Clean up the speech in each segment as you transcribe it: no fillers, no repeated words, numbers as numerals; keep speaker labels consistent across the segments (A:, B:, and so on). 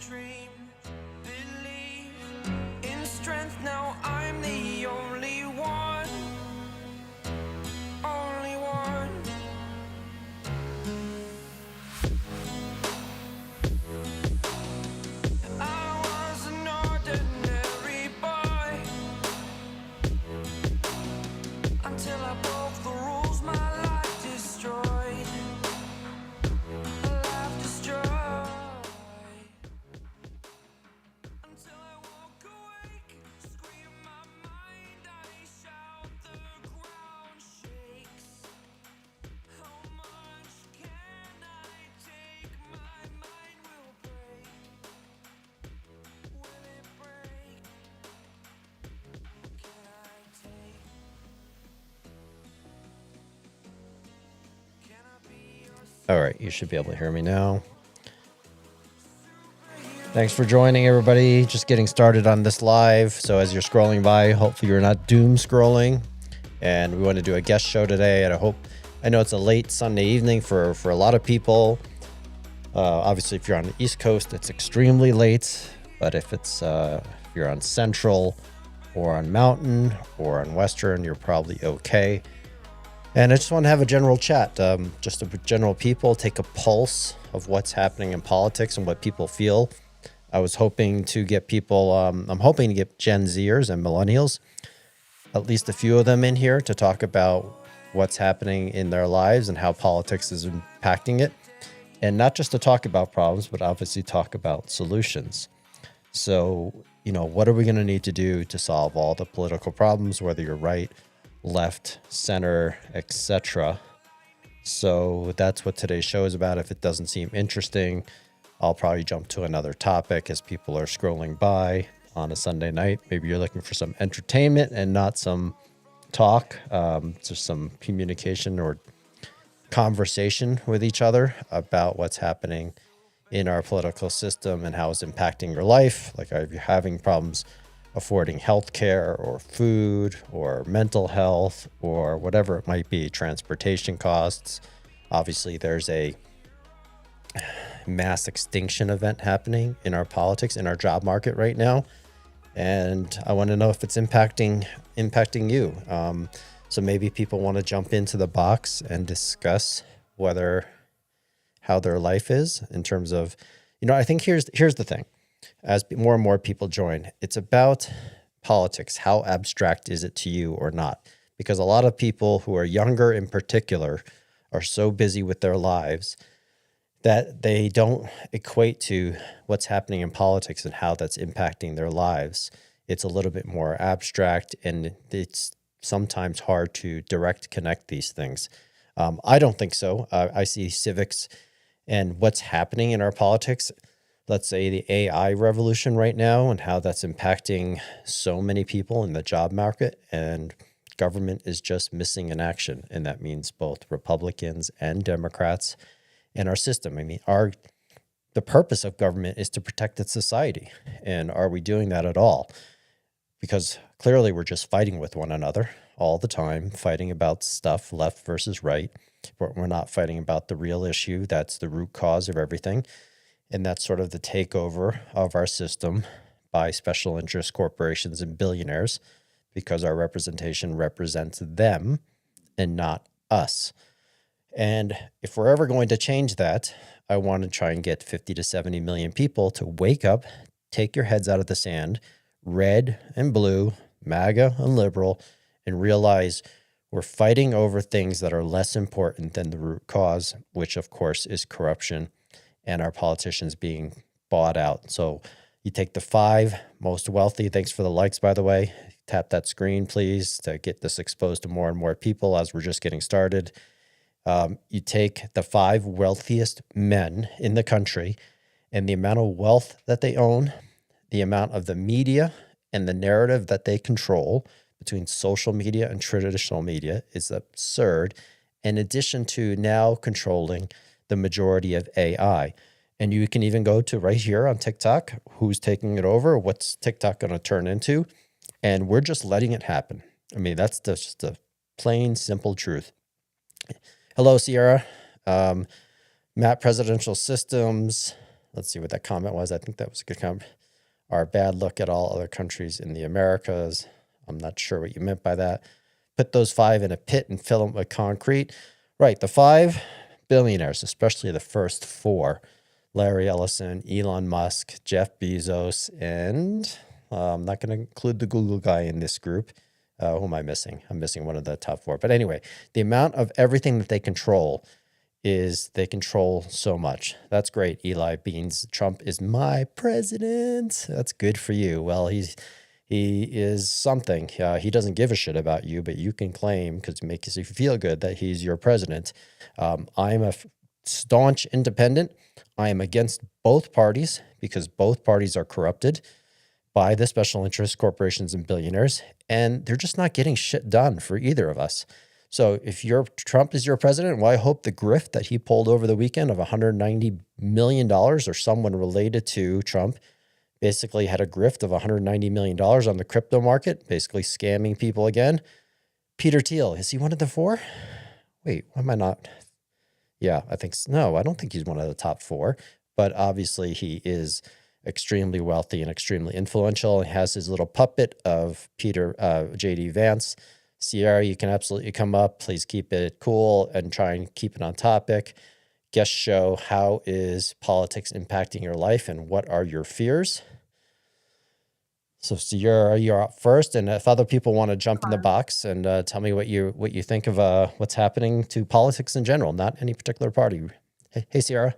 A: dream, believe in strength. Now I'm the only one, only one. I was an ordinary boy until I broke the rules. My life destroyed, life destroyed. Until I walk awake, scream my mind, I shout, the ground shakes. How much can I take? My mind will break. Will it break? Can I take? Can I be your
B: All right, you should be able to hear me now. Thanks for joining, everybody. Just getting started on this live. So as you're scrolling by, hopefully you're not doom scrolling. And we want to do a guest show today. And I know it's a late Sunday evening for a lot of people. Obviously, if you're on the East Coast, it's extremely late. But if you're on Central or on Mountain or on Western, you're probably okay. And I just want to have a general chat, just a general people, take a pulse of what's happening in politics and what people feel. I was hoping to get people, I'm hoping to get Gen Zers and millennials, at least a few of them in here to talk about what's happening in their lives and how politics is impacting it. And not just to talk about problems, but obviously talk about solutions. So, what are we going to need to do to solve all the political problems, whether you're right, left, center, etc. So that's what today's show is about. If it doesn't seem interesting, I'll probably jump to another topic as people are scrolling by on a Sunday night. Maybe you're looking for some entertainment and not some talk, just some communication or conversation with each other about what's happening in our political system and how it's impacting your life. Like, if you're having problems affording healthcare or food or mental health or whatever it might be, transportation costs. Obviously, there's a mass extinction event happening in our politics, in our job market right now. And I want to know if it's impacting you. So maybe people want to jump into the box and discuss how their life is in terms of, I think here's the thing. As more and more people join, it's about politics. How abstract is it to you or not? Because a lot of people who are younger in particular are so busy with their lives that they don't equate to what's happening in politics and how that's impacting their lives. It's a little bit more abstract, and it's sometimes hard to direct connect these things. I don't think so. I see civics and what's happening in our politics, let's say the AI revolution right now, and how that's impacting so many people in the job market, and government is just missing in action. And that means both Republicans and Democrats in our system. I mean, the purpose of government is to protect its society. And are we doing that at all? Because clearly we're just fighting with one another all the time, fighting about stuff left versus right. But we're not fighting about the real issue. That's the root cause of everything. And that's sort of the takeover of our system by special interest corporations and billionaires, because our representation represents them and not us. And if we're ever going to change that, I want to try and get 50 to 70 million people to wake up, take your heads out of the sand, red and blue, MAGA and liberal, and realize we're fighting over things that are less important than the root cause, which of course is corruption and our politicians being bought out. So you take the 5 most wealthy. Thanks for the likes, by the way. Tap that screen, please, to get this exposed to more and more people as we're just getting started. You take the 5 wealthiest men in the country and the amount of wealth that they own, the amount of the media and the narrative that they control between social media and traditional media is absurd, in addition to now controlling the majority of AI. And you can even go to right here on TikTok, who's taking it over, what's TikTok going to turn into, and we're just letting it happen. I mean, that's just the plain, simple truth. Hello, Sierra. Matt, Presidential Systems. let's see what that comment was. I think that was a good comment. Our bad look at all other countries in the Americas. I'm not sure what you meant by that. Put those 5 in a pit and fill them with concrete. Right, the 5 billionaires, especially the first 4, Larry Ellison, Elon Musk, Jeff Bezos, and I'm not going to include the Google guy in this group. Who am I missing? I'm missing one of the top 4. But anyway, the amount of everything that they control is they control so much. That's great, Eli Beans. Trump is my president. That's good for you. Well, he is something. He doesn't give a shit about you, but you can claim, because it makes you feel good, that he's your president. I'm a staunch independent. I am against both parties because both parties are corrupted by the special interest corporations and billionaires, and they're just not getting shit done for either of us. So if Trump is your president, well, I hope the grift that he pulled over the weekend of $190 million, or someone related to Trump basically had a grift of $190 million on the crypto market, basically scamming people again. Peter Thiel, is he one of the 4? Wait, why am I not? Yeah, I think so. No, I don't think he's one of the top 4, but obviously he is extremely wealthy and extremely influential. He has his little puppet of JD Vance. Sierra, you can absolutely come up. Please keep it cool and try and keep it on topic. Guest show, how is politics impacting your life and what are your fears? So Sierra, you're up first. And if other people want to jump in the box and tell me what you think of what's happening to politics in general, not any particular party. Hey, Sierra.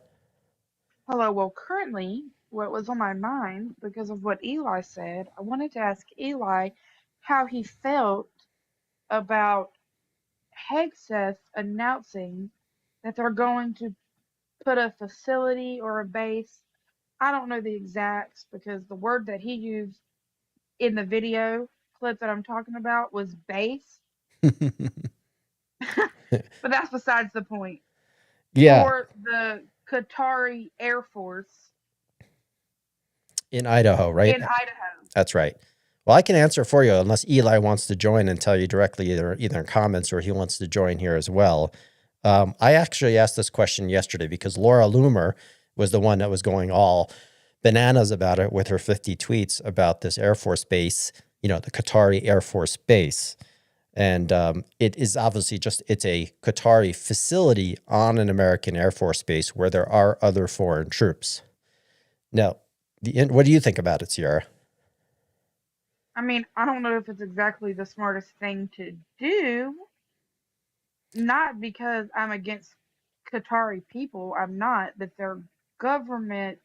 C: Hello. Well, currently, what was on my mind because of what Eli said, I wanted to ask Eli how he felt about Hegseth announcing that they're going to put a facility or a base. I don't know the exacts because the word that he used in the video clip that I'm talking about was base, but that's besides the point.
B: Yeah.
C: For the Qatari Air Force
B: in Idaho, right?
C: in Idaho.
B: That's right. Well, I can answer for you unless Eli wants to join and tell you directly, either in comments or he wants to join here as well. I actually asked this question yesterday because Laura Loomer was the one that was going all bananas about it with her 50 tweets about this Air Force base, the Qatari Air Force base. And it is obviously it's a Qatari facility on an American Air Force base where there are other foreign troops. Now, what do you think about it, Sierra?
C: I mean, I don't know if it's exactly the smartest thing to do. Not because I'm against Qatari people. I'm not, but their government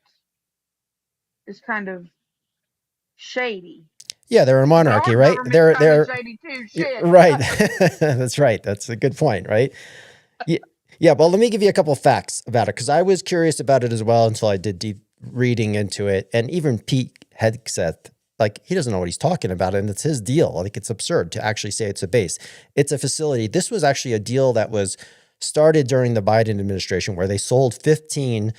C: is kind of shady.
B: Yeah, they're a monarchy, right? They're
C: shady too. Shit.
B: Right. That's right. That's a good point, right? Yeah. Well, let me give you a couple of facts about it because I was curious about it as well until I did deep reading into it. And even Pete Hegseth, he doesn't know what he's talking about, and it's his deal. It's absurd to actually say it's a base. It's a facility. This was actually a deal that was started during the Biden administration where they sold 15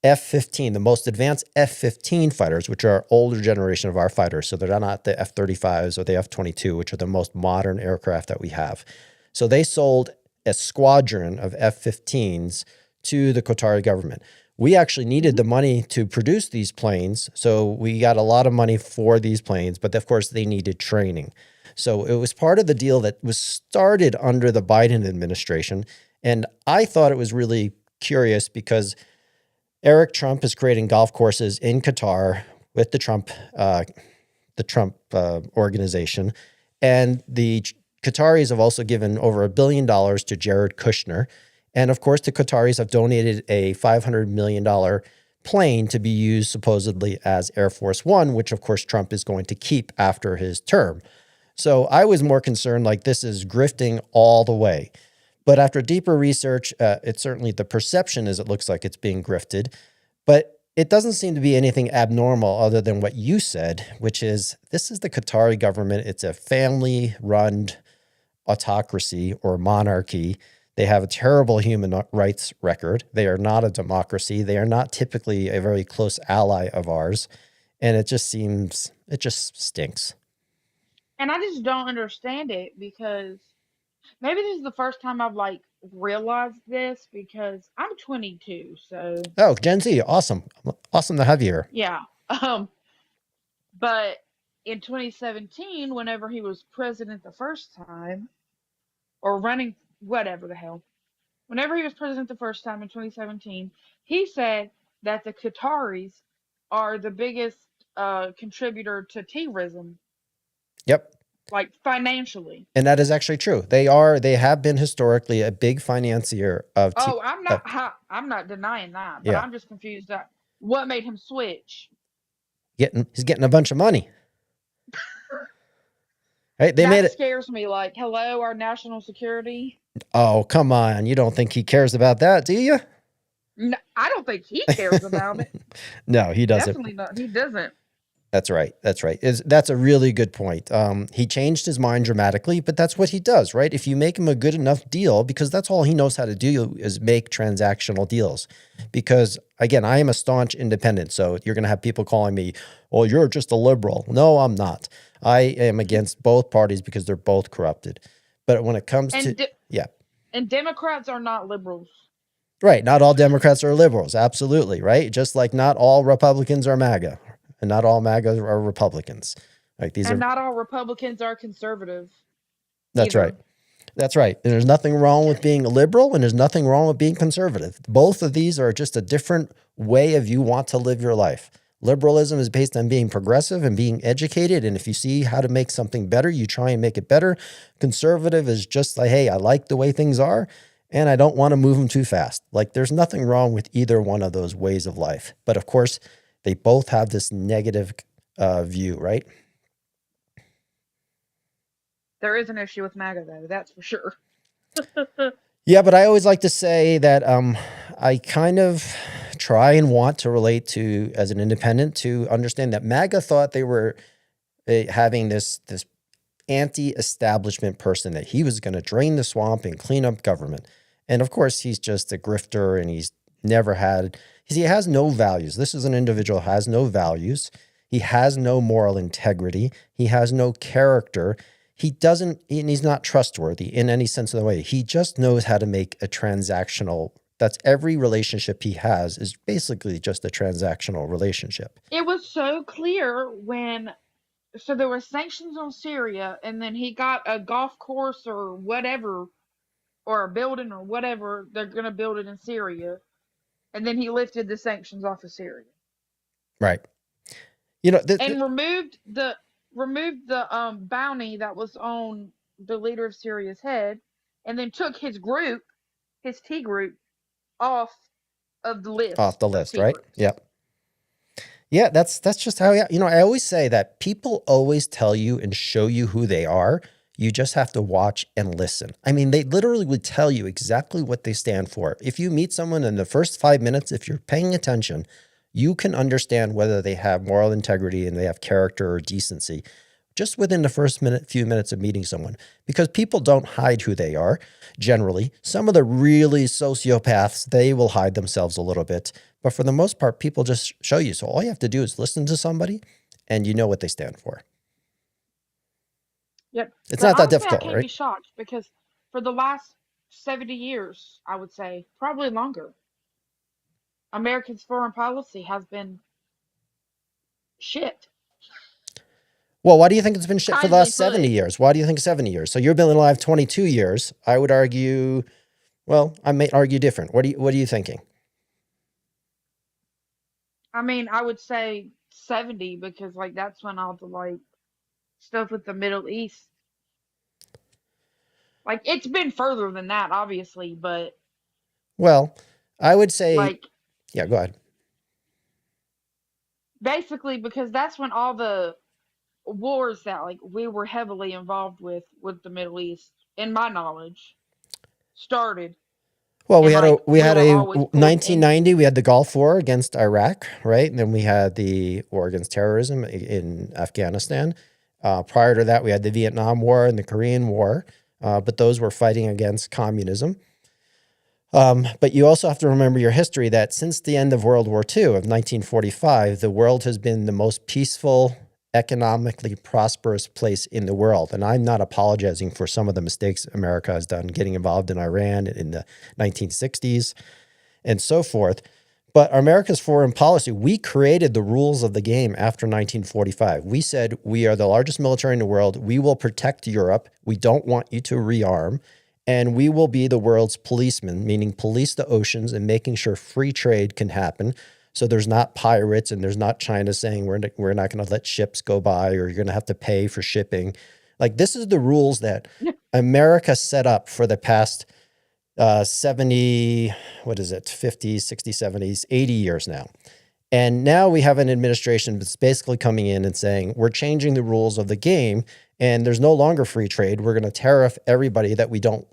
B: F-15, the most advanced F-15 fighters, which are older generation of our fighters. So they're not the F-35s or the F-22, which are the most modern aircraft that we have. So they sold a squadron of F-15s to the Qatari government. We actually needed the money to produce these planes. So we got a lot of money for these planes, but of course they needed training. So it was part of the deal that was started under the Biden administration. And I thought it was really curious because Eric Trump is creating golf courses in Qatar with the Trump organization. And the Qataris have also given over $1 billion to Jared Kushner. And of course, the Qataris have donated a $500 million plane to be used supposedly as Air Force One, which of course Trump is going to keep after his term. So I was more concerned this is grifting all the way. But after deeper research, it's certainly the perception is it looks like it's being grifted. But it doesn't seem to be anything abnormal other than what you said, which is this is the Qatari government. It's a family-run autocracy or monarchy. They have a terrible human rights record. They are not a democracy. They are not typically a very close ally of ours. And it just stinks.
C: And I just don't understand it because maybe this is the first time I've realize this because I'm 22, so
B: Oh, Gen Z, awesome, awesome to have you here.
C: yeah. Um, but in 2017, whenever he was president the first time, or running, whatever the hell, whenever he was president the first time in 2017, he said that the Qataris are the biggest contributor to terrorism,
B: Yep.
C: like financially.
B: And that is actually true. They have been historically a big financier of
C: Oh,
B: uh,
C: I'm not denying that, but
B: yeah,
C: I'm just confused at what made him switch.
B: he's getting a bunch of money. Right? They made
C: That
B: it.
C: scares me. Like, hello, our national security.
B: Oh, come on. You don't think he cares about that, do you?
C: No, I don't think he cares about it.
B: No, he doesn't.
C: Definitely not. He doesn't.
B: That's right. That's right. That's a really good point. He changed his mind dramatically, but that's what he does, right? If you make him a good enough deal, because that's all he knows how to do is make transactional deals. Because again, I am a staunch independent, so you're going to have people calling me, "Well, you're just a liberal." No, I'm not. I am against both parties because they're both corrupted. But when it comes to, yeah,
C: And Democrats are not liberals.
B: right, not all Democrats are liberals, absolutely, right? Just like not all Republicans are MAGA. And not all MAGA are Republicans. Like these
C: And
B: are
C: not all Republicans are conservative.
B: That's
C: Either.
B: right. That's right. And there's nothing wrong with being a liberal and there's nothing wrong with being conservative. Both of these are just a different way of you want to live your life. Liberalism is based on being progressive and being educated. And if you see how to make something better, you try and make it better. Conservative is just like, hey, I like the way things are and I don't want to move them too fast. Like there's nothing wrong with either one of those ways of life. But of course, they both have this negative view, right?
C: There is an issue with MAGA, though. That's for sure.
B: Yeah, but I always like to say that I kind of try and want to relate to, as an independent, to understand that MAGA thought they were having this anti-establishment person, that he was going to drain the swamp and clean up government. And of course, he's just a grifter and he's never had, he has no values. This is an individual who has no values. He has no moral integrity. He has no character. He doesn't, and he's not trustworthy in any sense of the way. He just knows how to make a transactional, that's every relationship he has is basically just a transactional relationship.
C: It was so clear when, so there were sanctions on Syria, and then he got a golf course or whatever, or a building or whatever, they're going to build it in Syria. And then he lifted the sanctions off of Syria.
B: Right. You know,
C: and removed the bounty that was on the leader of Syria's head, and then took his group, his T group, off of the list.
B: Off the list, right? Yep. Yeah, that's just how, you know, I always say that people always tell you and show you who they are. You just have to watch and listen. I mean, they literally would tell you exactly what they stand for. If you meet someone in the first 5 minutes, if you're paying attention, you can understand whether they have moral integrity and they have character or decency just within the first few minutes of meeting someone, because people don't hide who they are. Generally, some of the really sociopaths, they will hide themselves a little bit, but for the most part, people just show you. So all you have to do is listen to somebody and you know what they stand for.
C: Yep.
B: It's not that difficult,
C: I can't
B: right?
C: be shocked because for the last 70 years, I would say, probably longer, America's foreign policy has been shit.
B: Well, why do you think it's been shit for the last
C: Kindly
B: 70
C: put.
B: years? Why do you think 70 years? So you've been alive 22 years. I would argue, well, I may argue different. What are you thinking?
C: I mean, I would say 70 because like that's when all the like stuff with the Middle East. Like it's been further than that, obviously, but
B: Well, I would say,
C: like
B: yeah, go ahead.
C: basically because that's when all the wars that like we were heavily involved with the Middle East, in my knowledge, started.
B: Well, we
C: And,
B: had
C: like,
B: we had
C: were
B: a
C: always pulled
B: 1990, we had the Gulf War against Iraq, right? And then we had the war against terrorism in Afghanistan. Prior to that, we had the Vietnam War and the Korean War, but those were fighting against communism. But you also have to remember your history, that since the end of World War II of 1945, the world has been the most peaceful economically prosperous place in the world. And I'm not apologizing for some of the mistakes America has done getting involved in Iran in the 1960s and so forth. But America's foreign policy, we created the rules of the game after 1945. We said, we are the largest military in the world. We will protect Europe. We don't want you to rearm. And we will be the world's policemen, meaning police the oceans and making sure free trade can happen. So there's not pirates and there's not China saying we're not going to let ships go by or you're going to have to pay for shipping. Like, this is the rules that America set up for the past 70, what is it, 50s, 60s, 70s, 80 years now. And now we have an administration that's basically coming in and saying, we're changing the rules of the game and there's no longer free trade. We're going to tariff everybody that we don't,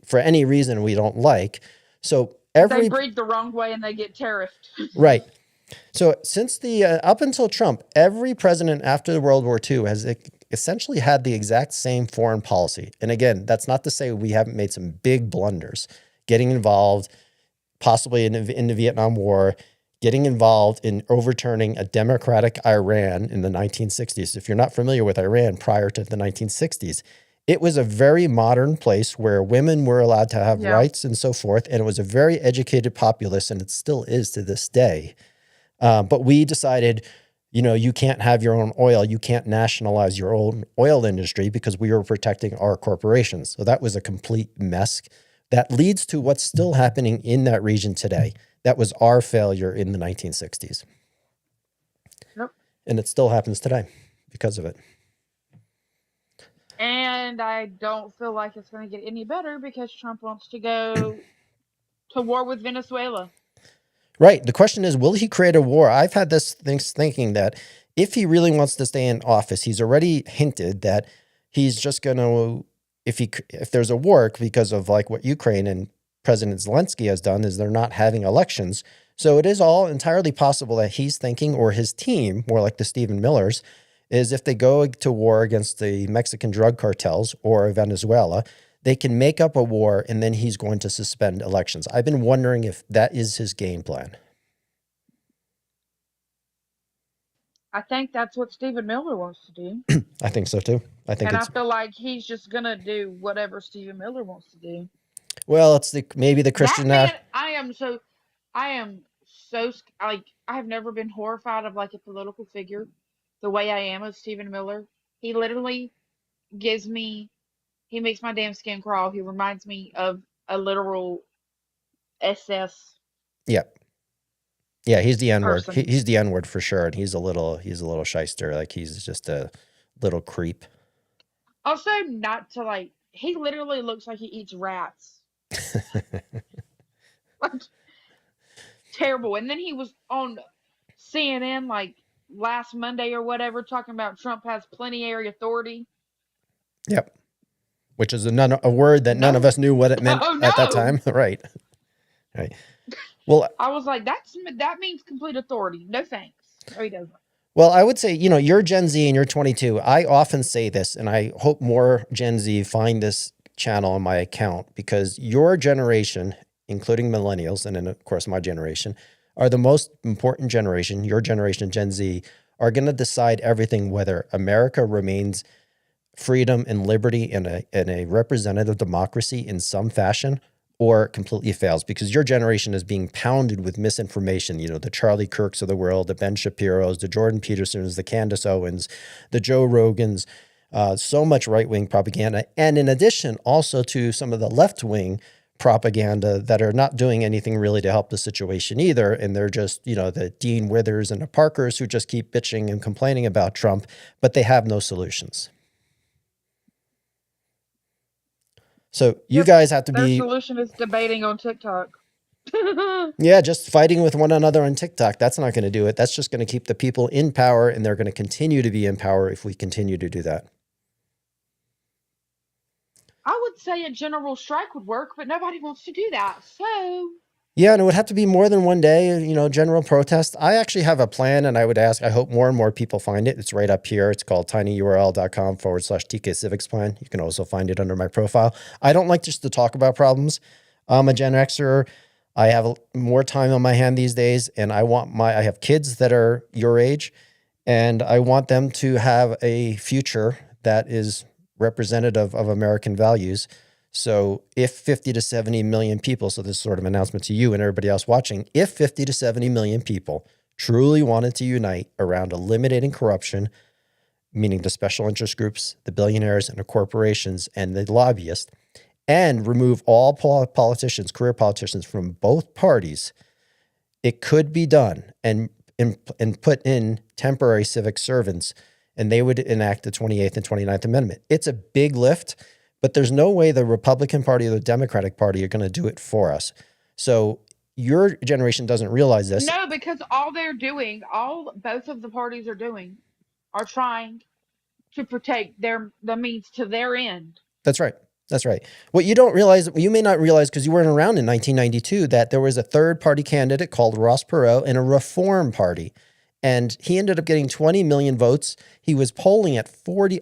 B: for any reason we don't like. So
C: They breathe the wrong way and they get tariffed.
B: Right. So since up until Trump, every president after World War II has essentially had the exact same foreign policy. And again, that's not to say we haven't made some big blunders, getting involved possibly in the Vietnam War, getting involved in overturning a democratic Iran in the 1960s. If you're not familiar with Iran prior to the 1960s, it was a very modern place where women were allowed to have rights and so forth. And it was a very educated populace, and it still is to this day. But we decided, you can't have your own oil. You can't nationalize your own oil industry because we were protecting our corporations. So that was a complete mess. That leads to what's still happening in that region today. That was our failure in the 1960s.
C: Yep.
B: And it still happens today because of it.
C: And I don't feel like it's going to get any better because Trump wants to go to war with Venezuela.
B: Right. The question is, will he create a war? I've had this thinking that if he really wants to stay in office, he's already hinted that he's just going to, if there's a war, because of like what Ukraine and President Zelensky has done, is they're not having elections. So it is all entirely possible that he's thinking, or his team, more like the Stephen Millers, is if they go to war against the Mexican drug cartels or Venezuela, they can make up a war and then he's going to suspend elections. I've been wondering if that is his game plan.
C: I think that's what Stephen Miller wants to do.
B: I think so too. I
C: feel like he's just going to do whatever Stephen Miller wants to do.
B: Well, it's maybe the Christian.
C: That man, I am so like, I have never been horrified of like a political figure the way I am of Stephen Miller. He literally he makes my damn skin crawl. He reminds me of a literal SS.
B: Yeah. Yeah, he's the N-word. He's the N-word for sure, and he's a little shyster. Like, he's just a little creep.
C: Also, not to like, he literally looks like he eats rats. Like, terrible. And then he was on CNN like last Monday or whatever, talking about Trump has plenary authority.
B: Yep. Which is a word that none of us knew what it meant at that time. Right. Right. Well,
C: I was like, that means complete authority. No thanks. No, he doesn't.
B: Well, I would say, you're Gen Z and you're 22. I often say this, and I hope more Gen Z find this channel on my account, because your generation, including millennials, and then of course my generation, are the most important generation. Your generation, Gen Z, are going to decide everything, whether America remains freedom and liberty in a representative democracy in some fashion, or completely fails, because your generation is being pounded with misinformation. The Charlie Kirks of the world, the Ben Shapiros, the Jordan Petersons, the Candace Owens, the Joe Rogans, so much right-wing propaganda. And in addition, also to some of the left-wing propaganda that are not doing anything really to help the situation either. And they're just, the Dean Withers and the Parkers who just keep bitching and complaining about Trump, but they have no solutions. So you guys have to be...
C: Their solution is debating on TikTok.
B: Yeah, just fighting with one another on TikTok. That's not going to do it. That's just going to keep the people in power, and they're going to continue to be in power if we continue to do that.
C: I would say a general strike would work, but nobody wants to do that. So...
B: Yeah, and it would have to be more than one day, general protest. I actually have a plan, and I hope more and more people find it. It's right up here. It's called tinyurl.com/TK Civics Plan. You can also find it under my profile. I don't like just to talk about problems. I'm a Gen Xer. I have more time on my hand these days, and I have kids that are your age, And I want them to have a future that is representative of American values. So if 50 to 70 million people, so this is sort of an announcement to you and everybody else watching, if 50 to 70 million people truly wanted to unite around eliminating corruption, meaning the special interest groups, the billionaires and the corporations and the lobbyists, and remove all politicians, career politicians from both parties, it could be done and put in temporary civic servants, and they would enact the 28th and 29th Amendment. It's a big lift, but there's no way the Republican Party or the Democratic Party are going to do it for us. So your generation doesn't realize this.
C: No, because all they're doing, both of the parties are doing, are trying to protect the means to their end.
B: That's right. That's right. What you don't realize, you may not realize because you weren't around in 1992, that there was a third party candidate called Ross Perot in a Reform Party. And he ended up getting 20 million votes. He was polling at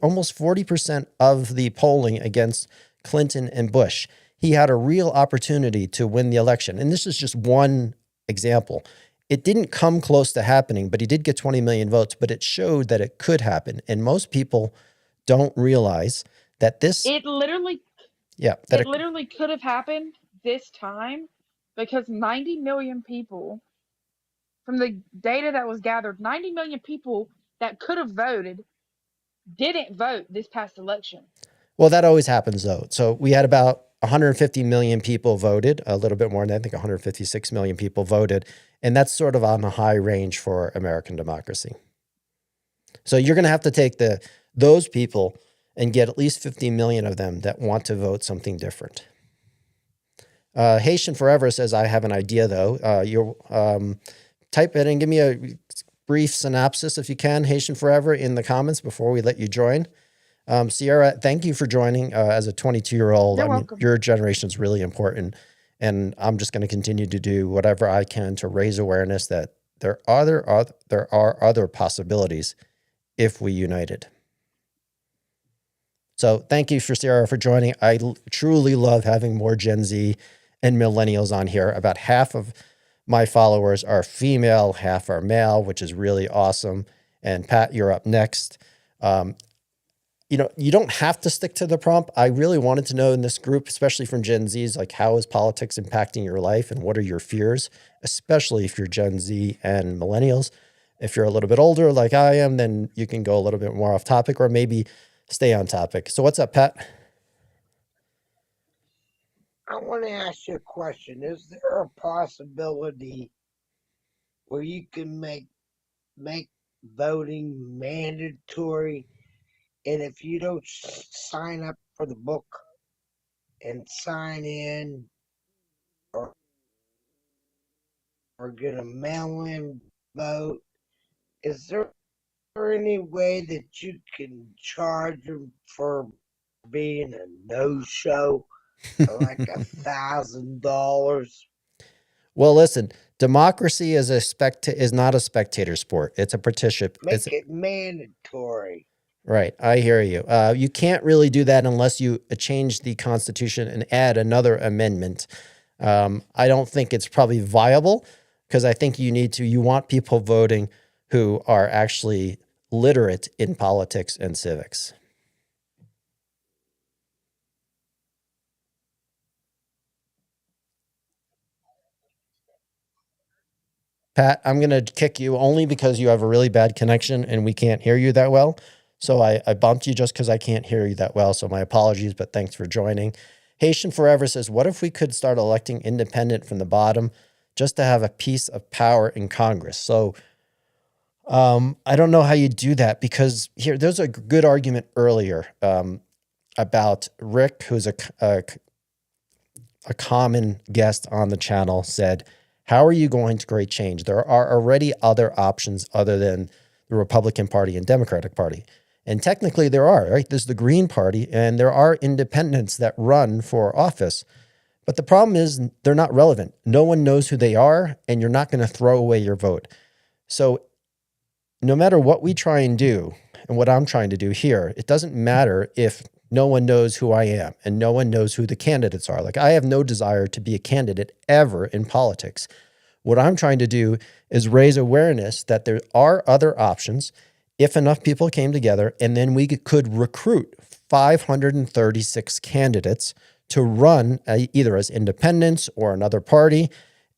B: almost 40% of the polling against Clinton and Bush. He had a real opportunity to win the election. And this is just one example. It didn't come close to happening, but he did get 20 million votes, but it showed that it could happen. And most people don't realize that this...
C: It literally could have happened this time because 90 million people, from the data that was gathered, 90 million people that could have voted didn't vote this past election.
B: Well, that always happens, though. So we had about 150 million people voted, a little bit more than I think 156 million people voted. And that's sort of on a high range for American democracy. So you're going to have to take those people and get at least 50 million of them that want to vote something different. Haitian Forever says, I have an idea, though. Type it and give me a brief synopsis, if you can, Haitian Forever, in the comments before we let you join. Sierra, thank you for joining as a 22-year-old.
C: You're welcome.
B: Your generation is really important. And I'm just going to continue to do whatever I can to raise awareness that there are other possibilities if we united. So thank you, Sierra, for joining. I truly love having more Gen Z and millennials on here. About half of my followers are female, half are male, which is really awesome. And Pat, you're up next. You don't have to stick to the prompt. I really wanted to know in this group, especially from Gen Zs, like how is politics impacting your life and what are your fears, especially if you're Gen Z and millennials. If you're a little bit older like I am, then you can go a little bit more off topic or maybe stay on topic. So what's up, Pat?
D: I want to ask you a question. Is there a possibility where you can make voting mandatory, and if you don't sign up for the book and sign in or get a mail-in vote, is there any way that you can charge them for being a no-show, like $1,000?
B: Well, listen, democracy is not a spectator sport. It's a participant.
D: Make it mandatory.
B: Right. I hear you. You can't really do that unless you change the Constitution and add another amendment. I don't think it's probably viable because I think you want people voting who are actually literate in politics and civics. Pat, I'm going to kick you only because you have a really bad connection and we can't hear you that well. So I bumped you just because I can't hear you that well. So my apologies, but thanks for joining. Haitian Forever says, what if we could start electing independent from the bottom just to have a piece of power in Congress? So I don't know how you do that because there's a good argument earlier about Rick, who's a common guest on the channel, said, how are you going to create change? There are already other options other than the Republican Party and Democratic Party. And technically there are, right? There's the Green Party and there are independents that run for office. But the problem is they're not relevant. No one knows who they are and you're not going to throw away your vote. So no matter what we try and do and what I'm trying to do here, it doesn't matter if no one knows who I am and no one knows who the candidates are. Like I have no desire to be a candidate ever in politics. What I'm trying to do is raise awareness that there are other options if enough people came together, and then we could recruit 536 candidates to run either as independents or another party,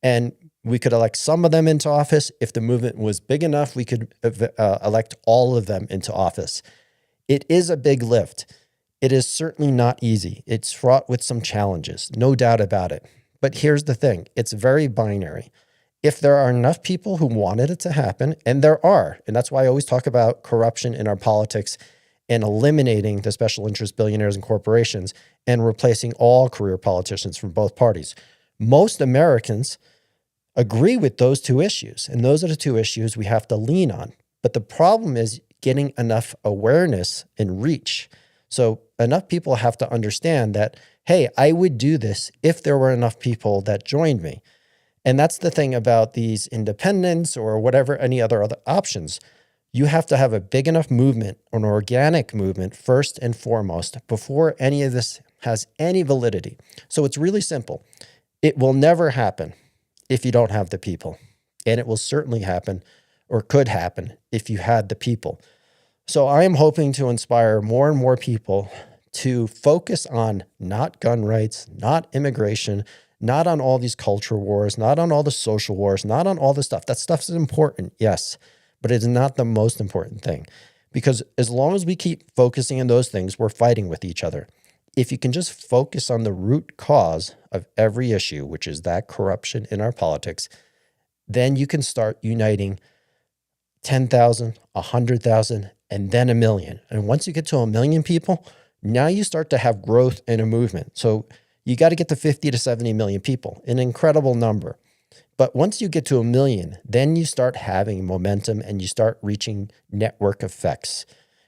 B: and we could elect some of them into office. If the movement was big enough, we could elect all of them into office. It is a big lift. It is certainly not easy. It's fraught with some challenges, no doubt about it. But here's the thing. It's very binary. If there are enough people who wanted it to happen, and there are, and that's why I always talk about corruption in our politics and eliminating the special interest billionaires and corporations and replacing all career politicians from both parties. Most Americans agree with those two issues, and those are the two issues we have to lean on. But the problem is getting enough awareness and reach. So enough people have to understand that, hey, I would do this if there were enough people that joined me. And that's the thing about these independents or whatever, any other options. You have to have a big enough movement, an organic movement, first and foremost, before any of this has any validity. So it's really simple. It will never happen if you don't have the people. And it will certainly happen, or could happen, if you had the people. So I am hoping to inspire more and more people to focus on not gun rights, not immigration, not on all these culture wars, not on all the social wars, not on all the stuff. That stuff is important, yes, but it is not the most important thing. Because as long as we keep focusing on those things, we're fighting with each other. If you can just focus on the root cause of every issue, which is that corruption in our politics, then you can start uniting 10,000, 100,000, and then 1 million. And once you get to 1 million people, now you start to have growth in a movement. So you got to get to 50 to 70 million people, an incredible number. But once you get to 1 million, then you start having momentum and you start reaching network effects.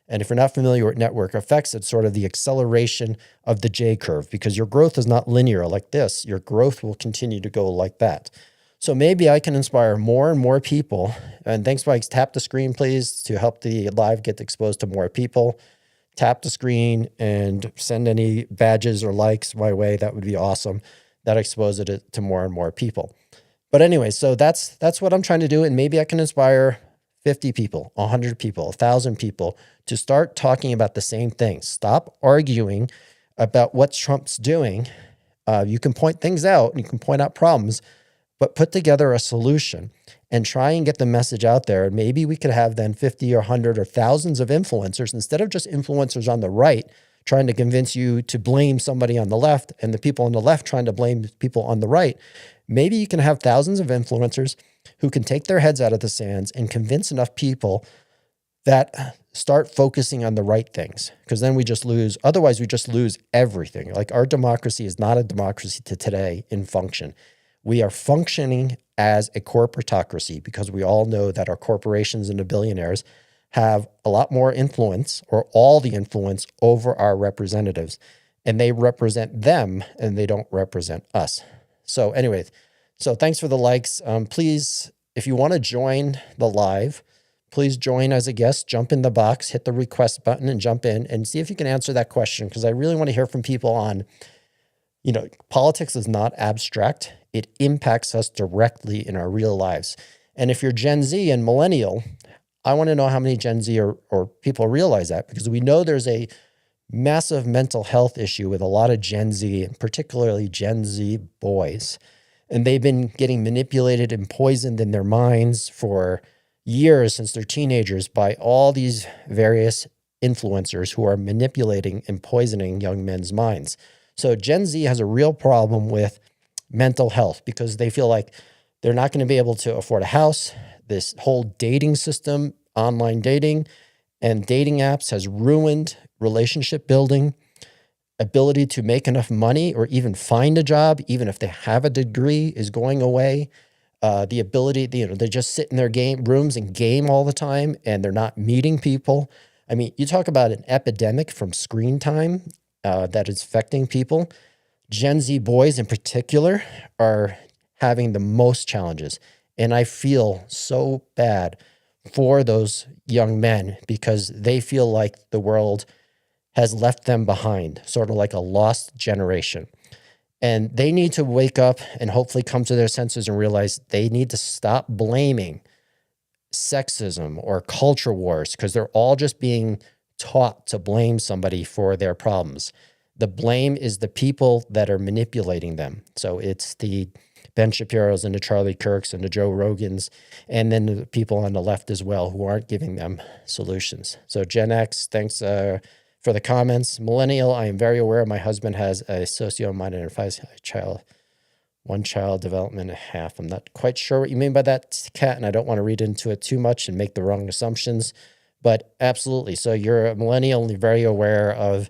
B: And if you're not familiar with network effects, it's sort of the acceleration of the J curve, because your growth is not linear like this. Your growth will continue to go like that. So maybe I can inspire more and more people. And thanks, Mike. Tap the screen, please, to help the live get exposed to more people. Tap the screen and send any badges or likes my way. That would be awesome. That exposes it to more and more people. But anyway, so that's what I'm trying to do. And maybe I can inspire 50 people, 100 people, 1,000 people to start talking about the same thing. Stop arguing about what Trump's doing. You can point things out and you can point out problems, but put together a solution and try and get the message out there. And maybe we could have then 50 or 100 or thousands of influencers, instead of just influencers on the right trying to convince you to blame somebody on the left and the people on the left trying to blame people on the right. Maybe you can have thousands of influencers who can take their heads out of the sands and convince enough people that start focusing on the right things, because then we just lose. Otherwise, we just lose everything. Like, our democracy is not a democracy to today in function. We are functioning as a corporatocracy because we all know that our corporations and the billionaires have a lot more influence, or all the influence, over our representatives, and they represent them and they don't represent us. So anyway, so thanks for the likes. Please, if you want to join the live, please join as a guest, jump in the box, hit the request button and jump in and see if you can answer that question. Because I really want to hear from people on, politics is not abstract. It impacts us directly in our real lives. And if you're Gen Z and millennial, I want to know how many Gen Z or people realize that, because we know there's a massive mental health issue with a lot of Gen Z, and particularly Gen Z boys. And they've been getting manipulated and poisoned in their minds for years, since they're teenagers, by all these various influencers who are manipulating and poisoning young men's minds. So Gen Z has a real problem with mental health because they feel like they're not going to be able to afford a house. This whole dating system, online dating and dating apps, has ruined relationship building, ability to make enough money or even find a job, even if they have a degree, is going away. The ability, they just sit in their game rooms and game all the time, and they're not meeting people. I mean, you talk about an epidemic from screen time that is affecting people. Gen Z boys in particular are having the most challenges. And I feel so bad for those young men because they feel like the world has left them behind, sort of like a lost generation. And they need to wake up and hopefully come to their senses and realize they need to stop blaming sexism or culture wars, because they're all just being taught to blame somebody for their problems. The blame is the people that are manipulating them. So it's the Ben Shapiro's and the Charlie Kirks and the Joe Rogans, and then the people on the left as well who aren't giving them solutions. So Gen X, thanks for the comments. Millennial, I am very aware my husband has a socio-minded child, one child development and a half. I'm not quite sure what you mean by that, Kat, and I don't want to read into it too much and make the wrong assumptions, but absolutely. So you're a millennial and very aware of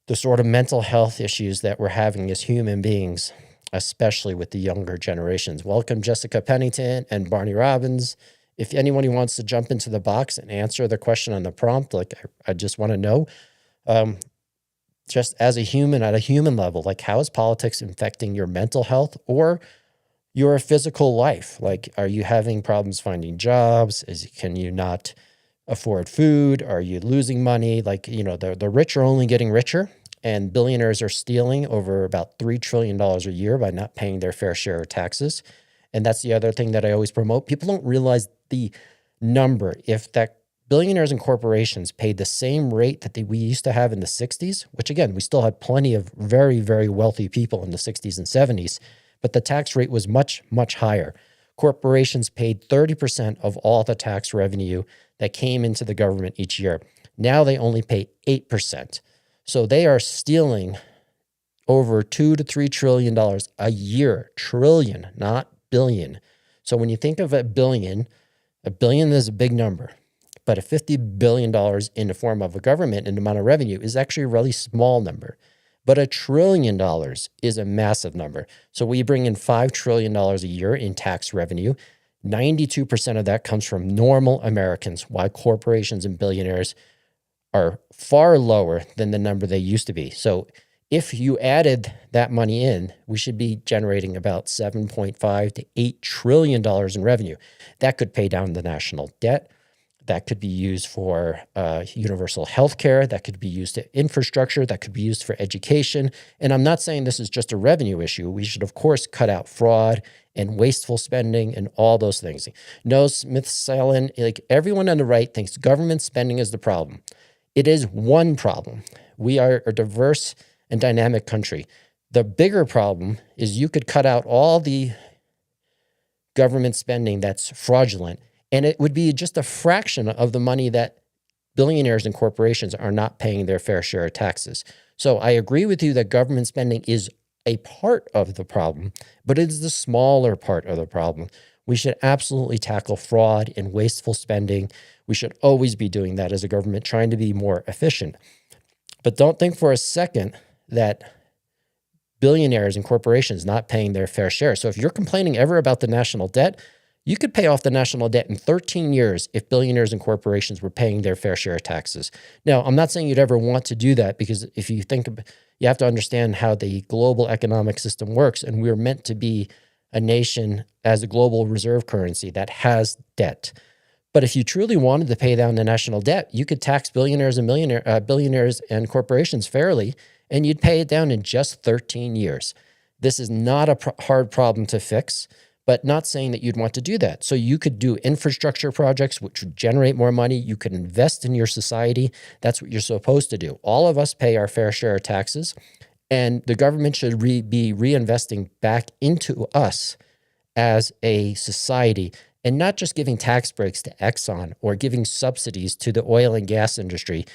B: the sort of mental health issues that we're having as human beings, especially with the younger generations. Welcome, Jessica Pennington and Barney Robbins. If anyone who wants to jump into the box and answer the question on the prompt, like I just want to know, just as a human, at a human level, like how is politics affecting your mental health or your physical life? Like, are you having problems finding jobs? Can you not afford food? Are you losing money? Like, you know, the rich are only getting richer, and billionaires are stealing over about $3 trillion a year by not paying their fair share of taxes. And that's the other thing that I always promote. People don't realize the number. If that billionaires and corporations paid the same rate that we used to have in the 60s, which again, we still had plenty of very, very wealthy people in the 60s and 70s, but the tax rate was much, much higher. Corporations paid 30% of all the tax revenue that came into the government each year. Now they only pay 8%. So they are stealing over $2 to $3 trillion a year. Trillion, not billion. So when you think of a billion is a big number, but a $50 billion in the form of a government and amount of revenue is actually a really small number. But $1 trillion is a massive number. So we bring in $5 trillion a year in tax revenue. 92% of that comes from normal Americans, while corporations and billionaires are far lower than the number they used to be. So if you added that money in, we should be generating about $7.5 to $8 trillion in revenue. That could pay down the national debt. That could be used for universal health care. That could be used to infrastructure. That could be used for education. And I'm not saying this is just a revenue issue. We should, of course, cut out fraud and wasteful spending and all those things. No, Smith-Salen, like everyone on the right thinks government spending is the problem. It is one problem. We are a diverse and dynamic country. The bigger problem is you could cut out all the government spending that's fraudulent, and it would be just a fraction of the money that billionaires and corporations are not paying their fair share of taxes. So I agree with you that government spending is a part of the problem, but it is the smaller part of the problem. We should absolutely tackle fraud and wasteful spending. We should always be doing that as a government, trying to be more efficient. But don't think for a second that billionaires and corporations not paying their fair share. So if you're complaining ever about the national debt, you could pay off the national debt in 13 years if billionaires and corporations were paying their fair share of taxes. Now, I'm not saying you'd ever want to do that, because if you think, you have to understand how the global economic system works, and we're meant to be a nation as a global reserve currency that has debt. But if you truly wanted to pay down the national debt, you could tax billionaires and corporations fairly, and you'd pay it down in just 13 years. This is not a hard problem to fix, but not saying that you'd want to do that. So you could do infrastructure projects, which would generate more money. You could invest in your society. That's what you're supposed to do. All of us pay our fair share of taxes, and the government should be reinvesting back into us as a society, and not just giving tax breaks to Exxon or giving subsidies to the oil and gas industry.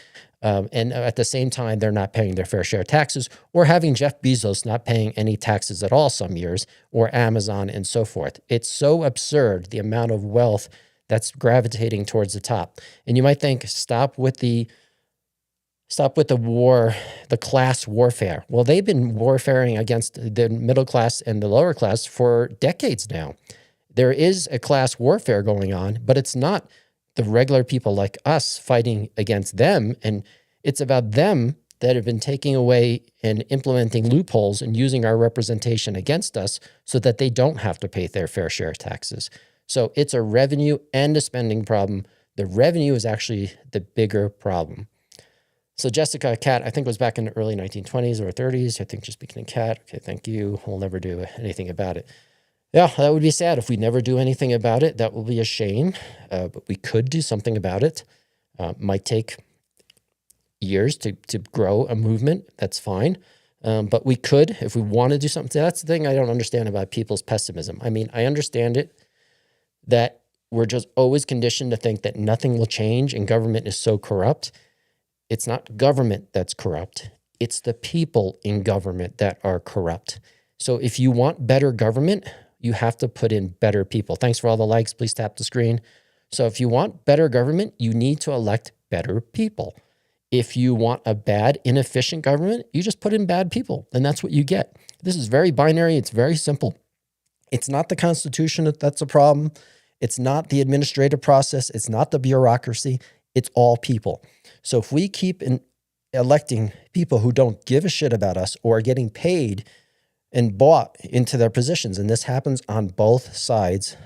B: And at the same time, they're not paying their fair share of taxes, or having Jeff Bezos not paying any taxes at all some years, or Amazon and so forth. It's so absurd, the amount of wealth that's gravitating towards the top. And you might think, stop with the war, the class warfare. Well, they've been warfaring against the middle class and the lower class for decades now. There is a class warfare going on, but it's not the regular people like us fighting against them. And it's about them that have been taking away and implementing loopholes and using our representation against us so that they don't have to pay their fair share of taxes. So it's a revenue and a spending problem. The revenue is actually the bigger problem. So Jessica Cat, I think was back in the early 1920s or 30s. I think just speaking cat. Okay, thank you. We'll never do anything about it. Yeah, that would be sad if we never do anything about it. That will be a shame, but we could do something about it. Might take years to grow a movement. That's fine. But we could, if we want to do something. That's the thing I don't understand about people's pessimism. I mean, I understand it that we're just always conditioned to think that nothing will change and government is so corrupt. It's not government that's corrupt. It's the people in government that are corrupt. So if you want better government, you have to put in better people. Thanks for all the likes. Please tap the screen. So if you want better government, you need to elect better people. If you want a bad, inefficient government, you just put in bad people, and that's what you get. This is very binary. It's very simple. It's not the Constitution that's a problem. It's not the administrative process. It's not the bureaucracy. It's all people. So if we keep electing people who don't give a shit about us or are getting paid and bought into their positions, and this happens on both sides,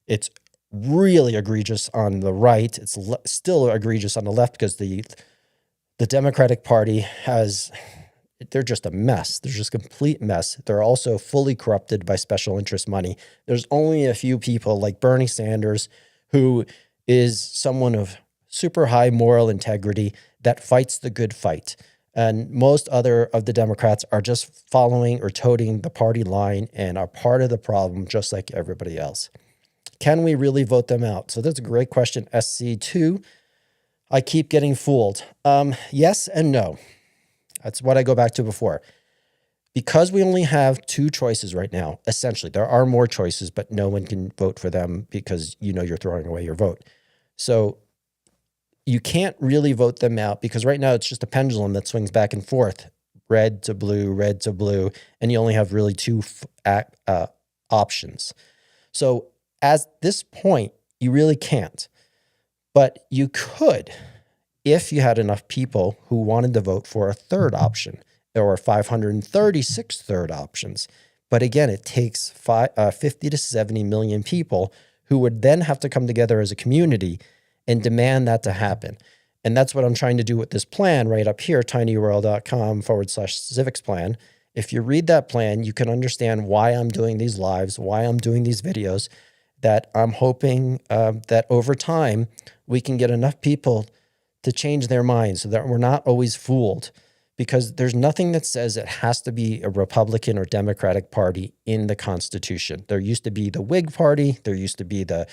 B: it's really egregious on the right. It's still egregious on the left because the Democratic Party they're just a mess. They're just a complete mess. They're also fully corrupted by special interest money. There's only a few people like Bernie Sanders, who is someone of super high moral integrity that fights the good fight. And most other of the Democrats are just following or toting the party line and are part of the problem, just like everybody else. Can we really vote them out? So that's a great question, SC2. I keep getting fooled. Yes and no. That's what I go back to before. Because we only have two choices right now, essentially, there are more choices, but no one can vote for them because you're throwing away your vote. So you can't really vote them out because right now it's just a pendulum that swings back and forth, red to blue, and you only have really two options. So at this point, you really can't. But you could, if you had enough people who wanted to vote for a third option. There were 536 third options. But again, it takes 50 to 70 million people who would then have to come together as a community and demand that to happen. And that's what I'm trying to do with this plan right up here, tinyurl.com/civics plan. If you read that plan, you can understand why I'm doing these lives, why I'm doing these videos, that I'm hoping that over time we can get enough people to change their minds so that we're not always fooled, because there's nothing that says it has to be a Republican or Democratic party in the Constitution. There used to be the Whig Party. There used to be the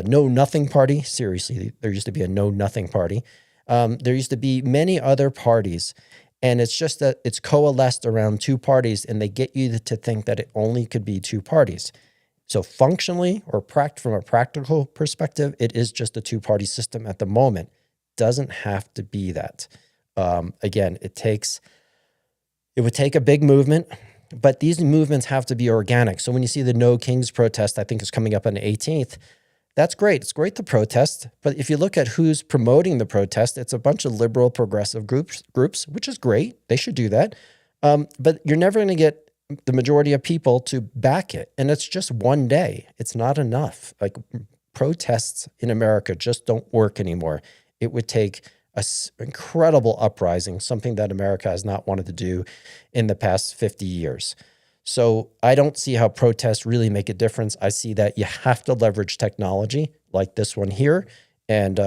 B: Know Nothing Party. Seriously, there used to be a Know Nothing Party. There used to be many other parties, and it's just that it's coalesced around two parties, and they get you to think that it only could be two parties. So functionally or from a practical perspective, it is just a two-party system at the moment. Doesn't have to be that. Again, it would take a big movement, but these movements have to be organic. So when you see the No Kings protest, I think is coming up on the 18th, that's great. It's great to protest, but if you look at who's promoting the protest, it's a bunch of liberal progressive groups, which is great. They should do that. But you're never going to get the majority of people to back it. And it's just one day. It's not enough. Like, protests in America just don't work anymore. It would take an incredible uprising, something that America has not wanted to do in the past 50 years. So I don't see how protests really make a difference. I see that you have to leverage technology like this one here. And,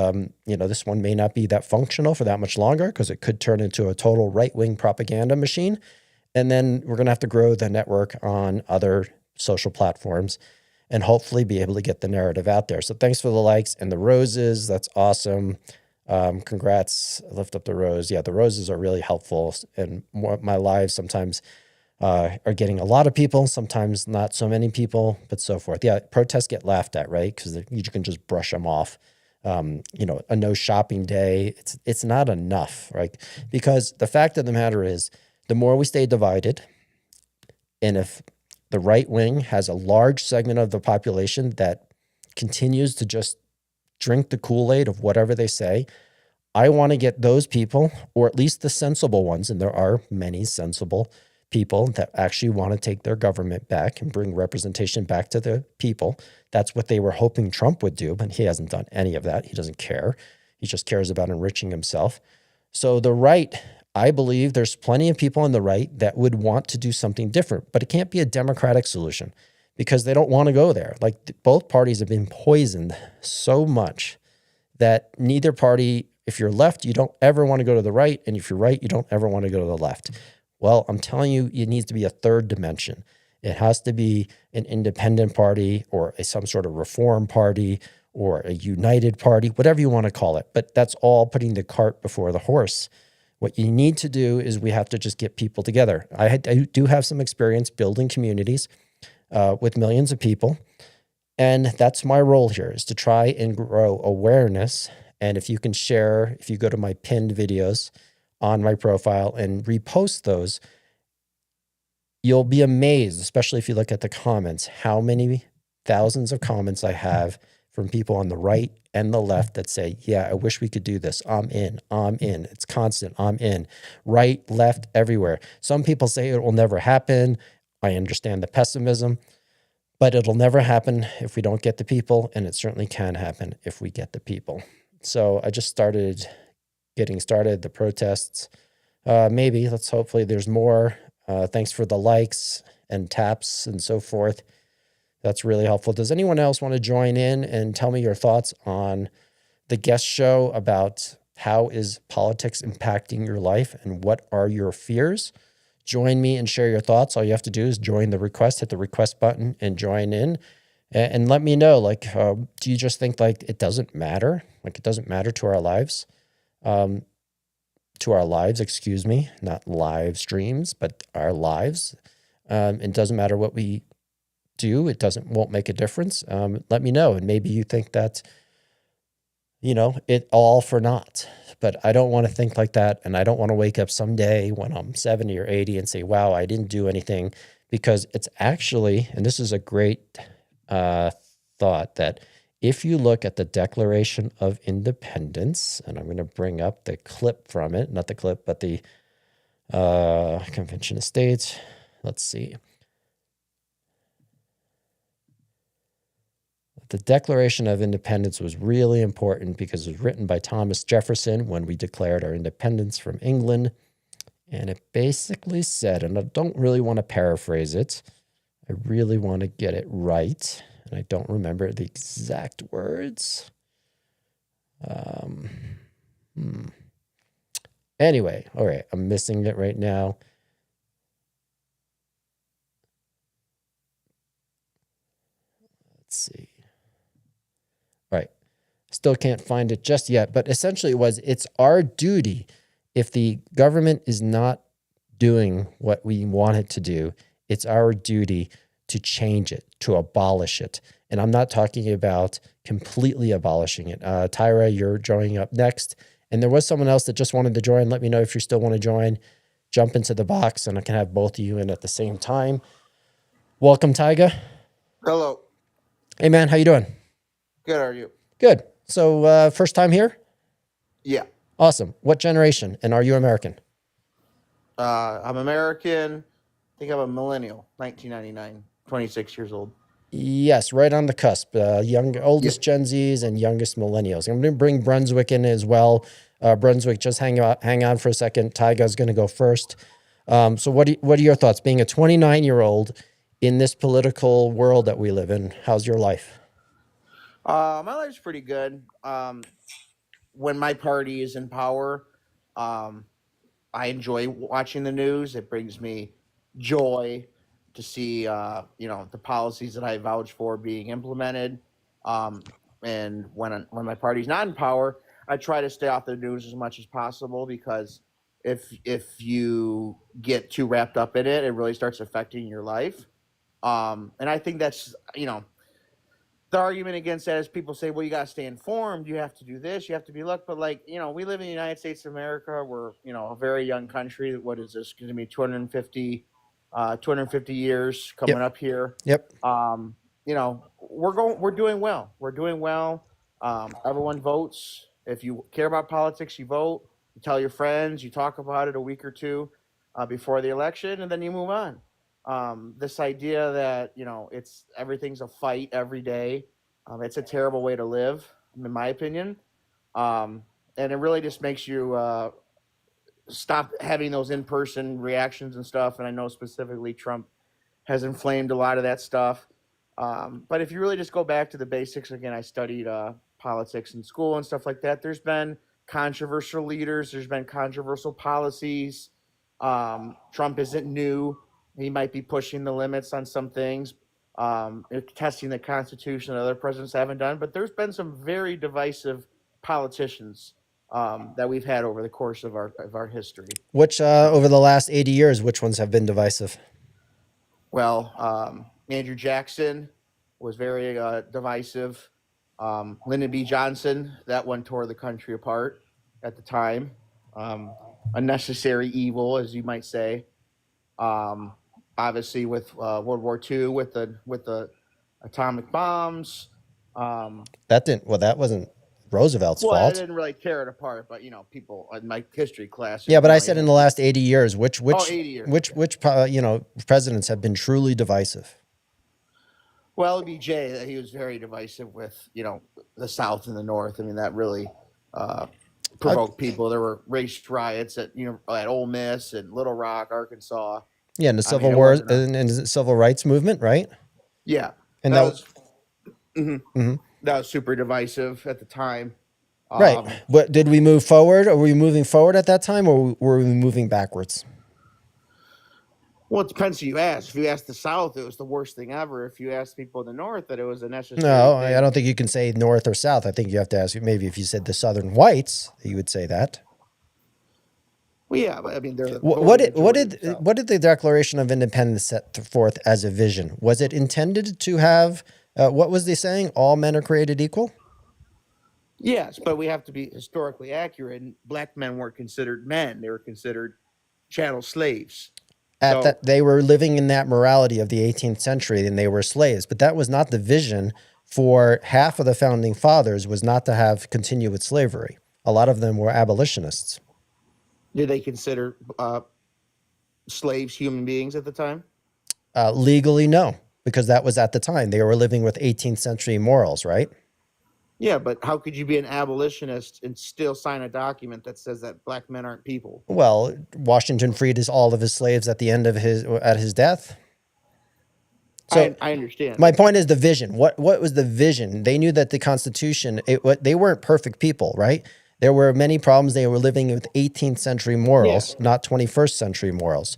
B: this one may not be that functional for that much longer because it could turn into a total right-wing propaganda machine. And then we're going to have to grow the network on other social platforms and hopefully be able to get the narrative out there. So thanks for the likes and the roses. That's awesome. Congrats. Lift up the rose. Yeah, the roses are really helpful. And my lives sometimes are getting a lot of people, sometimes not so many people, but so forth. Yeah, protests get laughed at, right? Because you can just brush them off. A no shopping day, it's not enough, right? Because the fact of the matter is, the more we stay divided, and if the right wing has a large segment of the population that continues to just drink the Kool-Aid of whatever they say, I want to get those people, or at least the sensible ones, and there are many sensible people that actually want to take their government back and bring representation back to the people. That's what they were hoping Trump would do, but he hasn't done any of that. He doesn't care. He just cares about enriching himself. So the right, I believe there's plenty of people on the right that would want to do something different, but it can't be a democratic solution because they don't want to go there. Like both parties have been poisoned so much that neither party, if you're left, you don't ever want to go to the right. And if you're right, you don't ever want to go to the left. Well, I'm telling you, it needs to be a third dimension. It has to be an independent party or some sort of reform party or a united party, whatever you want to call it. But that's all putting the cart before the horse. What you need to do is we have to just get people together. I do have some experience building communities with millions of people. And that's my role here, is to try and grow awareness. And if you can share, if you go to my pinned videos on my profile and repost those, you'll be amazed, especially if you look at the comments, how many thousands of comments I have from people on the right and the left that say, yeah, I wish we could do this. I'm in. It's constant. I'm in. Right, left, everywhere. Some people say it will never happen. I understand the pessimism, but it'll never happen if we don't get the people, and it certainly can happen if we get the people. So I just started getting started, the protests. Maybe, hopefully there's more. Thanks for the likes and taps and so forth. That's really helpful. Does anyone else want to join in and tell me your thoughts on the guest show about how is politics impacting your life and what are your fears? Join me and share your thoughts. All you have to do is join the request, hit the request button and join in and let me know, like, do you just think like it doesn't matter? Like it doesn't matter to our lives? Excuse me, not live streams, but our lives. It doesn't matter what we do. It won't make a difference. Let me know. And maybe you think that, it all for naught, but I don't want to think like that. And I don't want to wake up someday when I'm 70 or 80 and say, wow, I didn't do anything, because it's actually, and this is a great thought, that if you look at the Declaration of Independence, and I'm going to bring up the clip from it, not the clip, but the Convention of States. Let's see. The Declaration of Independence was really important because it was written by Thomas Jefferson when we declared our independence from England. And it basically said, and I don't really want to paraphrase it, I really want to get it right, and I don't remember the exact words. Anyway, all right, I'm missing it right now. Let's see. Right. Still can't find it just yet, but essentially it's our duty. If the government is not doing what we want it to do, it's our duty to change it, to abolish it. And I'm not talking about completely abolishing it. Tyra, you're joining up next. And there was someone else that just wanted to join. Let me know if you still want to join. Jump into the box and I can have both of you in at the same time. Welcome, Tyga.
E: Hello.
B: Hey, man, how you doing?
E: Good, are you?
B: Good. So first time here?
E: Yeah.
B: Awesome. What generation? And are you American?
E: I'm American. I think I'm a millennial, 1999, 26 years old.
B: Yes, right on the cusp. Oldest Gen Zs and youngest millennials. I'm going to bring Brunswick in as well. Brunswick, just hang on for a second. Tyga's going to go first. So what are your thoughts? Being a 29-year-old in this political world that we live in, how's your life?
E: My life's pretty good. When my party is in power, I enjoy watching the news. It brings me joy to see, the policies that I vouch for being implemented. And when my party's not in power, I try to stay off the news as much as possible, because if you get too wrapped up in it, it really starts affecting your life. And I think that's, the argument against that is people say, well, you got to stay informed. You have to do this. You have to be looked. But we live in the United States of America. We're, a very young country. What is this going to be? 250 years coming up here.
B: Yep.
E: We're doing well. We're doing well. Everyone votes. If you care about politics, you vote. You tell your friends. You talk about it a week or two before the election, and then you move on. This idea that everything's a fight every day, it's a terrible way to live, in my opinion, and it really just makes you stop having those in-person reactions and stuff. And I know specifically Trump has inflamed a lot of that stuff. But if you really just go back to the basics, again, I studied politics in school and stuff like that. There's been controversial leaders. There's been controversial policies. Trump isn't new. He might be pushing the limits on some things, testing the Constitution that other presidents haven't done. But there's been some very divisive politicians that we've had over the course of our history.
B: Which over the last 80 years, which ones have been divisive?
E: Well, Andrew Jackson was very divisive. Lyndon B. Johnson, that one tore the country apart at the time. A necessary evil, as you might say. Obviously, with World War II, with the atomic bombs.
B: That wasn't Roosevelt's
E: Well, I
B: fault.
E: didn't really tear it apart, but people in my history class.
B: Yeah, but I said in the last 80 years, which
E: 80 years.
B: which presidents have been truly divisive?
E: Well, LBJ, he was very divisive with the South and the North. I mean, that really provoked people. There were race riots at Ole Miss and Little Rock, Arkansas.
B: Yeah, and the Civil
E: it
B: War
E: wasn't
B: and the Civil Rights Movement, right?
E: Yeah,
B: And
E: that
B: that
E: was that was super divisive at the time.
B: right. But did we move forward? Are we moving forward at that time, or were we moving backwards?
E: Well, it depends who you ask. If you ask the South, it was the worst thing ever. If you ask people in the North, that it was a necessary
B: No,
E: thing.
B: I don't think you can say North or South. I think you have to ask. Maybe if you said the Southern whites, you would say that.
E: Well, yeah, but I mean, they're the
B: What
E: voting majority of the South.
B: did the Declaration of Independence set forth as a vision? Was it intended to have what was they saying? All men are created equal.
E: Yes, but we have to be historically accurate. And black men weren't considered men; they were considered chattel slaves.
B: At
E: So-
B: that, they were living in that morality of the 18th century, and they were slaves. But that was not the vision for half of the founding fathers. Was not to have continue with slavery. A lot of them were abolitionists.
E: Did they consider slaves human beings at the time?
B: Legally, no, because that was at the time they were living with 18th century morals, right?
E: Yeah, but how could you be an abolitionist and still sign a document that says that black men aren't people?
B: Well, Washington freed all of his slaves at the end of his death. So
E: I understand.
B: my point is the vision. What was the vision? They knew that the Constitution. They weren't perfect people, right? There were many problems. They were living with 18th century morals, not 21st century morals.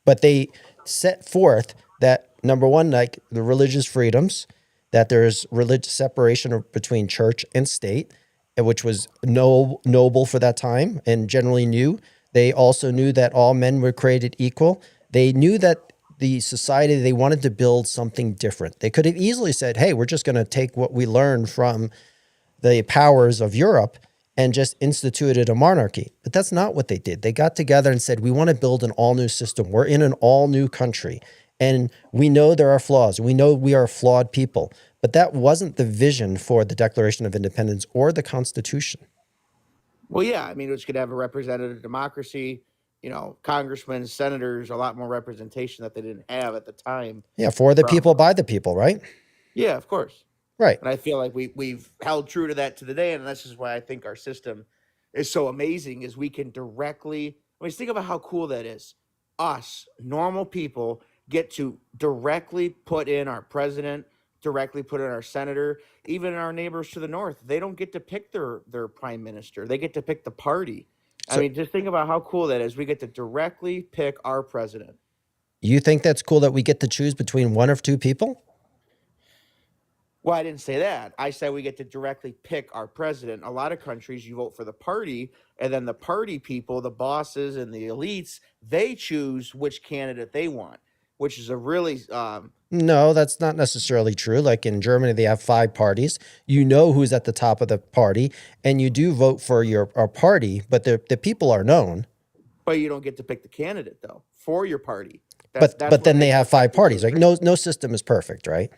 B: But they set forth that number one, like the religious freedoms, that there's religious separation between church and state, which was noble for that time and generally knew. They also knew that all men were created equal. They knew that the society, they wanted to build something different. They could have easily said, hey, we're just going to take what we learned from the powers of Europe and just instituted a monarchy. But that's not what they did. They got together and said, we want to build an all new system. We're in an all new country. And we know there are flaws. We know we are flawed people. But that wasn't the vision for the Declaration of Independence or the Constitution.
E: Well, yeah, I mean, it was going to have a representative democracy, congressmen, senators, a lot more representation that they didn't have at the time.
B: Yeah, for the people, by the people, right?
E: Yeah, of course.
B: Right.
E: And I feel like we've held true to that to the day, and this is why I think our system is so amazing. Is we can directly, think about how cool that is. Us normal people get to directly put in our president, directly put in our senator, even our neighbors to the north. They don't get to pick their prime minister. They get to pick the party. I mean, just think about how cool that is. We get to directly pick our president.
B: You think that's cool that we get to choose between one or two people?
E: Well, I didn't say that. I said we get to directly pick our president. A lot of countries, you vote for the party, and then the party people, the bosses and the elites, they choose which candidate they want, which is a really
B: No, that's not necessarily true. Like in Germany, they have 5 parties. You know who's at the top of the party, and you do vote for our party, but the people are known.
E: but you don't get to pick the candidate though for your party.
B: But then they have 5 parties. Like no system is perfect, right?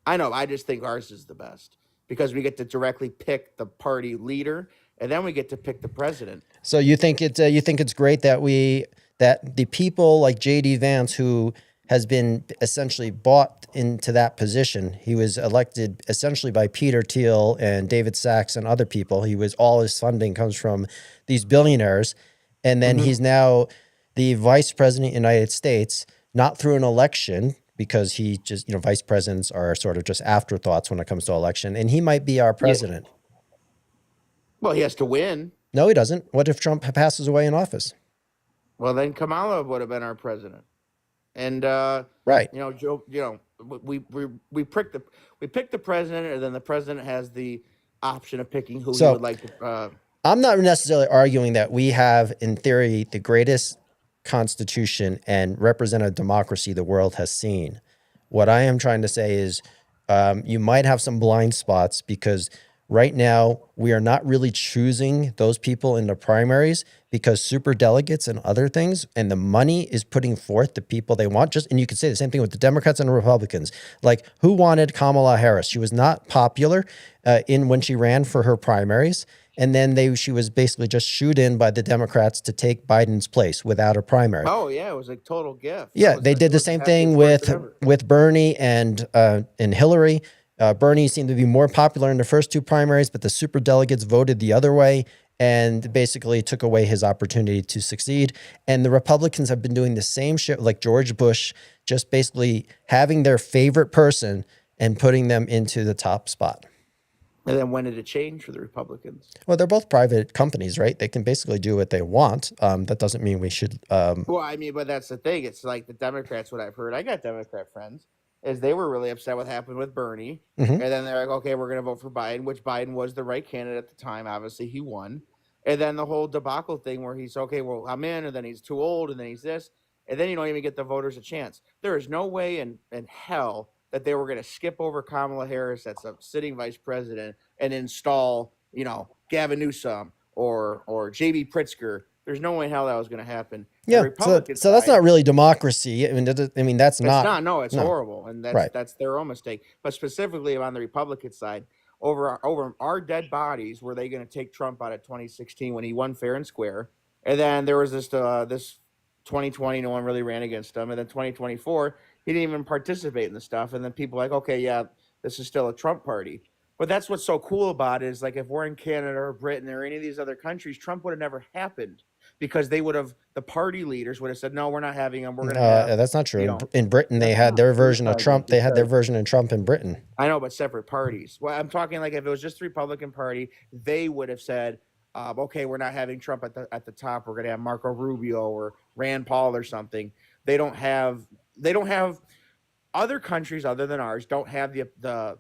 E: I know. I just think ours is the best because we get to directly pick the party leader, and then we get to pick the president.
B: So you think it's great that the people like J.D. Vance, who has been essentially bought into that position, he was elected essentially by Peter Thiel and David Sachs and other people. All his funding comes from these billionaires, And then
E: Mhm.
B: he's now the vice president of the United States, not through an election, because he just, vice presidents are sort of just afterthoughts when it comes to election. And he might be our
E: Yeah.
B: president.
E: Well, he has to win.
B: No, he doesn't. What if Trump passes away in office?
E: Well, then Kamala would have been our president. And
B: Right.
E: Joe, we picked the president, and then the president has the option of picking who he
B: So
E: would like to.
B: I'm not necessarily arguing that we have, in theory, the greatest constitution and representative democracy the world has seen. What I am trying to say is you might have some blind spots because right now we are not really choosing those people in the primaries because super delegates and other things, and the money is putting forth the people they want. And you could say the same thing with the Democrats and the Republicans. Like, who wanted Kamala Harris? She was not popular when she ran for her primaries. And then she was basically just shooed in by the Democrats to take Biden's place without a primary.
E: Oh yeah, it was a total gift.
B: Yeah, they did the same thing with Bernie and Hillary. Bernie seemed to be more popular in the first two primaries, but the super delegates voted the other way and basically took away his opportunity to succeed. And the Republicans have been doing the same shit, like George Bush, just basically having their favorite person and putting them into the top spot.
E: And then when did it change for the Republicans?
B: Well, they're both private companies, right? They can basically do what they want. That doesn't mean we should.
E: Well, I mean, but that's the thing. It's like the Democrats, what I've heard, I got Democrat friends, is they were really upset what happened with Bernie.
B: Mhm.
E: And then they're like, okay, we're going to vote for Biden, which Biden was the right candidate at the time. Obviously, he won. And then the whole debacle thing where he's, okay, well, I'm in, and then he's too old, and then he's this. And then you don't even get the voters a chance. There is no way in hell that they were going to skip over Kamala Harris, that's a sitting vice president, and install, Gavin Newsom or J.B. Pritzker. There's no way in hell that was going to happen.
B: Yeah, so that's not really democracy. I mean, that's not.
E: No, it's horrible, and
B: Right.
E: that's their own mistake. But specifically on the Republican side, over our dead bodies, were they going to take Trump out of 2016 when he won fair and square? And then there was this 2020, no one really ran against him, and then 2024, he didn't even participate in the stuff. And then people are like, okay, yeah, this is still a Trump party. But that's what's so cool about it is, like, if we're in Canada or Britain or any of these other countries, Trump would have never happened because the party leaders would have said, no, we're not having him. We're going to have.
B: That's not true. In Britain, they had their version of Trump. They had their version of Trump in Britain.
E: I know, but separate parties. Well, I'm talking like if it was just the Republican Party, they would have said, okay, we're not having Trump at the top. We're going to have Marco Rubio or Rand Paul or something. They don't have other countries other than ours don't have the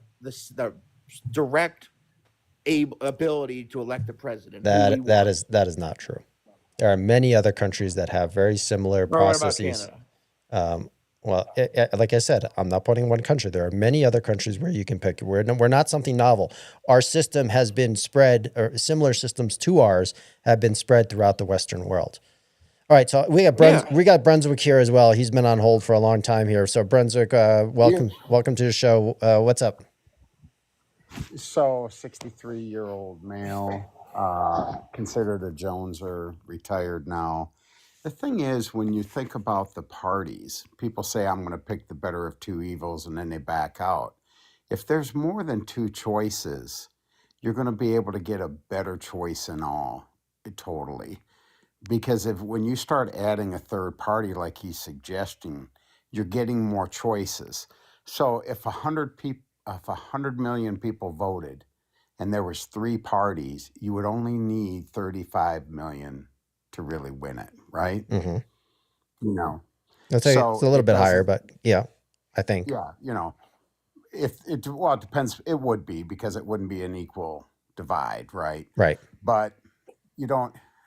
E: direct ability to elect the president.
B: That is not true. There are many other countries that have very similar processes.
E: What about Canada?
B: Well, like I said, I'm not putting one country. There are many other countries where you can pick. We're not something novel. Our system has been spread, or similar systems to ours have been spread throughout the Western world. All right, so we got Brunswick here as well. He's been on hold for a long time here. So Brunswick, welcome to the show. What's up?
F: So, 63-year-old male, considered a Joneser, retired now. The thing is, when you think about the parties, people say, I'm going to pick the better of two evils, and then they back out. If there's more than two choices, you're going to be able to get a better choice in all, totally. Because when you start adding a third party like he's suggesting, you're getting more choices. So if 100 million people voted and there was three parties, you would only need 35 million to really win it, right?
B: Mm-hmm.
F: It's
B: a little bit higher, but yeah, I think.
F: Yeah, it depends. It would be, because it wouldn't be an equal divide, right?
B: Right.
F: But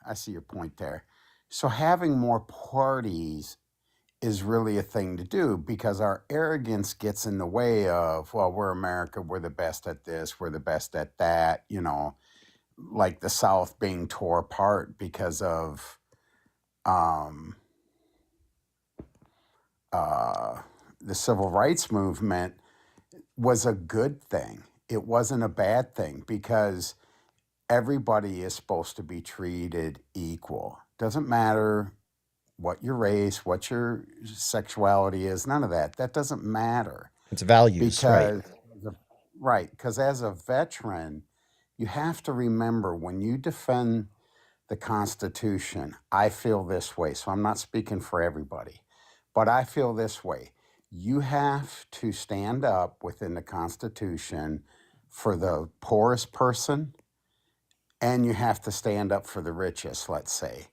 F: I see your point there. So having more parties is really a thing to do, because our arrogance gets in the way of, well, we're America, we're the best at this, we're the best at that, like the South being tore apart because of the civil rights movement was a good thing. It wasn't a bad thing, because everybody is supposed to be treated equal. Doesn't matter what your race, what your sexuality is, none of that. That doesn't matter.
B: It's values, right?
F: Right, because as a veteran, you have to remember, when you defend the Constitution, I feel this way. So I'm not speaking for everybody, but I feel this way. You have to stand up within the Constitution for the poorest person, and you have to stand up for the richest, let's say.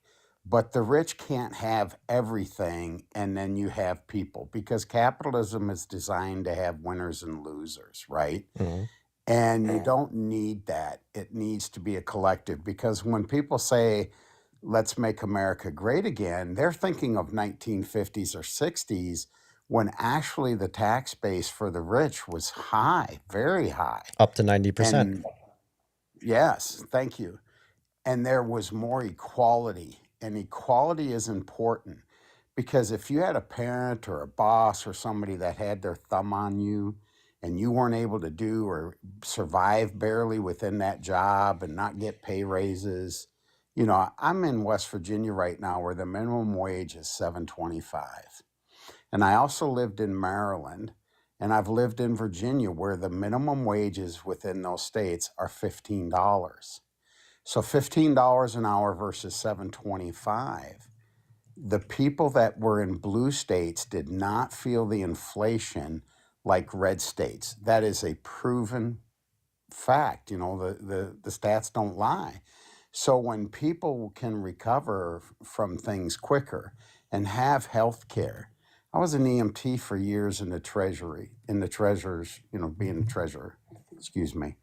F: But the rich can't have everything, and then you have people, because capitalism is designed to have winners and losers, right?
B: Mhm.
F: And you don't need that. It needs to be a collective, because when people say, let's make America great again, they're thinking of 1950s or 60s, when actually the tax base for the rich was high, very high.
B: Up to 90%.
F: And yes, thank you. And there was more equality. And equality is important, because if you had a parent or a boss or somebody that had their thumb on you and you weren't able to do or survive barely within that job and not get pay raises, you know, I'm in West Virginia right now where the minimum wage is $7.25. And I also lived in Maryland, and I've lived in Virginia where the minimum wages within those states are $15. So $15 an hour versus $7.25. The people that were in blue states did not feel the inflation like red states. That is a proven fact. You know, the stats don't lie. So when people can recover from things quicker and have health care, I was an EMT for years in the treasury, in the treasurer's, you know, being a treasurer, excuse me.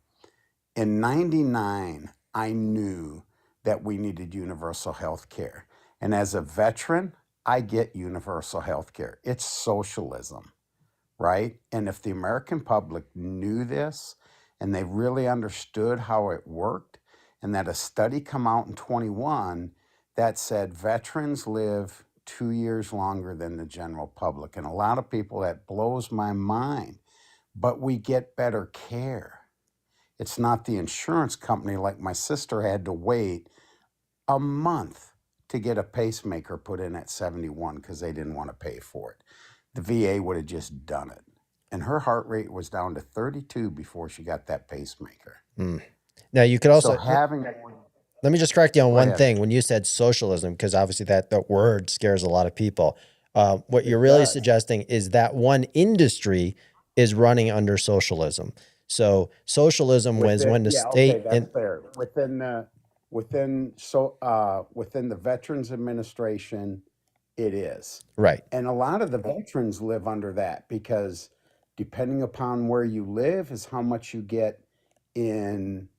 F: In 99, I knew that we needed universal health care. And as a veteran, I get universal health care. It's socialism, right? And if the American public knew this and they really understood how it worked, and that a study come out in 21 that said veterans live 2 years longer than the general public. And a lot of people, that blows my mind, but we get better care. It's not the insurance company, like my sister had to wait a month to get a pacemaker put in at 71 because they didn't want to pay for it. The VA would have just done it. And her heart rate was down to 32 before she got that pacemaker.
B: Mm. Now, you could also,
F: So having,
B: let me just correct you on
F: go
B: one
F: ahead.
B: thing. When you said socialism, because obviously that word scares a lot of people, what you're
F: It
B: really
F: does.
B: suggesting is that one industry is running under socialism. So socialism was when the
F: Yeah, okay,
B: state,
F: that's
B: and
F: fair. Within the Veterans Administration, it is.
B: right,
F: And a lot of the veterans live under that, because depending upon where you live is how much you get in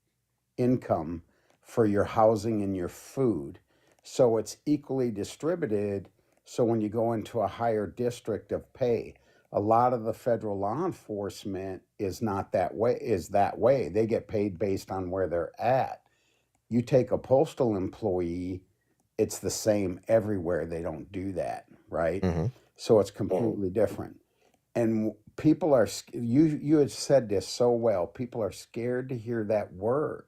F: income for your housing and your food. So it's equally distributed. So when you go into a higher district of pay, a lot of the federal law enforcement is not that way, is that way. They get paid based on where they're at. You take a postal employee, it's the same everywhere. They don't do that, right?
B: hmm
F: So it's completely different. And people are, you had said this so well, people are scared to hear that word.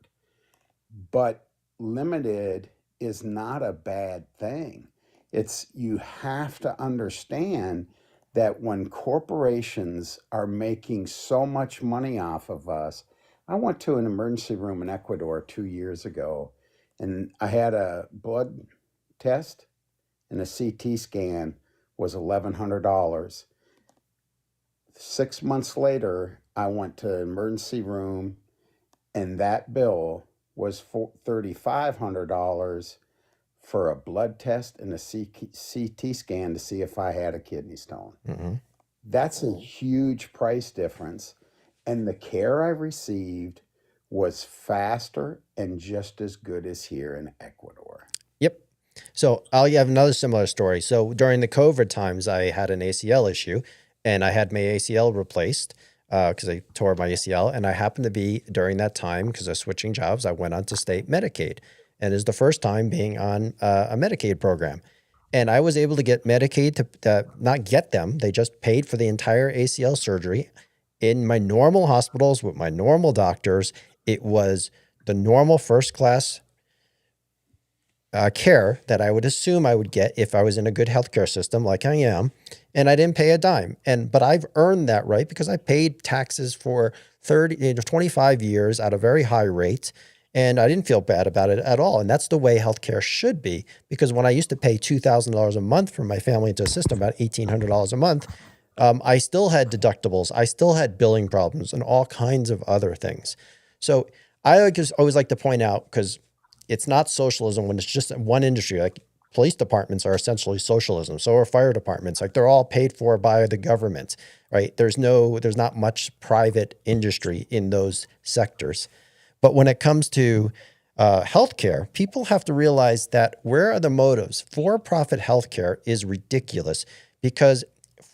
F: But limited is not a bad thing. It's, you have to understand that when corporations are making so much money off of us. I went to an emergency room in Ecuador 2 years ago, and I had a blood test, and a CT scan was $1,100. 6 months later, I went to an emergency room, and that bill was $3,500 for a blood test and a CT scan to see if I had a kidney stone.
B: hmm
F: That's a huge price difference. And the care I received was faster and just as good as here in Ecuador.
B: Yep. So I'll have another similar story. So during the COVID times, I had an ACL issue, and I had my ACL replaced because I tore my ACL. And I happened to be, during that time, because I was switching jobs, I went on to state Medicaid. And it's the first time being on a Medicaid program. And I was able to get Medicaid to not get them. They just paid for the entire ACL surgery in my normal hospitals with my normal doctors. It was the normal first class care that I would assume I would get if I was in a good healthcare system like I am, and I didn't pay a dime. But I've earned that right because I paid taxes for 25 years at a very high rate, And I didn't feel bad about it at all. And that's the way healthcare should be. Because when I used to pay $2,000 a month for my family into a system, about $1,800 a month, I still had deductibles. I still had billing problems and all kinds of other things. So I just always like to point out, because it's not socialism when it's just one industry. Like police departments are essentially socialism. So are fire departments. Like they're all paid for by the government, right? There's not much private industry in those sectors. But when it comes to healthcare, people have to realize that where are the motives? For-profit healthcare is ridiculous, because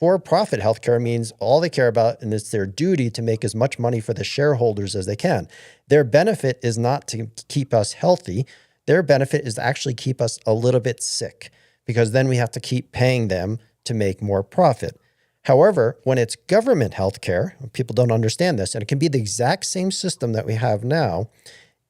B: for-profit healthcare means all they care about, and it's their duty to make as much money for the shareholders as they can. Their benefit is not to keep us healthy. Their benefit is to actually keep us a little bit sick, because then we have to keep paying them to make more profit. However, when it's government healthcare, people don't understand this, and it can be the exact same system that we have now,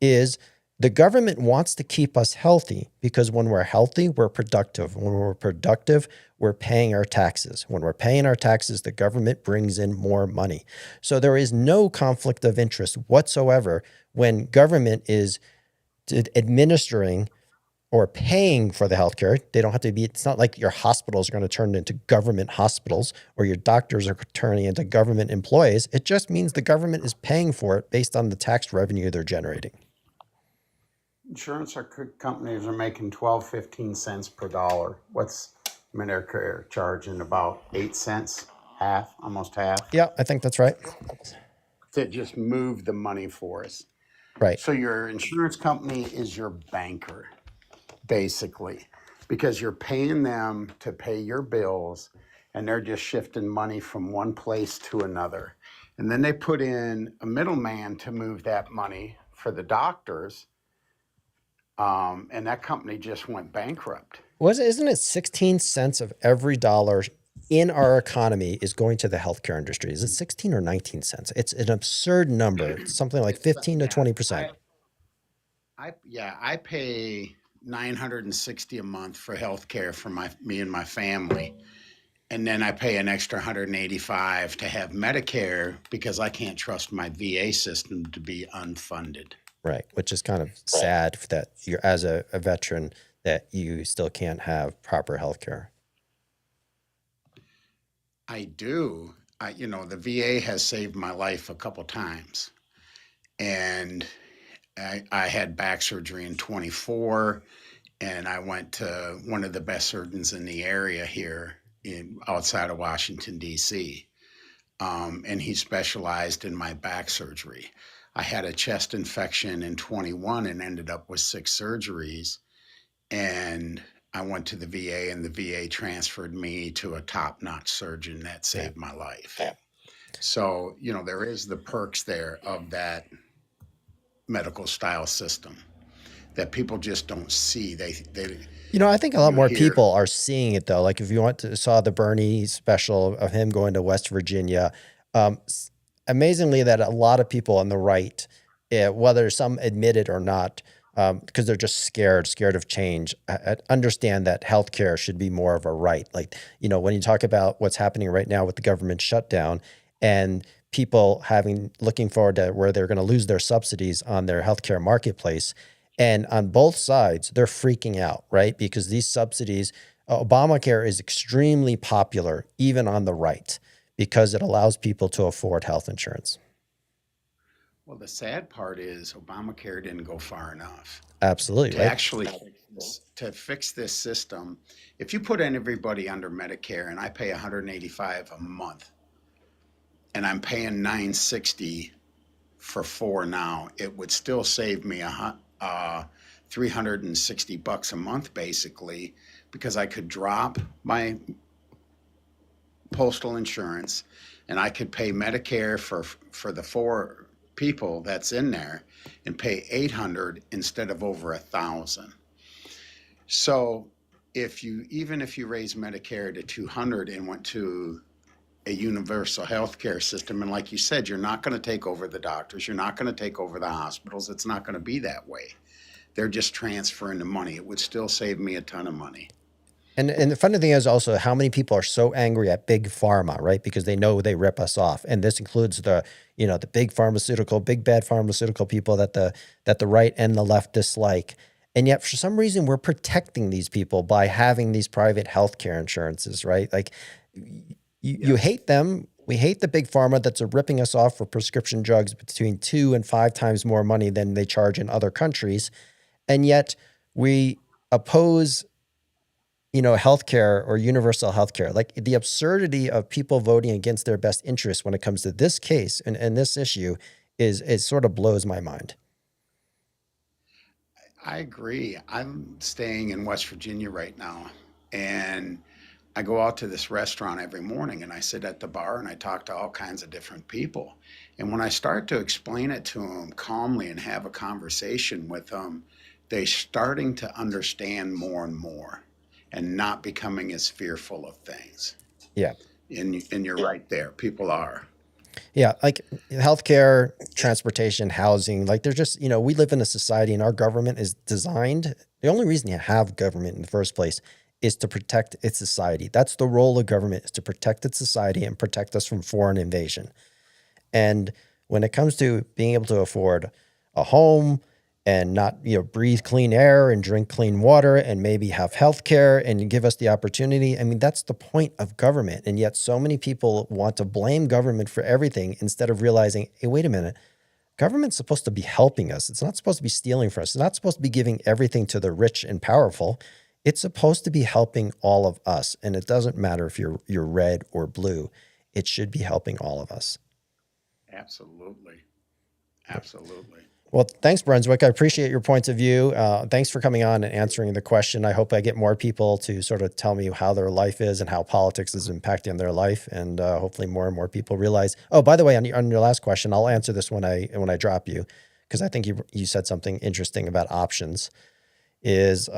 B: is the government wants to keep us healthy, because when we're healthy, we're productive. When we're productive, we're paying our taxes. When we're paying our taxes, the government brings in more money. So there is no conflict of interest whatsoever when government is administering or paying for the healthcare. They don't have to be, it's not like your hospitals are going to turn into government hospitals or your doctors are turning into government employees. It just means the government is paying for it based on the tax revenue they're generating.
F: Insurance companies are making 12, 15 cents per dollar. What's Medicare charging? About 8 cents, half, almost half.
B: Yeah, I think that's right.
F: To just move the money for us.
B: Right.
F: So your insurance company is your banker, basically, because you're paying them to pay your bills, and they're just shifting money from one place to another. And then they put in a middleman to move that money for the doctors, and that company just went bankrupt.
B: Isn't it 16 cents of every dollar in our economy is going to the healthcare industry? Is it 16 or 19 cents? It's an absurd number. It's something like 15 to 20%.
F: I pay $960 a month for healthcare for me and my family. And then I pay an extra $185 to have Medicare, because I can't trust my VA system to be unfunded.
B: Right, which is kind of sad that you're, as a veteran, that you still can't have proper health care.
F: I do. The VA has saved my life a couple times. And I had back surgery in 24, and I went to one of the best surgeons in the area here outside of Washington, D.C. And he specialized in my back surgery. I had a chest infection in 21 and ended up with 6 surgeries. And I went to the VA, and the VA transferred me to a top-notch surgeon that saved my life. Yeah. So, there is the perks there of that medical style system that people just don't see.
B: I think a lot more people are seeing it, though. Like if you saw the Bernie special of him going to West Virginia, amazingly that a lot of people on the right, whether some admit it or not, because they're just scared of change, understand that healthcare should be more of a right. Like, when you talk about what's happening right now with the government shutdown and people looking forward to where they're going to lose their subsidies on their healthcare marketplace. And on both sides, they're freaking out, right? Because these subsidies, Obamacare is extremely popular, even on the right, because it allows people to afford health insurance.
F: Well, the sad part is Obamacare didn't go far enough.
B: Absolutely.
F: To actually fix this system, if you put in everybody under Medicare, and I pay $185 a month, and I'm paying $960 for 4 now, it would still save me $360 a month, basically, because I could drop my postal insurance, and I could pay Medicare for the 4 people that's in there and pay $800 instead of over $1,000. So even if you raise Medicare to $200 and went to a universal healthcare system, and like you said, you're not going to take over the doctors, you're not going to take over the hospitals, it's not going to be that way. They're just transferring the money. It would still save me a ton of money.
B: And the funny thing is also how many people are so angry at big pharma, right? Because they know they rip us off. And this includes the, the big bad pharmaceutical people that the right and the left dislike. And yet for some reason we're protecting these people by having these private healthcare insurances, right? Like you hate them. We hate the big pharma that's ripping us off for prescription drugs between 2 and 5 times more money than they charge in other countries. And yet we oppose healthcare or universal healthcare. Like the absurdity of people voting against their best interests when it comes to this case and this issue is sort of blows my mind.
F: I agree. I'm staying in West Virginia right now, and I go out to this restaurant every morning and I sit at the bar and I talk to all kinds of different people. And when I start to explain it to them calmly and have a conversation with them, they're starting to understand more and more and not becoming as fearful of things.
B: Yeah.
F: And you're right there. People are.
B: Yeah, like healthcare, transportation, housing, like they're just, we live in a society and our government is designed. The only reason you have government in the first place is to protect its society. That's the role of government, is to protect its society and protect us from foreign invasion. And when it comes to being able to afford a home and not, breathe clean air and drink clean water and maybe have health care and give us the opportunity. I mean, that's the point of government. And yet so many people want to blame government for everything instead of realizing, hey, wait a minute, government's supposed to be helping us. It's not supposed to be stealing from us. It's not supposed to be giving everything to the rich and powerful. It's supposed to be helping all of us. And it doesn't matter if you're red or blue. It should be helping all of us.
F: Absolutely. Absolutely.
B: Well, thanks, Brunswick. I appreciate your points of view. Thanks for coming on and answering the question. I hope I get more people to sort of tell me how their life is and how politics is impacting their life. And hopefully more and more people realize, oh, by the way, on your last question, I'll answer this when I drop you, because I think you said something interesting about options is,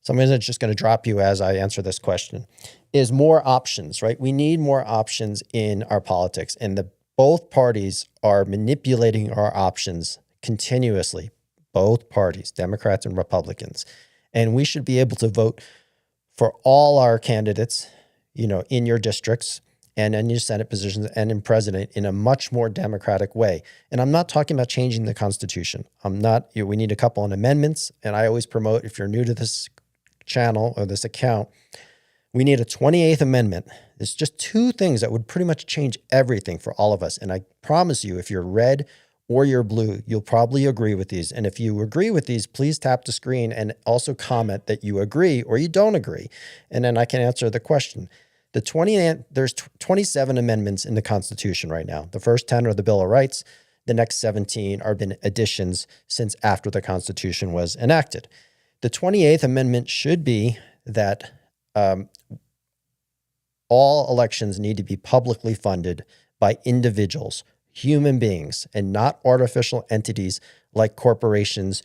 B: something that's just going to drop you as I answer this question, is more options, right? We need more options in our politics, and both parties are manipulating our options continuously. Both parties, Democrats and Republicans. And we should be able to vote for all our candidates, in your districts and in your Senate positions and in president in a much more democratic way. And I'm not talking about changing the Constitution. We need a couple of amendments. And I always promote, if you're new to this channel or this account, we need a 28th Amendment. It's just 2 things that would pretty much change everything for all of us. And I promise you, if you're red or you're blue, you'll probably agree with these. And if you agree with these, please tap the screen and also comment that you agree or you don't agree. And then I can answer the question. There's 27 amendments in the Constitution right now. The first 10 are the Bill of Rights. The next 17 are been additions since after the Constitution was enacted. The 28th Amendment should be that all elections need to be publicly funded by individuals, human beings, and not artificial entities like corporations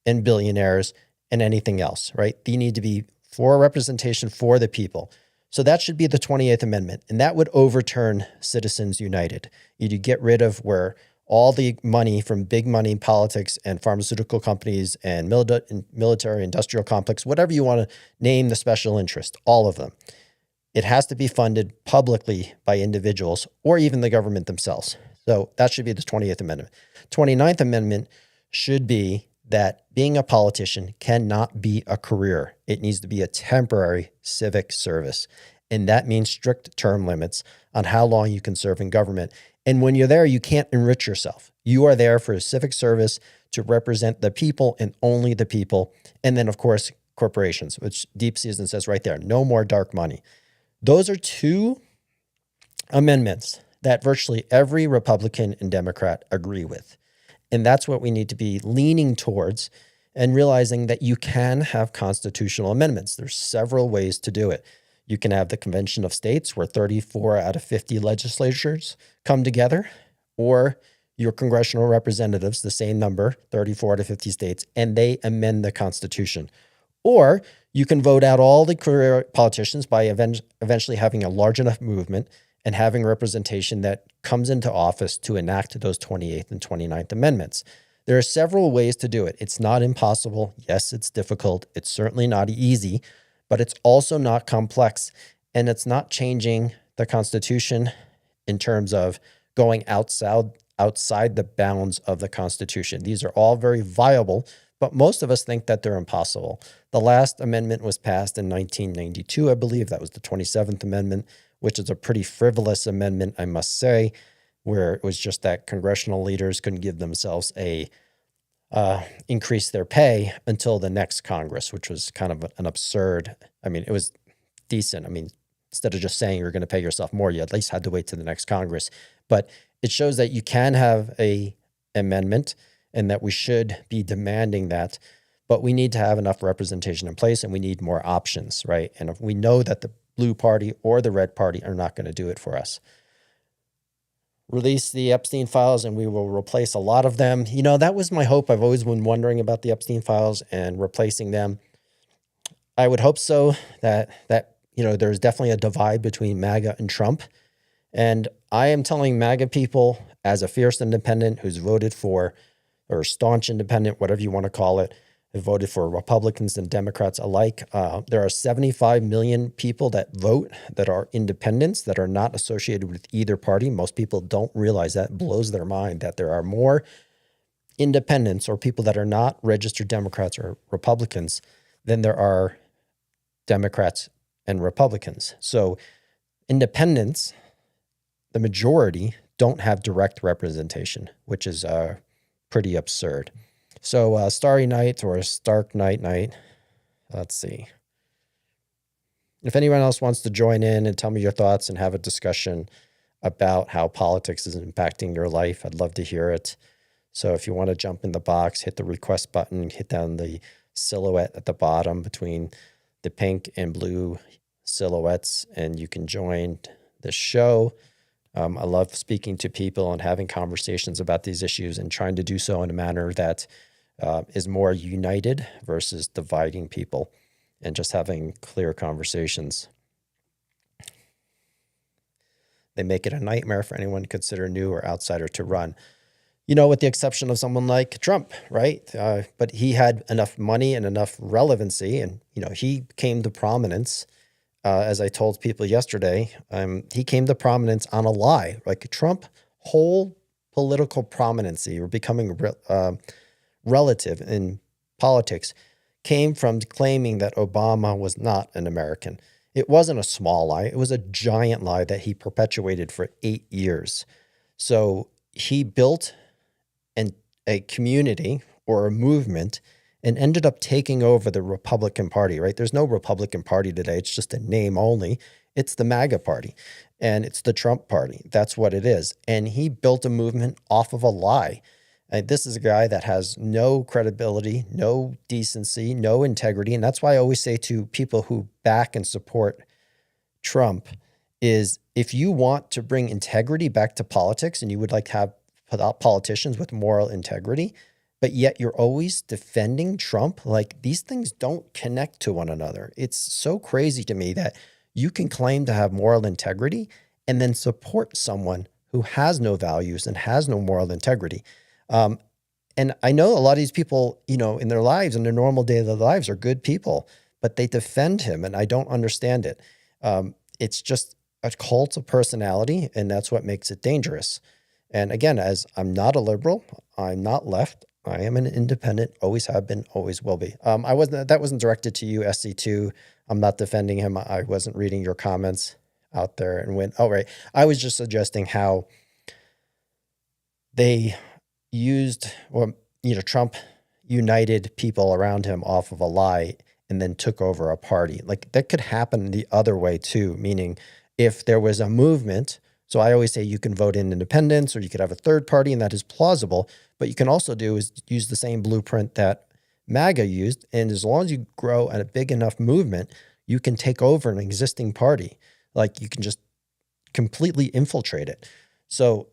B: and billionaires and anything else, right? They need to be for representation for the people. So that should be the 28th Amendment, and that would overturn Citizens United. You'd get rid of where all the money from big money politics and pharmaceutical companies and military industrial complex, whatever you want to name the special interest, all of them. It has to be funded publicly by individuals or even the government themselves. So that should be the 28th Amendment. 29th Amendment should be that being a politician cannot be a career. It needs to be a temporary civic service. And that means strict term limits on how long you can serve in government. And when you're there, you can't enrich yourself. You are there for a civic service to represent the people and only the people. And then, of course, corporations, which Deep Season says right there, no more dark money. Those are 2 amendments that virtually every Republican and Democrat agree with. And that's what we need to be leaning towards and realizing that you can have constitutional amendments. There's several ways to do it. You can have the Convention of States where 34 out of 50 legislatures come together, or your congressional representatives, the same number, 34 out of 50 states, and they amend the Constitution. Or you can vote out all the career politicians by eventually having a large enough movement and having representation that comes into office to enact those 28th and 29th Amendments. There are several ways to do it. It's not impossible. Yes, it's difficult. It's certainly not easy, but it's also not complex, and it's not changing the Constitution in terms of going outside the bounds of the Constitution. These are all very viable, but most of us think that they're impossible. The last amendment was passed in 1992, I believe. That was the 27th Amendment, which is a pretty frivolous amendment, I must say, where it was just that congressional leaders couldn't give themselves a increase their pay until the next Congress, which was kind of an absurd. I mean, it was decent. I mean, instead of just saying you're going to pay yourself more, you at least had to wait to the next Congress. But it shows that you can have a amendment and that we should be demanding that, but we need to have enough representation in place and we need more options, right? And if we know that the blue party or the red party are not going to do it for us. Release the Epstein files and we will replace a lot of them. You know, that was my hope. I've always been wondering about the Epstein files and replacing them. I would hope so, that you know, there's definitely a divide between MAGA and Trump. And I am telling MAGA people, as a fierce independent who's voted for, or staunch independent, whatever you want to call it, have voted for Republicans and Democrats alike. There are 75 million people that vote that are independents, that are not associated with either party. Most people don't realize that. It blows their mind that there are more independents or people that are not registered Democrats or Republicans than there are Democrats and Republicans. So independents, the majority, don't have direct representation, which is pretty absurd. So Starry Night or Stark Night, let's see. If anyone else wants to join in and tell me your thoughts and have a discussion about how politics is impacting your life, I'd love to hear it. So if you want to jump in the box, hit the request button, hit down the silhouette at the bottom between the pink and blue silhouettes, and you can join the show. I love speaking to people and having conversations about these issues and trying to do so in a manner that is more united versus dividing people and just having clear conversations. They make it a nightmare for anyone considered new or outsider to run. You know, with the exception of someone like Trump, right? But he had enough money and enough relevancy, and, you know, he came to prominence. As I told people yesterday, he came to prominence on a lie. Like Trump, whole political prominency or becoming relative in politics came from claiming that Obama was not an American. It wasn't a small lie. It was a giant lie that he perpetuated for 8 years. So he built a community or a movement and ended up taking over the Republican Party, right? There's no Republican Party today. It's just a name only. It's the MAGA Party and it's the Trump Party. That's what it is. And he built a movement off of a lie. And this is a guy that has no credibility, no decency, no integrity. And that's why I always say to people who back and support Trump is, if you want to bring integrity back to politics and you would like to have politicians with moral integrity, but yet you're always defending Trump, like, these things don't connect to one another. It's so crazy to me that you can claim to have moral integrity and then support someone who has no values and has no moral integrity. And I know a lot of these people, you know, in their lives, in their normal daily lives, are good people, but they defend him, and I don't understand it. It's just a cult of personality, and that's what makes it dangerous. And again, as I'm not a liberal, I'm not left, I am an independent, always have been, always will be. That wasn't directed to you, SC2. I'm not defending him. I wasn't reading your comments out there and went, oh, right. I was just suggesting how they used, or, you know, Trump united people around him off of a lie and then took over a party. Like, that could happen the other way too, meaning if there was a movement. So I always say you can vote in independence, or you could have a third party, and that is plausible. But you can also do is use the same blueprint that MAGA used. And as long as you grow a big enough movement, you can take over an existing party. Like, you can just completely infiltrate it. So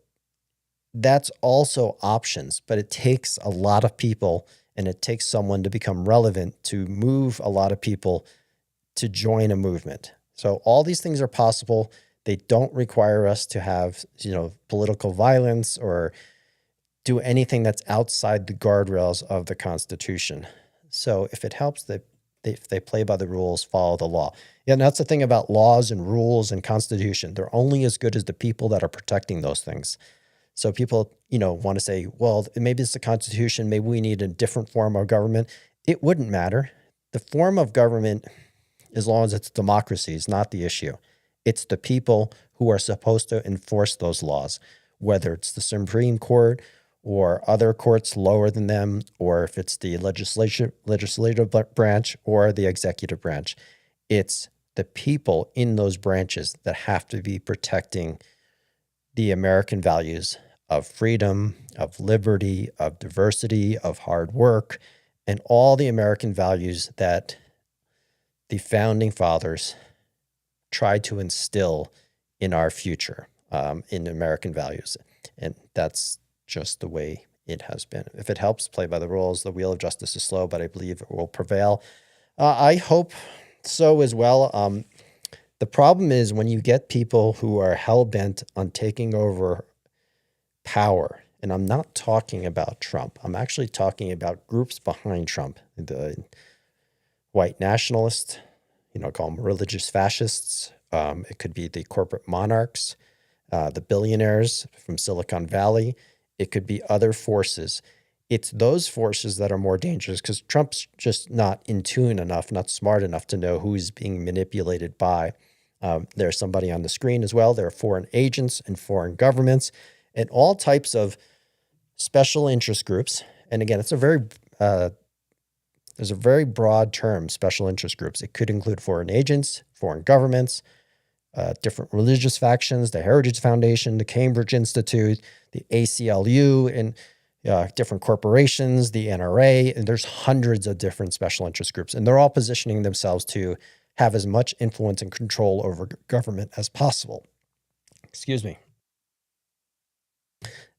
B: that's also options, but it takes a lot of people, and it takes someone to become relevant to move a lot of people to join a movement. So all these things are possible. They don't require us to have, you know, political violence or do anything that's outside the guardrails of the Constitution. So if it helps, they if they play by the rules, follow the law. Yeah, and that's the thing about laws and rules and constitution. They're only as good as the people that are protecting those things. So people, want to say, well, maybe it's the Constitution. Maybe we need a different form of government. It wouldn't matter. The form of government, as long as it's democracy, is not the issue. It's the people who are supposed to enforce those laws, whether it's the Supreme Court or other courts lower than them, or if it's the legislative branch or the executive branch. It's the people in those branches that have to be protecting the American values of freedom, of liberty, of diversity, of hard work, and all the American values that the founding fathers tried to instill in our future, in American values. And that's just the way it has been. If it helps, play by the rules. The wheel of justice is slow, but I believe it will prevail. I hope so as well. The problem is when you get people who are hell-bent on taking over power, and I'm not talking about Trump. I'm actually talking about groups behind Trump, the white nationalists, call them religious fascists. It could be the corporate monarchs, the billionaires from Silicon Valley. It could be other forces. It's those forces that are more dangerous because Trump's just not in tune enough, not smart enough to know who's being manipulated by. There's somebody on the screen as well. There are foreign agents and foreign governments and all types of special interest groups. And again, it's there's a very broad term, special interest groups. It could include foreign agents, foreign governments, different religious factions, the Heritage Foundation, the Cambridge Institute, the ACLU, and different corporations, the NRA, and there's hundreds of different special interest groups. And they're all positioning themselves to have as much influence and control over government as possible. Excuse me.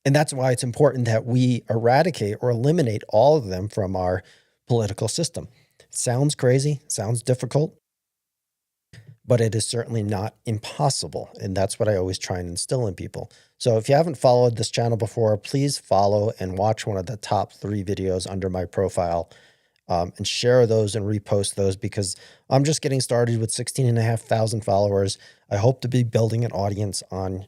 B: And that's why it's important that we eradicate or eliminate all of them from our political system. It sounds crazy, sounds difficult, but it is certainly not impossible. And that's what I always try and instill in people. So if you haven't followed this channel before, please follow and watch one of the top 3 videos under my profile, and share those and repost those because I'm just getting started with 16,500 followers. I hope to be building an audience on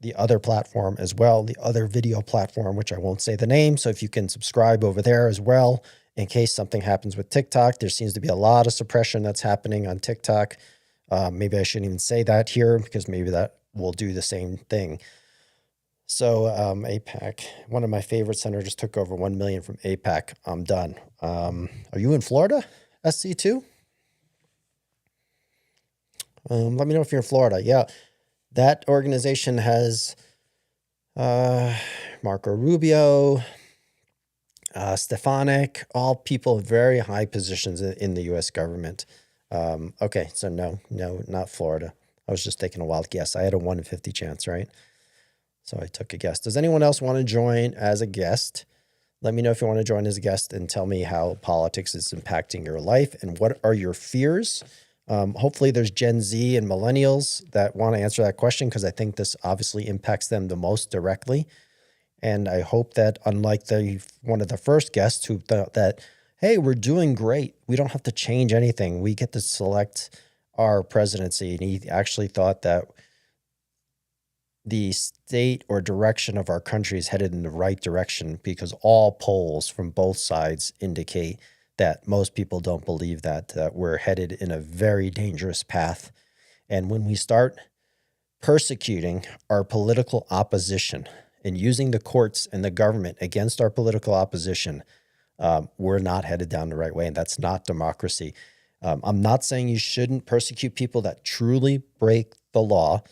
B: the other platform as well, the other video platform, which I won't say the name. So if you can subscribe over there as well, in case something happens with TikTok. There seems to be a lot of suppression that's happening on TikTok. Maybe I shouldn't even say that here because maybe that will do the same thing. So AIPAC, one of my favorite senators took over 1 million from AIPAC. I'm done. Are you in Florida, SC2? Let me know if you're in Florida. Yeah, that organization has Marco Rubio, Stefanik, all people in very high positions in the U.S. government. Okay, so no, not Florida. I was just taking a wild guess. I had a 1 in 50 chance, right? So I took a guess. Does anyone else want to join as a guest? Let me know if you want to join as a guest and tell me how politics is impacting your life and what are your fears. Hopefully there's Gen Z and millennials that want to answer that question because I think this obviously impacts them the most directly. And I hope that unlike one of the first guests who thought that, hey, we're doing great. We don't have to change anything. We get to select our presidency. And he actually thought that the state or direction of our country is headed in the right direction because all polls from both sides indicate that most people don't believe that we're headed in a very dangerous path. And when we start persecuting our political opposition and using the courts and the government against our political opposition, we're not headed down the right way. And that's not democracy. I'm not saying you shouldn't persecute people that truly break the law,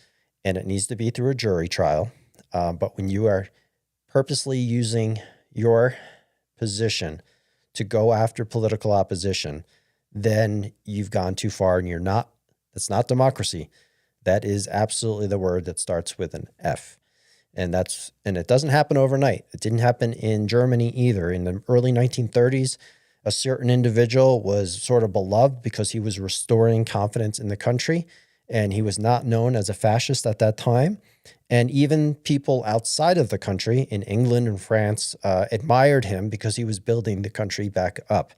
B: and it needs to be through a jury trial. But when you are purposely using your position to go after political opposition, then you've gone too far and that's not democracy. That is absolutely the word that starts with an F. And it doesn't happen overnight. It didn't happen in Germany either. In the early 1930s, a certain individual was sort of beloved because he was restoring confidence in the country. And he was not known as a fascist at that time. And even people outside of the country in England and France admired him because he was building the country back up.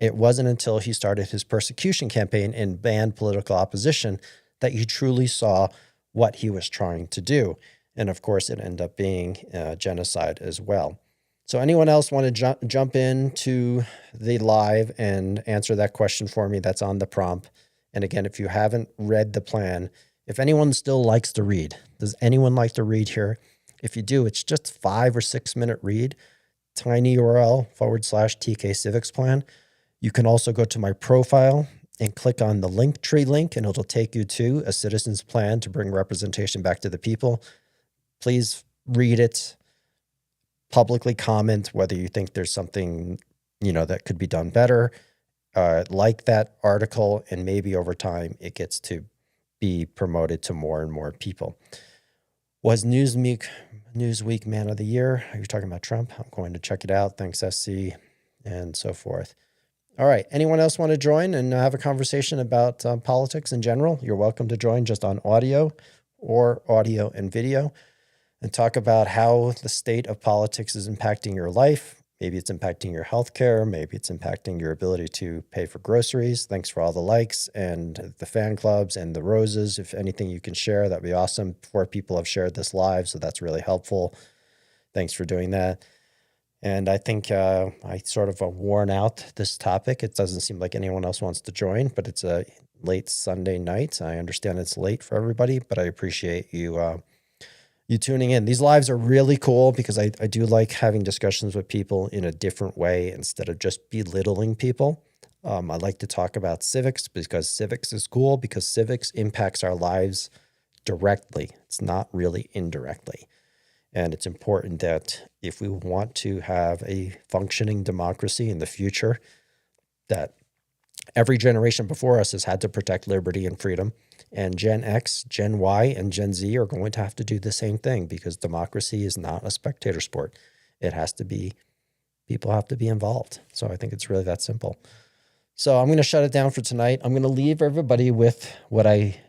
B: It wasn't until he started his persecution campaign and banned political opposition that you truly saw what he was trying to do. And of course, it ended up being genocide as well. So anyone else want to jump into the live and answer that question for me? That's on the prompt. And again, if you haven't read the plan, if anyone still likes to read, does anyone like to read here? If you do, it's just 5 or 6 minute read, tiny URL /TK Civics Plan. You can also go to my profile and click on the Linktree link, and it'll take you to a citizen's plan to bring representation back to the people. Please read it, publicly comment whether you think there's something, that could be done better. Like that article, and maybe over time it gets to be promoted to more and more people. Was Newsweek Man of the Year? Are you talking about Trump? I'm going to check it out. Thanks, SC, and so forth. All right. Anyone else want to join and have a conversation about politics in general? You're welcome to join just on audio or audio and video and talk about how the state of politics is impacting your life. Maybe it's impacting your healthcare. Maybe it's impacting your ability to pay for groceries. Thanks for all the likes and the fan clubs and the roses. If anything you can share, that'd be awesome. 4 people have shared this live, so that's really helpful. Thanks for doing that. And I think I sort of worn out this topic. It doesn't seem like anyone else wants to join, but it's a late Sunday night. I understand it's late for everybody, but I appreciate you tuning in. These lives are really cool because I do like having discussions with people in a different way instead of just belittling people. I like to talk about civics because civics is cool, because civics impacts our lives directly. It's not really indirectly. And it's important that if we want to have a functioning democracy in the future, that every generation before us has had to protect liberty and freedom. And Gen X, Gen Y, and Gen Z are going to have to do the same thing, because democracy is not a spectator sport. It has to be, people have to be involved. So I think it's really that simple. So I'm going to shut it down for tonight. I'm going to leave everybody with what I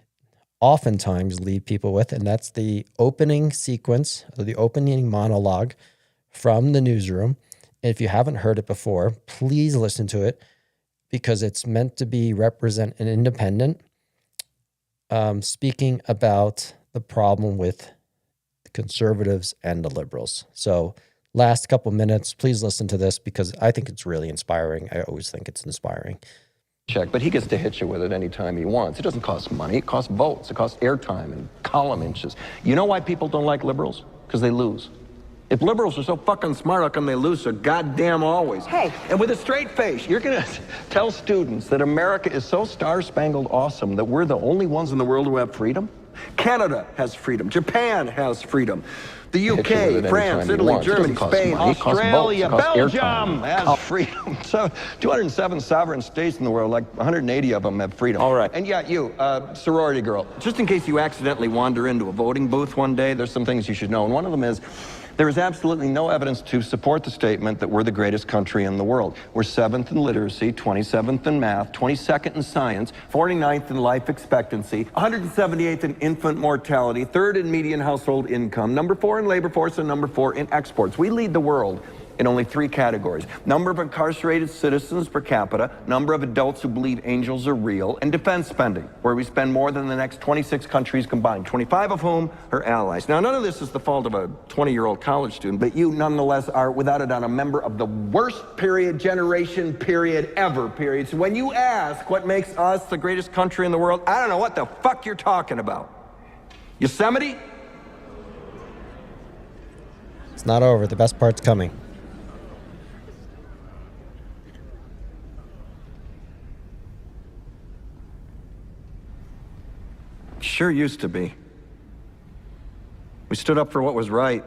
B: oftentimes leave people with, and that's the opening sequence, or the opening monologue from the newsroom. And if you haven't heard it before, please listen to it, because it's meant to represent an independent, speaking about the problem with the conservatives and the liberals. So last couple minutes, please listen to this, because I think it's really inspiring. I always think it's inspiring.
G: Check, but he gets to hit you with it anytime he wants. It doesn't cost money, it costs votes, it costs airtime and column inches. You know why people don't like liberals? Because they lose. If liberals are so fucking smart, how come they lose so goddamn always? Hey! And with a straight face, you're gonna tell students that America is so star-spangled awesome that we're the only ones in the world who have freedom? Canada has freedom, Japan has freedom. The UK, France, Italy, Germany, Spain, Australia, Belgium has freedom. So 207 sovereign states in the world, like 180 of them have freedom. All right. And yeah, you, sorority girl, just in case you accidentally wander into a voting booth one day, there's some things you should know. And one of them is, there is absolutely no evidence to support the statement that we're the greatest country in the world. We're 7th in literacy, 27th in math, 22nd in science, 49th in life expectancy, 178th in infant mortality, 3rd in median household income, number 4 in labor force, and number 4 in exports. We lead the world in only 3 categories: number of incarcerated citizens per capita, number of adults who believe angels are real, and defense spending, where we spend more than the next 26 countries combined, 25 of whom are allies. Now, none of this is the fault of a 20-year-old college student, but you nonetheless are, without a doubt, a member of the worst generation ever. So when you ask what makes us the greatest country in the world, I don't know what the fuck you're talking about. Yosemite?
B: It's not over. The best part's coming.
G: Sure used to be. We stood up for what was right.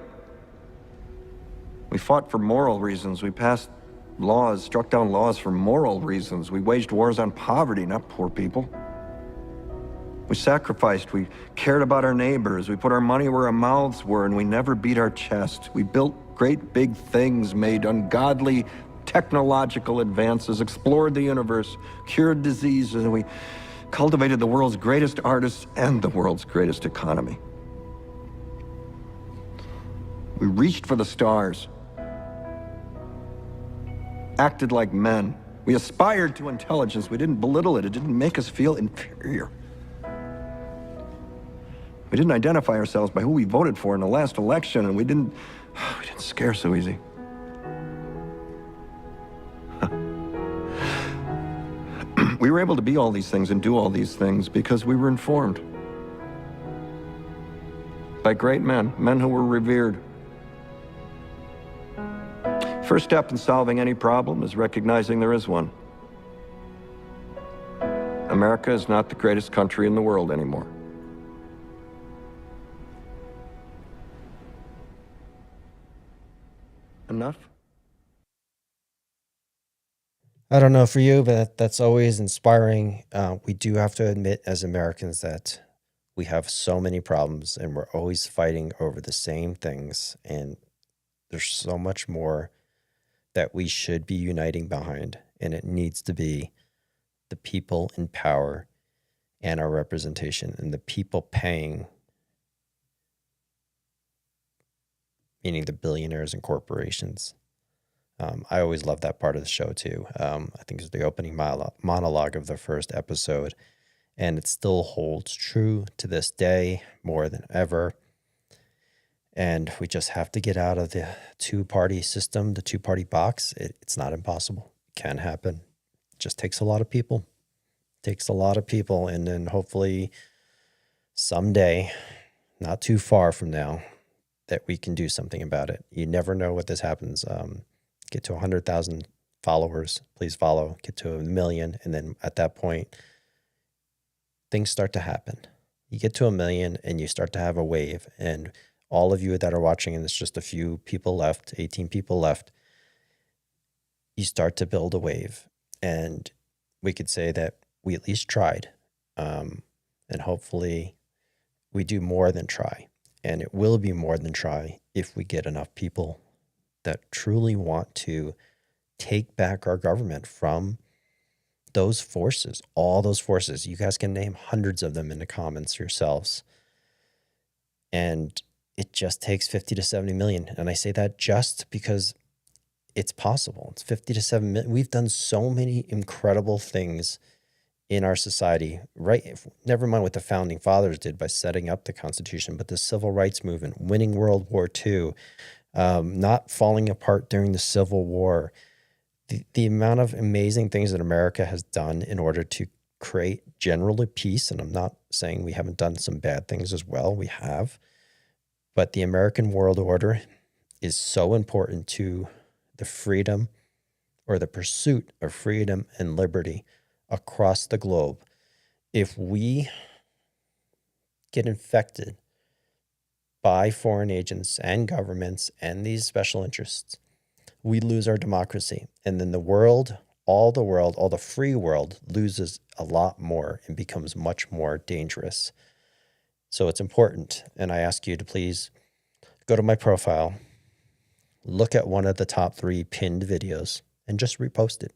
G: We fought for moral reasons. We passed laws, struck down laws for moral reasons. We waged wars on poverty, not poor people. We sacrificed. We cared about our neighbors. We put our money where our mouths were, and we never beat our chest. We built great big things, made ungodly technological advances, explored the universe, cured diseases, and we cultivated the world's greatest artists and the world's greatest economy. We reached for the stars, acted like men, We aspired to intelligence. We didn't belittle it. It didn't make us feel inferior. We didn't identify ourselves by who we voted for in the last election, and we didn't scare so easy. We were able to be all these things and do all these things because we were informed by great men, men who were revered. First step in solving any problem is recognizing there is one. America is not the greatest country in the world anymore. Enough?
B: I don't know for you, but that's always inspiring. We do have to admit as Americans that we have so many problems and we're always fighting over the same things. And there's so much more that we should be uniting behind. And it needs to be the people in power and our representation and the people paying, meaning the billionaires and corporations. I always love that part of the show too. I think it's the opening monologue of the first episode, and it still holds true to this day more than ever. And we just have to get out of the two-party system, the two-party box. It's not impossible. It can happen. It just takes a lot of people. It takes a lot of people, and then hopefully someday, not too far from now, that we can do something about it. You never know what this happens. Get to 100,000 followers, please follow, get to 1 million. And then at that point, things start to happen. You get to 1 million and you start to have a wave. And all of you that are watching, and it's just a few people left, 18 people left, you start to build a wave. And we could say that we at least tried. And hopefully we do more than try. And it will be more than try if we get enough people that truly want to take back our government from those forces, all those forces. You guys can name hundreds of them in the comments yourselves. And it just takes 50 to 70 million. And I say that just because it's possible. It's 50 to 7 million. We've done so many incredible things in our society, right? Never mind what the founding fathers did by setting up the Constitution, but the civil rights movement, winning World War II, not falling apart during the Civil War, the amount of amazing things that America has done in order to create generally peace. And I'm not saying we haven't done some bad things as well. We have. But the American world order is so important to the freedom or the pursuit of freedom and liberty across the globe. If we get infected by foreign agents and governments and these special interests, we lose our democracy. And then the world, all the free world loses a lot more and becomes much more dangerous. So it's important. And I ask you to please go to my profile, look at one of the top 3 pinned videos and just repost it.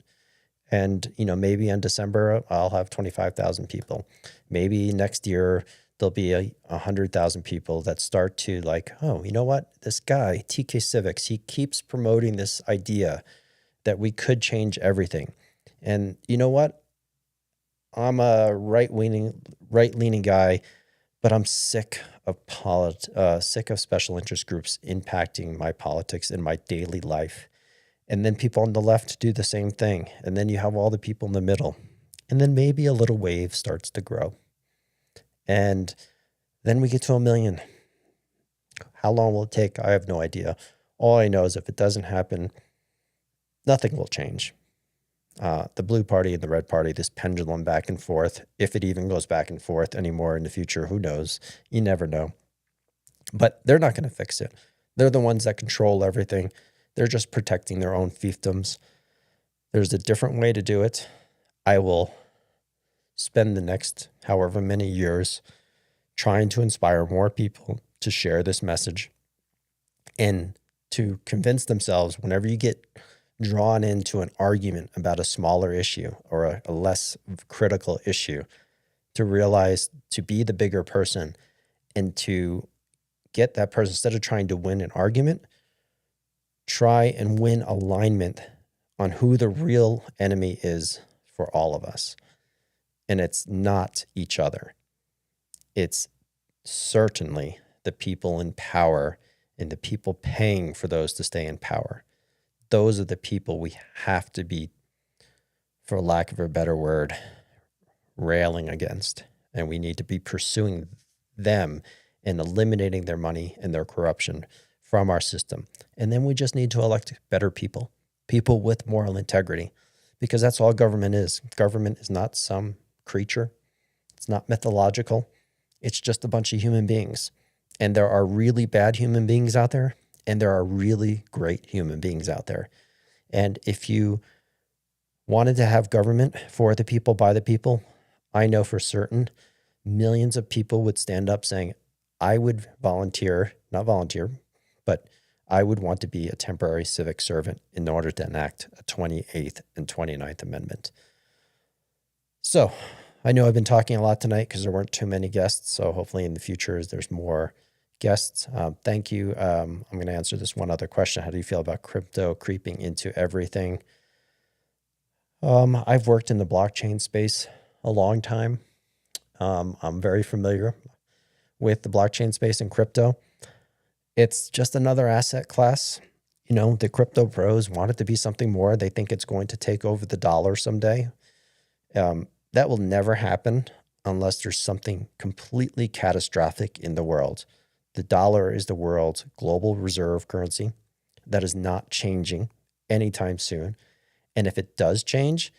B: And, maybe in December, I'll have 25,000 people. Maybe next year, there'll be 100,000 people that start to oh, you know what? This guy, TK Civics, he keeps promoting this idea that we could change everything. And you know what? I'm a right-leaning guy, but I'm sick of special interest groups impacting my politics in my daily life. And then people on the left do the same thing. And then you have all the people in the middle. And then maybe a little wave starts to grow. And then we get to 1 million. How long will it take? I have no idea. All I know is if it doesn't happen, nothing will change. The blue party and the red party, this pendulum back and forth, if it even goes back and forth anymore in the future, who knows? You never know. But they're not going to fix it. They're the ones that control everything. They're just protecting their own fiefdoms. There's a different way to do it. I will spend the next however many years trying to inspire more people to share this message and to convince themselves whenever you get drawn into an argument about a smaller issue or a less critical issue, to realize to be the bigger person and to get that person, instead of trying to win an argument, try and win alignment on who the real enemy is for all of us. And it's not each other. It's certainly the people in power and the people paying for those to stay in power. Those are the people we have to be, for lack of a better word, railing against. And we need to be pursuing them and eliminating their money and their corruption from our system. And then we just need to elect better people, people with moral integrity, because that's all government is. Government is not some creature. It's not mythological. It's just a bunch of human beings. And there are really bad human beings out there, and there are really great human beings out there. And if you wanted to have government for the people, by the people, I know for certain millions of people would stand up saying, I would not volunteer, but I would want to be a temporary civic servant in order to enact a 28th and 29th Amendment. So I know I've been talking a lot tonight because there weren't too many guests. So hopefully in the future, as there's more guests, thank you. I'm going to answer this one other question. How do you feel about crypto creeping into everything? I've worked in the blockchain space a long time. I'm very familiar with the blockchain space and crypto. It's just another asset class. You know, the crypto pros want it to be something more. They think it's going to take over the dollar someday. That will never happen unless there's something completely catastrophic in the world. The dollar is the world's global reserve currency. That is not changing anytime soon. And if it does change,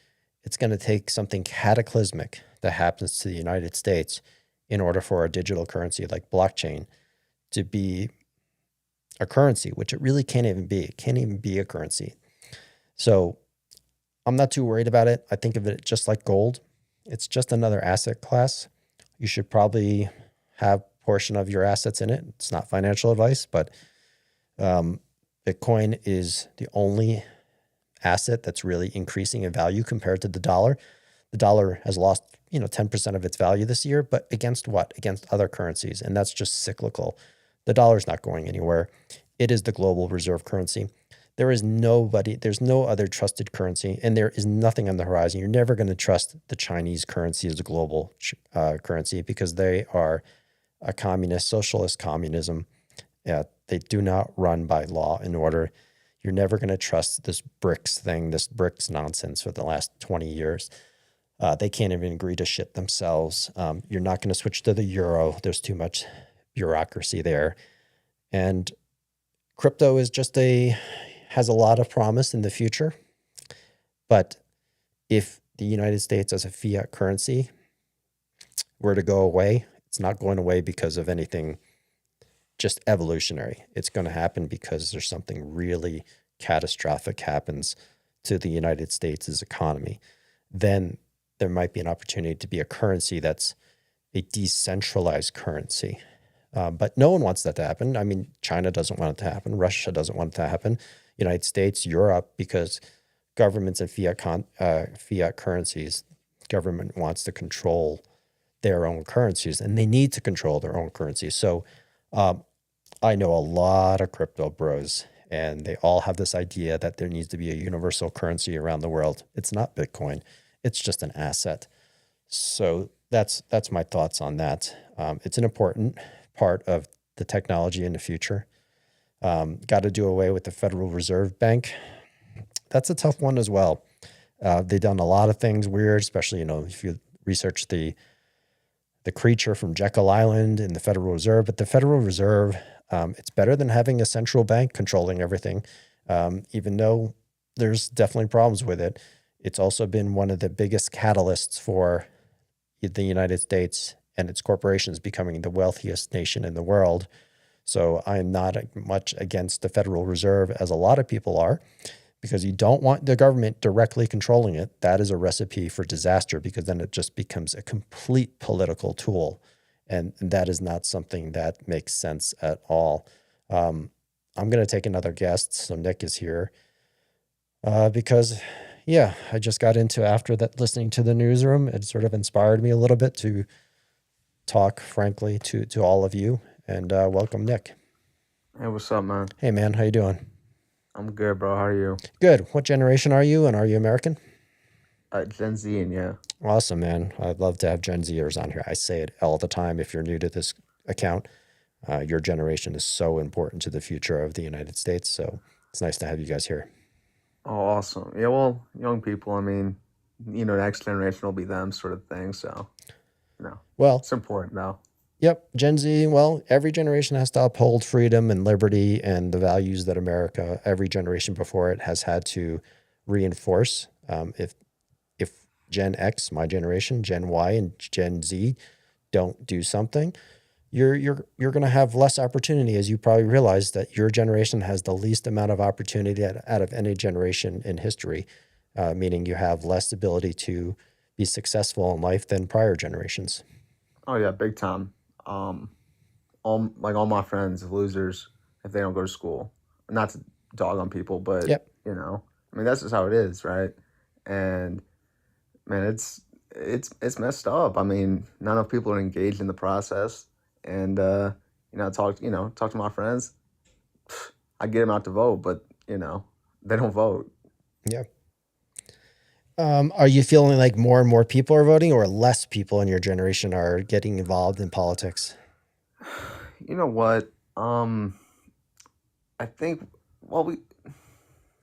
B: it's going to take something cataclysmic that happens to the United States in order for a digital currency like blockchain to be a currency, which it really can't even be. It can't even be a currency. So I'm not too worried about it. I think of it just like gold. It's just another asset class. You should probably have a portion of your assets in it. It's not financial advice, but Bitcoin is the only asset that's really increasing in value compared to the dollar. The dollar has lost, 10% of its value this year, but against what? Against other currencies. And that's just cyclical. The dollar's not going anywhere. It is the global reserve currency. There's no other trusted currency, and there is nothing on the horizon. You're never going to trust the Chinese currency as a global currency because they are a communist, socialist communism. They do not run by law and order. You're never going to trust this BRICS thing, this BRICS nonsense for the last 20 years. They can't even agree to shit themselves. You're not going to switch to the euro. There's too much bureaucracy there. And crypto is has a lot of promise in the future. But if the United States as a fiat currency were to go away, it's not going away because of anything just evolutionary. It's going to happen because there's something really catastrophic happens to the United States' economy. Then there might be an opportunity to be a currency that's a decentralized currency. But no one wants that to happen. I mean, China doesn't want it to happen. Russia doesn't want it to happen. United States, Europe, because governments and fiat currencies, government wants to control their own currencies, and they need to control their own currencies. So I know a lot of crypto bros, and they all have this idea that there needs to be a universal currency around the world. It's not Bitcoin. It's just an asset. So that's my thoughts on that. It's an important part of the technology in the future. Got to do away with the Federal Reserve Bank. That's a tough one as well. They've done a lot of things weird, especially, if you research the creature from Jekyll Island in the Federal Reserve. But the Federal Reserve, it's better than having a central bank controlling everything, even though there's definitely problems with it. It's also been one of the biggest catalysts for the United States and its corporations becoming the wealthiest nation in the world. So I'm not much against the Federal Reserve, as a lot of people are, because you don't want the government directly controlling it. That is a recipe for disaster, because then it just becomes a complete political tool. And that is not something that makes sense at all. I'm going to take another guest. So Nick is here because, I just got into, after that, listening to the newsroom. It sort of inspired me a little bit to talk frankly to all of you. And welcome, Nick.
H: Hey, what's up, man?
B: Hey, man. How you doing?
H: I'm good, bro. How are you?
B: Good. What generation are you, and are you American?
H: Gen Z, and yeah.
B: Awesome, man. I'd love to have Gen Zers on here. I say it all the time. If you're new to this account, your generation is so important to the future of the United States. So it's nice to have you guys here.
H: Oh, awesome. Yeah, well, young people, I mean, next generation will be them sort of thing. So,
B: Well,
H: it's important now.
B: yep, Gen Z. Well, every generation has to uphold freedom and liberty and the values that America, every generation before it, has had to reinforce. If Gen X, my generation, Gen Y, and Gen Z don't do something, you're going to have less opportunity, as you probably realize that your generation has the least amount of opportunity out of any generation in history, meaning you have less ability to be successful in life than prior generations.
H: Oh yeah, big time. All my friends, losers, if they don't go to school. Not to dog on people, but
B: Yep.
H: I mean, that's just how it is, right? And man, it's messed up. I mean, not enough people are engaged in the process, and talk to my friends. I get them out to vote, but they don't vote.
B: Yeah. Are you feeling like more and more people are voting, or less people in your generation are getting involved in politics?
H: You know what? I think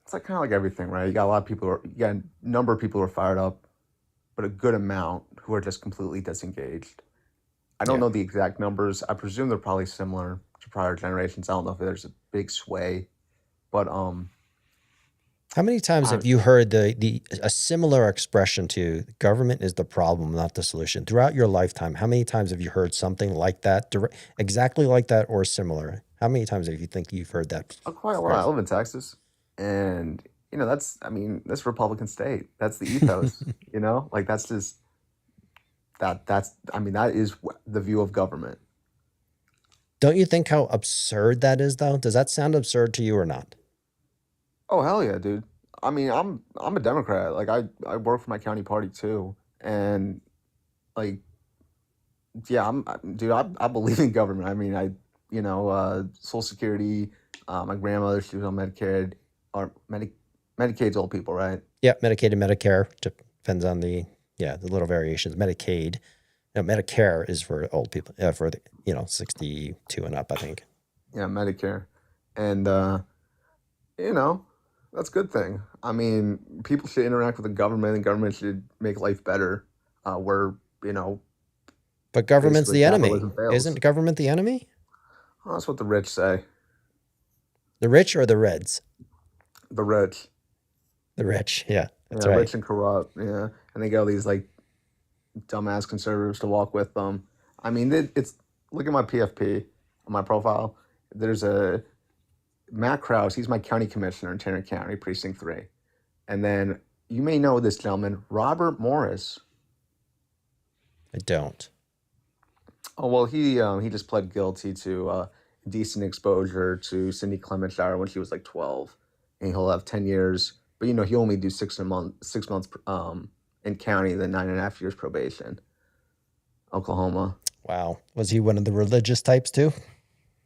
H: it's like kind of like everything, right? You got a lot of people, you got a number of people who are fired up, but a good amount who are just completely disengaged. I don't
B: Yeah.
H: know the exact numbers. I presume they're probably similar to prior generations. I don't know if there's a big sway, but
B: How many times
H: I,
B: have you heard a similar expression to government is the problem, not the solution? Throughout your lifetime, how many times have you heard something like that, exactly like that, or similar? How many times have you think you've heard that
H: quite a lot. I
B: phrase?
H: live in Texas, and that's Republican state. That's the ethos. Like that's just that is the view of government.
B: Don't you think how absurd that is, though? Does that sound absurd to you or not?
H: Oh hell yeah, dude. I mean, I'm a Democrat. Like I work for my county party too, and like yeah, dude. I believe in government. I mean, Social Security. My grandmother, she was on Medicaid or Medicaid's old people, right?
B: Yeah, Medicaid and Medicare depends on the little variations. Medicaid, no, Medicare is for old people, for the 62 and up, I think.
H: Yeah, Medicare, and that's a good thing. I mean, people should interact with the government, and government should make life better. Where
B: But government's
H: basically
B: the enemy.
H: capitalism fails.
B: Isn't government the enemy?
H: Well, that's what the rich say.
B: The rich or the Reds?
H: The rich.
B: The rich, yeah, that's
H: Yeah,
B: right.
H: rich and corrupt. Yeah, and they get all these like dumbass conservatives to walk with them. I mean, it's look at my PFP on my profile. There's a Matt Krause. He's my county commissioner in Tanner County, Precinct 3. And then you may know this gentleman, Robert Morris.
B: I don't.
H: Oh well, he just pled guilty to indecent exposure to Cindy Clementshire when she was like 12, and he'll have 10 years. But he only do 6 months in county, then 9.5 years probation. Oklahoma.
B: Wow. Was he one of the religious types too?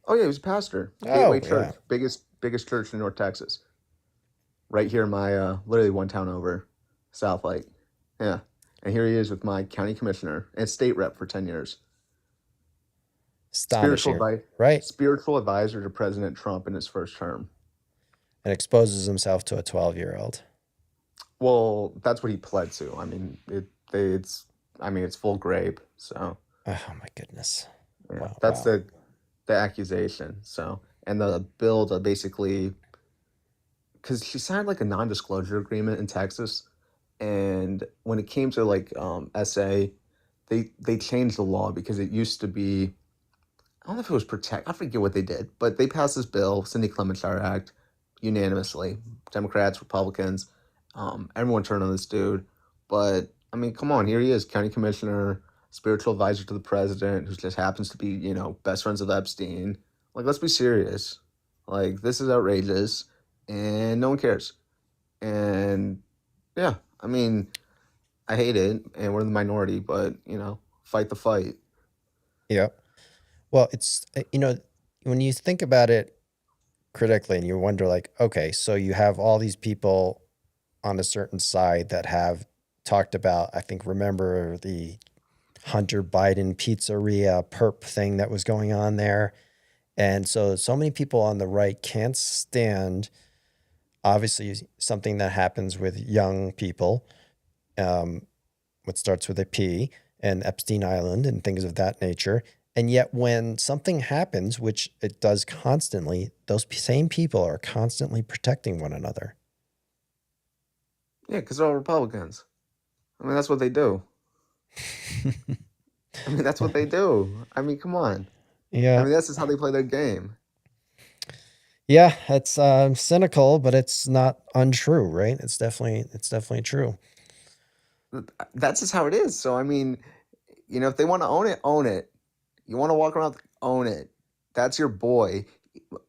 H: Oh yeah, he was a pastor.
B: Oh,
H: Gateway
B: yeah.
H: Church, biggest church in North Texas. Right here, in my literally one town over, South Lake. Yeah, and here he is with my county commissioner and state rep for 10 years.
B: Astonishing, right?
H: Spiritual advisor to President Trump in his first term.
B: And exposes himself to a 12-year-old.
H: Well, that's what he pled to. I mean, it's full grape. So
B: Oh my goodness.
H: yeah,
B: Wow,
H: that's
B: wow.
H: the accusation. So and the bill to basically, because she signed like a non-disclosure agreement in Texas, and when it came to like SA, they changed the law because it used to be, I don't know if it was I forget what they did, but they passed this bill, Cindy Clementshire Act, unanimously. Democrats, Republicans, everyone turned on this dude. But I mean, come on, here he is, county commissioner, spiritual advisor to the president, who just happens to be, best friends with Epstein. Like, let's be serious. Like, this is outrageous, and no one cares. And yeah, I mean, I hate it, and we're in the minority, but fight the fight.
B: Yep. Well, it's when you think about it, critically and you wonder, like, okay, so you have all these people on a certain side that have talked about, I think, remember the Hunter Biden pizzeria perp thing that was going on there. And so many people on the right can't stand, obviously, something that happens with young people, what starts with a P, and Epstein Island and things of that nature. And yet, when something happens, which it does constantly, those same people are constantly protecting one another.
H: Yeah, because they're all Republicans. I mean, that's what they do. I mean, that's what they do. I mean, come on. I
B: Yeah.
H: mean, that's just how they play their game.
B: Yeah, it's cynical, but it's not untrue, right? It's definitely true.
H: That's just how it is. So, I mean, if they want to own it, own it. You want to walk around, own it. That's your boy.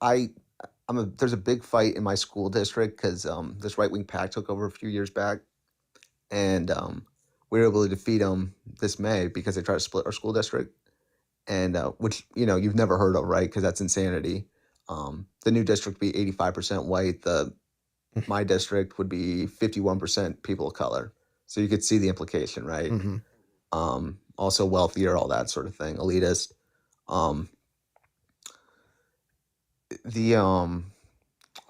H: There's a big fight in my school district because this right wing PAC took over a few years back, and we were able to defeat them this May because they tried to split our school district, and which you've never heard of, right? Because that's insanity. The new district would be 85% white. My district would be 51% people of color. So you could see the implication, right?
B: Mm-hmm.
H: Also wealthier, all that sort of thing, elitist. What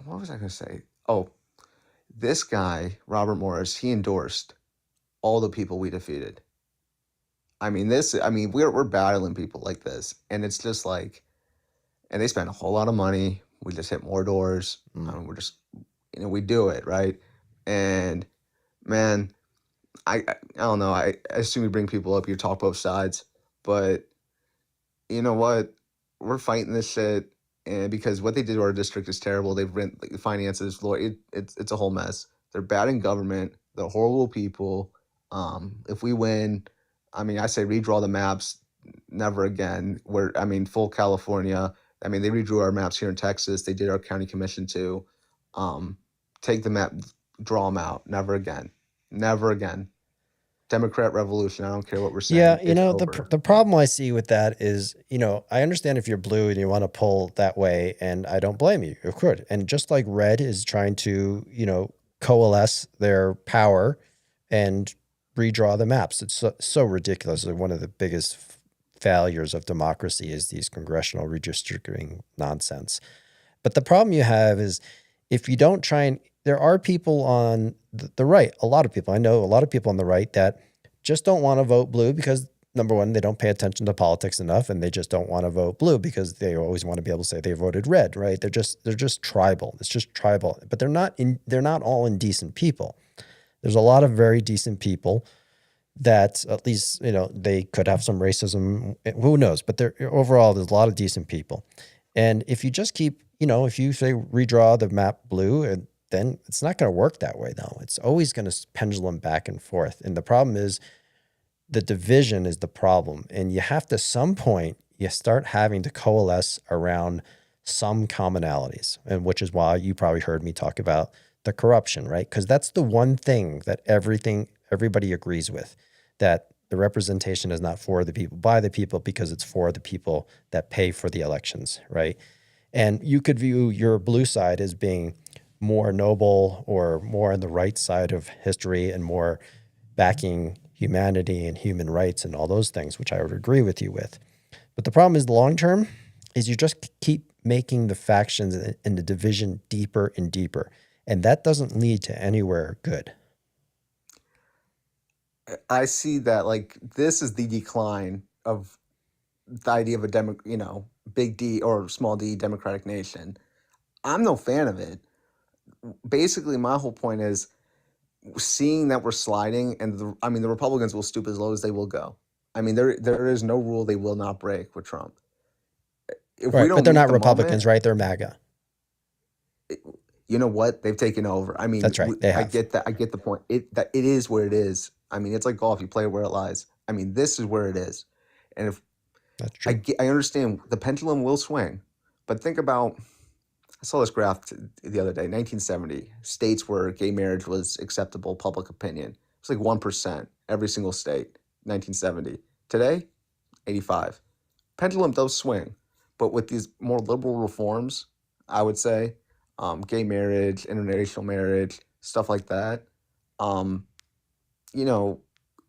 H: was I going to say? Oh, this guy, Robert Morris, he endorsed all the people we defeated. I mean, we're battling people like this, and it's just like, and they spend a whole lot of money. We just hit more doors. We're just, we do it, right? And man, I don't know. I assume you bring people up, you talk both sides, but you know what? We're fighting this shit, and because what they did to our district is terrible. They've rent the finances, it's a whole mess. They're bad in government. They're horrible people. If we win, I mean, I say redraw the maps. Never again. Full California. I mean, they redrew our maps here in Texas. They did our county commission too. Take the map, draw them out. Never again. Never again. Democrat revolution. I don't care what we're saying.
B: Yeah,
H: It's over.
B: the problem I see with that is, I understand if you're blue and you want to pull that way, and I don't blame you, of course. And just like red is trying to, coalesce their power and redraw the maps. It's so ridiculous. One of the biggest failures of democracy is these congressional redistricting nonsense. But the problem you have is if you don't try and, there are people on the right, a lot of people, I know a lot of people on the right that just don't want to vote blue because, number one, they don't pay attention to politics enough, and they just don't want to vote blue because they always want to be able to say they voted red, right? They're just tribal. It's just tribal, but they're not all indecent people. There's a lot of very decent people that at least, they could have some racism, who knows, but overall, there's a lot of decent people. And if you just keep, if you say redraw the map blue, and then it's not going to work that way, though. It's always going to pendulum back and forth. And the problem is the division is the problem. And you have to, some point, you start having to coalesce around some commonalities, and which is why you probably heard me talk about the corruption, right? Because that's the one thing that everybody agrees with, that the representation is not for the people, by the people, because it's for the people that pay for the elections, right? And you could view your blue side as being more noble or more on the right side of history and more backing humanity and human rights and all those things, which I would agree with you with. But the problem is, the long term is you just keep making the factions and the division deeper and deeper. And that doesn't lead to anywhere good.
H: I see that, like, this is the decline of the idea of a big D or small D democratic nation. I'm no fan of it. Basically, my whole point is seeing that we're sliding, and the Republicans will stoop as low as they will go. I mean, there is no rule they will not break with Trump. If we
B: Right,
H: don't
B: but they're
H: meet
B: not
H: the
B: Republicans,
H: moment,
B: right? They're MAGA.
H: you know what? They've taken over. I mean,
B: That's right. They
H: I
B: have.
H: get that. I get the point. It is where it is. I mean, it's like golf. You play where it lies. I mean, this is where it is. And if
B: That's true.
H: I understand the pendulum will swing, but think about. I saw this graph the other day. 1970 states where gay marriage was acceptable public opinion. It's like 1% every single state. 1970. Today, 85. Pendulum does swing, but with these more liberal reforms, I would say. Gay marriage, interracial marriage, stuff like that. Um, you know,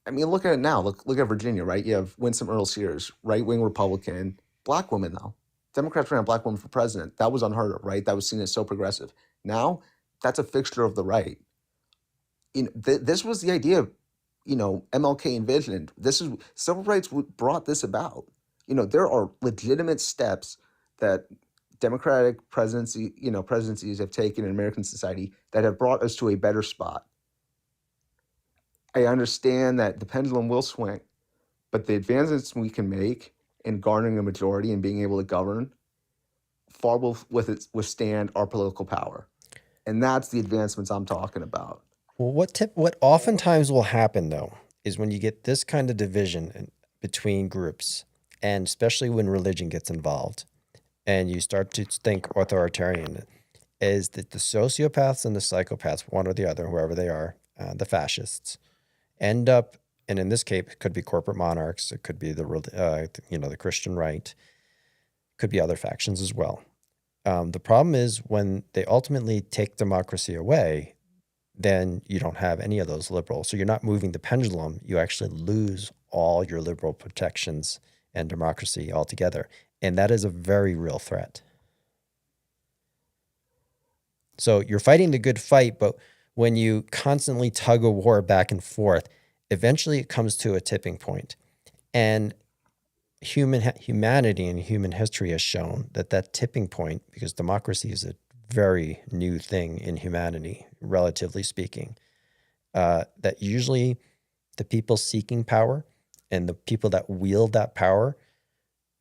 H: I mean, look at it now. Look at Virginia, right? You have Winsome Earl Sears, right wing Republican, black woman though. Democrats ran a black woman for president. That was unheard of, right? That was seen as so progressive. Now, that's a fixture of the right. This was the idea, MLK envisioned. This is civil rights brought this about. There are legitimate steps that democratic presidencies have taken in American society that have brought us to a better spot. I understand that the pendulum will swing, but the advancements we can make in garnering a majority and being able to govern far will withstand our political power. And that's the advancements I'm talking about.
B: Well, what oftentimes will happen though is when you get this kind of division between groups, and especially when religion gets involved, and you start to think authoritarian, is that the sociopaths and the psychopaths, one or the other, whoever they are, the fascists, end up, and in this case, it could be corporate monarchs, it could be the Christian right, could be other factions as well. The problem is when they ultimately take democracy away, then you don't have any of those liberals. So you're not moving the pendulum. You actually lose all your liberal protections and democracy altogether. And that is a very real threat. So you're fighting the good fight, but when you constantly tug a war back and forth, eventually it comes to a tipping point. And humanity and human history has shown that tipping point, because democracy is a very new thing in humanity, relatively speaking, that usually the people seeking power and the people that wield that power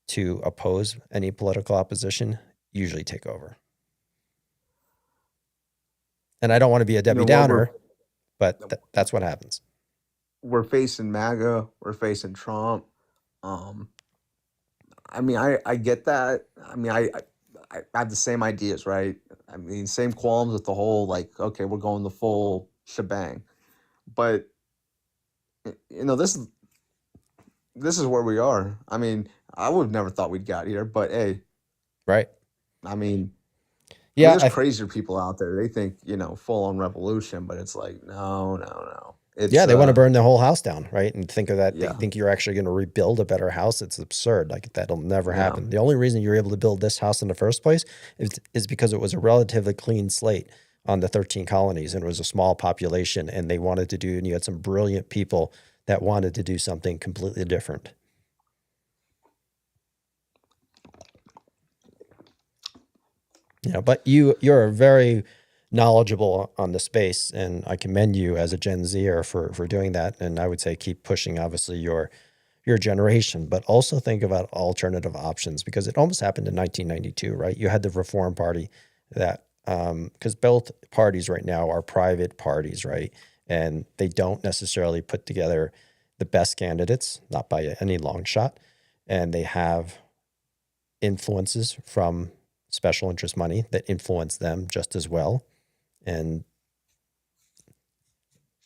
B: to oppose any political opposition usually take over. And I don't want to be a Debbie Downer, but that's what happens.
H: We're facing MAGA. We're facing Trump. I mean, I get that. I mean, I have the same ideas, right? I mean, same qualms with the whole, like, okay, we're going the full shebang. But, this is where we are. I mean, I would have never thought we'd got here, but hey,
B: Right.
H: I mean,
B: Yeah.
H: there's crazier people out there. They think, full on revolution, but it's like, no. It's,
B: Yeah, they want to burn the whole house down, right? And think of that.
H: Yeah.
B: They think you're actually going to rebuild a better house. It's absurd. Like that'll never
H: Yeah.
B: happen. The only reason you're able to build this house in the first place is because it was a relatively clean slate on the 13 colonies, and it was a small population, and they wanted to do, and you had some brilliant people that wanted to do something completely different. But you're very knowledgeable on the space, and I commend you as a Gen Zer for doing that. And I would say keep pushing, obviously, your generation, but also think about alternative options, because it almost happened in 1992, right? You had the Reform Party that, because both parties right now are private parties, right? And they don't necessarily put together the best candidates, not by any long shot. And they have influences from special interest money that influence them just as well. And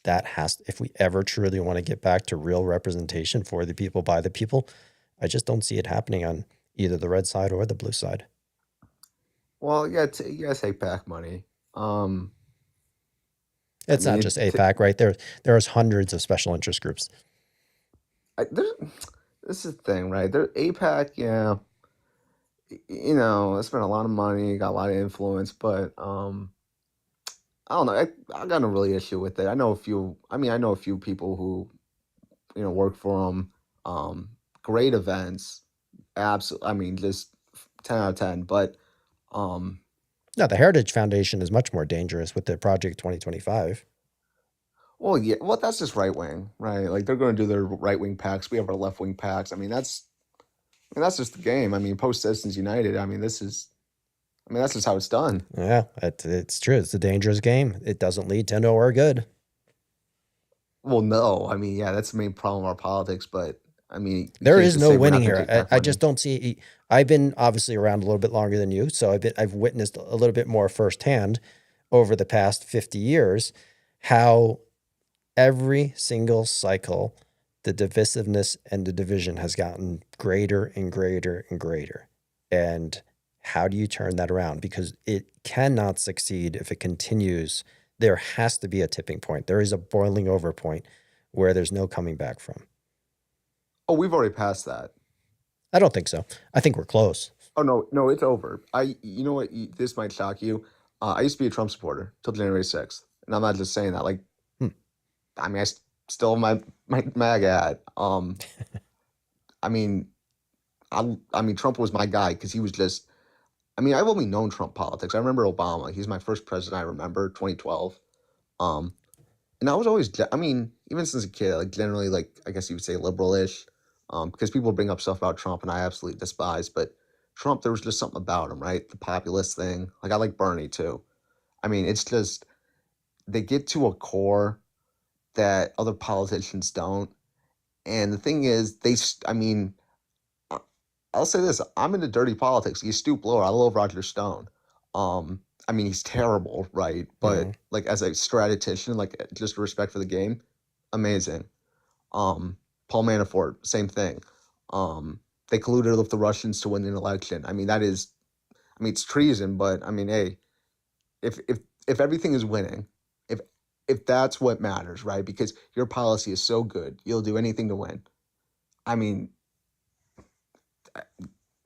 B: that if we ever truly want to get back to real representation for the people, by the people, I just don't see it happening on either the red side or the blue side.
H: Well, you guys take back money.
B: It's not just AIPAC, right? There's hundreds of special interest groups.
H: This is the thing, right? AIPAC, yeah. They spent a lot of money, got a lot of influence, but I don't know. I got no really issue with it. I know a few people who, work for them. Great events. Absolutely. I mean, just 10 out of 10. But,
B: no, the Heritage Foundation is much more dangerous with the Project 2025.
H: Well, yeah. Well, that's just right wing, right? Like they're going to do their right wing packs. We have our left wing packs. I mean, that's just the game. I mean, post Citizens United. I mean, that's just how it's done.
B: Yeah, it's true. It's a dangerous game. It doesn't lead to nowhere good.
H: Well, no. I mean, yeah, that's the main problem of our politics. But I mean,
B: there is no winning here. I just don't see. I've been obviously around a little bit longer than you, so I've witnessed a little bit more firsthand over the past 50 years how every single cycle, the divisiveness and the division has gotten greater and greater and greater. And how do you turn that around? Because it cannot succeed if it continues. There has to be a tipping point. There is a boiling over point where there's no coming back from.
H: Oh, we've already passed that.
B: I don't think so. I think we're close.
H: Oh no, it's over. You know what? This might shock you. I used to be a Trump supporter till January 6th, and I'm not just saying that. Like,
B: Hmm.
H: I mean, I still have my MAGA hat. I mean, I mean, Trump was my guy because he was just. I mean, I've only known Trump politics. I remember Obama. He's my first president. I remember 2012. Um, and I was always. I mean, even since a kid, like generally, like I guess you would say liberal-ish, because people bring up stuff about Trump, and I absolutely despise. But Trump, there was just something about him, right? The populist thing. Like I like Bernie too. I mean, it's just they get to a core that other politicians don't. And the thing is, I mean, I- I'll say this: I'm into dirty politics. You stoop lower. I love Roger Stone. I mean, he's terrible, right? But
B: Mhm.
H: like as a strategician, like just respect for the game, amazing. Paul Manafort, same thing. They colluded with the Russians to win an election. I mean, that is, I mean, it's treason, but I mean, hey, if everything is winning, if if that's what matters, right? Because your policy is so good, you'll do anything to win. I mean,